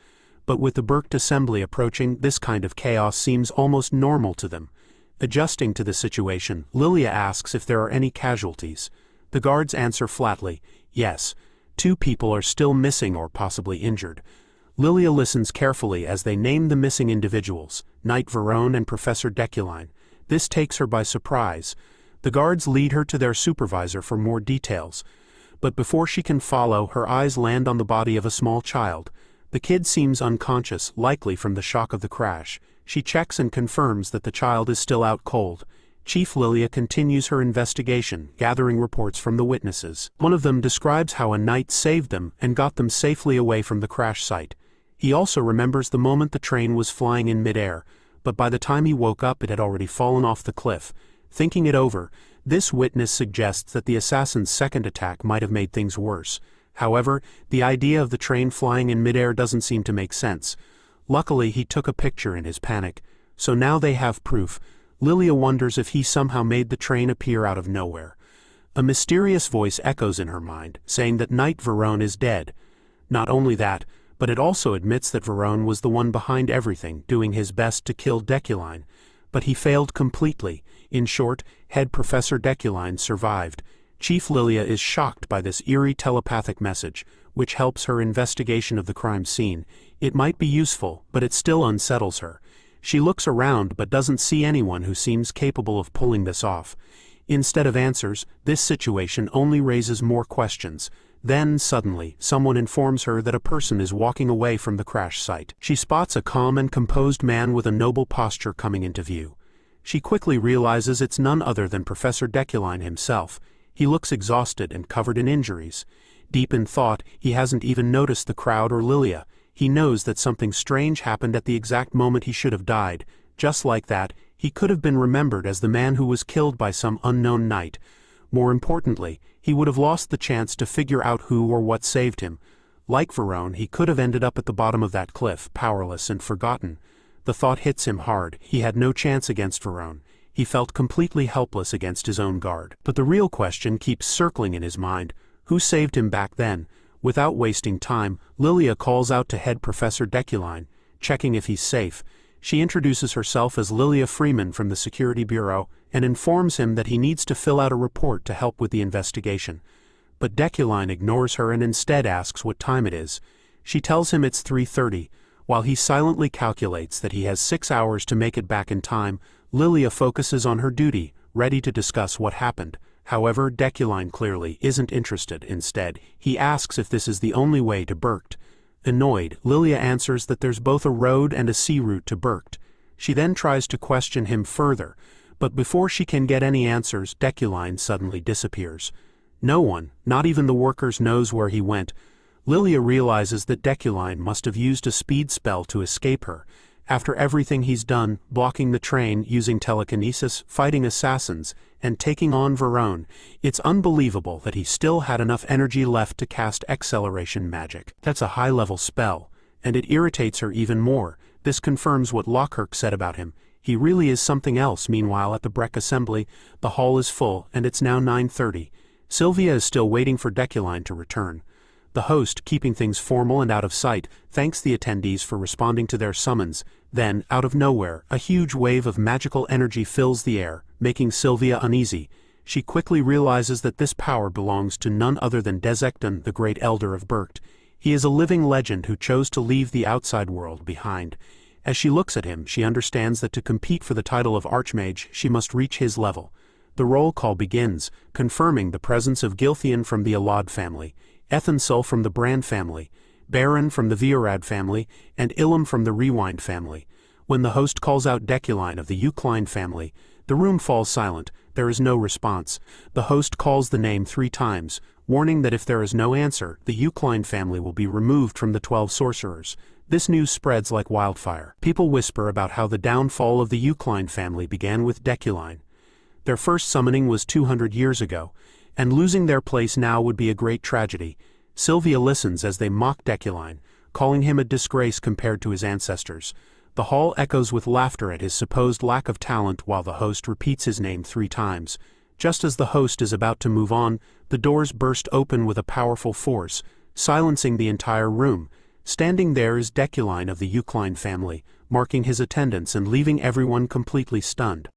But with the Berkt assembly approaching, this kind of chaos seems almost normal to them. Adjusting to the situation, Lilia asks if there are any casualties. The guards answer flatly, yes. 2 people are still missing or possibly injured. Lilia listens carefully as they name the missing individuals, Knight Varone and Professor Deculein. This takes her by surprise. The guards lead her to their supervisor for more details. But before she can follow, her eyes land on the body of a small child. The kid seems unconscious, likely from the shock of the crash. She checks and confirms that the child is still out cold. Chief Lilia continues her investigation, gathering reports from the witnesses. One of them describes how a knight saved them and got them safely away from the crash site. He also remembers the moment the train was flying in midair, but by the time he woke up it had already fallen off the cliff. Thinking it over, this witness suggests that the assassin's second attack might have made things worse. However, the idea of the train flying in midair doesn't seem to make sense. Luckily, he took a picture in his panic, so now they have proof. Lilia wonders if he somehow made the train appear out of nowhere. A mysterious voice echoes in her mind, saying that Knight Varone is dead. Not only that, but it also admits that Varone was the one behind everything, doing his best to kill Deculein. But he failed completely. In short, head Professor Deculein survived. Chief Lilia is shocked by this eerie telepathic message, which helps her investigation of the crime scene. It might be useful, but it still unsettles her. She looks around but doesn't see anyone who seems capable of pulling this off. Instead of answers, this situation only raises more questions. Then, suddenly, someone informs her that a person is walking away from the crash site. She spots a calm and composed man with a noble posture coming into view. She quickly realizes it's none other than Professor Deculein himself. He looks exhausted and covered in injuries. Deep in thought, he hasn't even noticed the crowd or Lilia. He knows that something strange happened at the exact moment he should have died. Just like that, he could have been remembered as the man who was killed by some unknown knight. More importantly, he would have lost the chance to figure out who or what saved him. Like Varone, he could have ended up at the bottom of that cliff, powerless and forgotten. The thought hits him hard. He had no chance against Varone. He felt completely helpless against his own guard. But the real question keeps circling in his mind. Who saved him back then? Without wasting time, Lilia calls out to head Professor Deculein, checking if he's safe. She introduces herself as Lilia Freeman from the Security Bureau and informs him that he needs to fill out a report to help with the investigation. But Deculein ignores her and instead asks what time it is. She tells him it's 3:30. While he silently calculates that he has 6 hours to make it back in time, Lilia focuses on her duty, ready to discuss what happened. However, Deculein clearly isn't interested. Instead, he asks if this is the only way to Berkt. Annoyed, Lilia answers that there's both a road and a sea route to Berkt. She then tries to question him further, but before she can get any answers, Deculein suddenly disappears. No one, not even the workers, knows where he went. Lilia realizes that Deculein must have used a speed spell to escape her. After everything he's done, blocking the train, using telekinesis, fighting assassins, and taking on Varone, it's unbelievable that he still had enough energy left to cast acceleration magic. That's a high-level spell, and it irritates her even more. This confirms what Lockhart said about him. He really is something else. Meanwhile, at the Berkt assembly, the hall is full, and it's now 9:30. Sylvia is still waiting for Deculein to return. The host, keeping things formal and out of sight, thanks the attendees for responding to their summons. Then, out of nowhere, a huge wave of magical energy fills the air, making Sylvia uneasy. She quickly realizes that this power belongs to none other than Desecton, the great elder of Berkt. He is a living legend who chose to leave the outside world behind. As she looks at him, she understands that to compete for the title of Archmage, she must reach his level. The roll call begins, confirming the presence of Gilthian from the Alad family, Ethansel from the Brand family, Baron from the Viorad family, and Ilum from the Rewind family. When the host calls out Deculein of the Yukline family, the room falls silent. There is no response. The host calls the name 3 times, warning that if there is no answer, the Yukline family will be removed from the 12 sorcerers. This news spreads like wildfire. People whisper about how the downfall of the Yukline family began with Deculein. Their first summoning was 200 years ago, and losing their place now would be a great tragedy. Sylvia listens as they mock Deculein, calling him a disgrace compared to his ancestors. The hall echoes with laughter at his supposed lack of talent while the host repeats his name 3 times. Just as the host is about to move on, the doors burst open with a powerful force, silencing the entire room. Standing there is Deculein of the Yukline family, marking his attendance and leaving everyone completely stunned.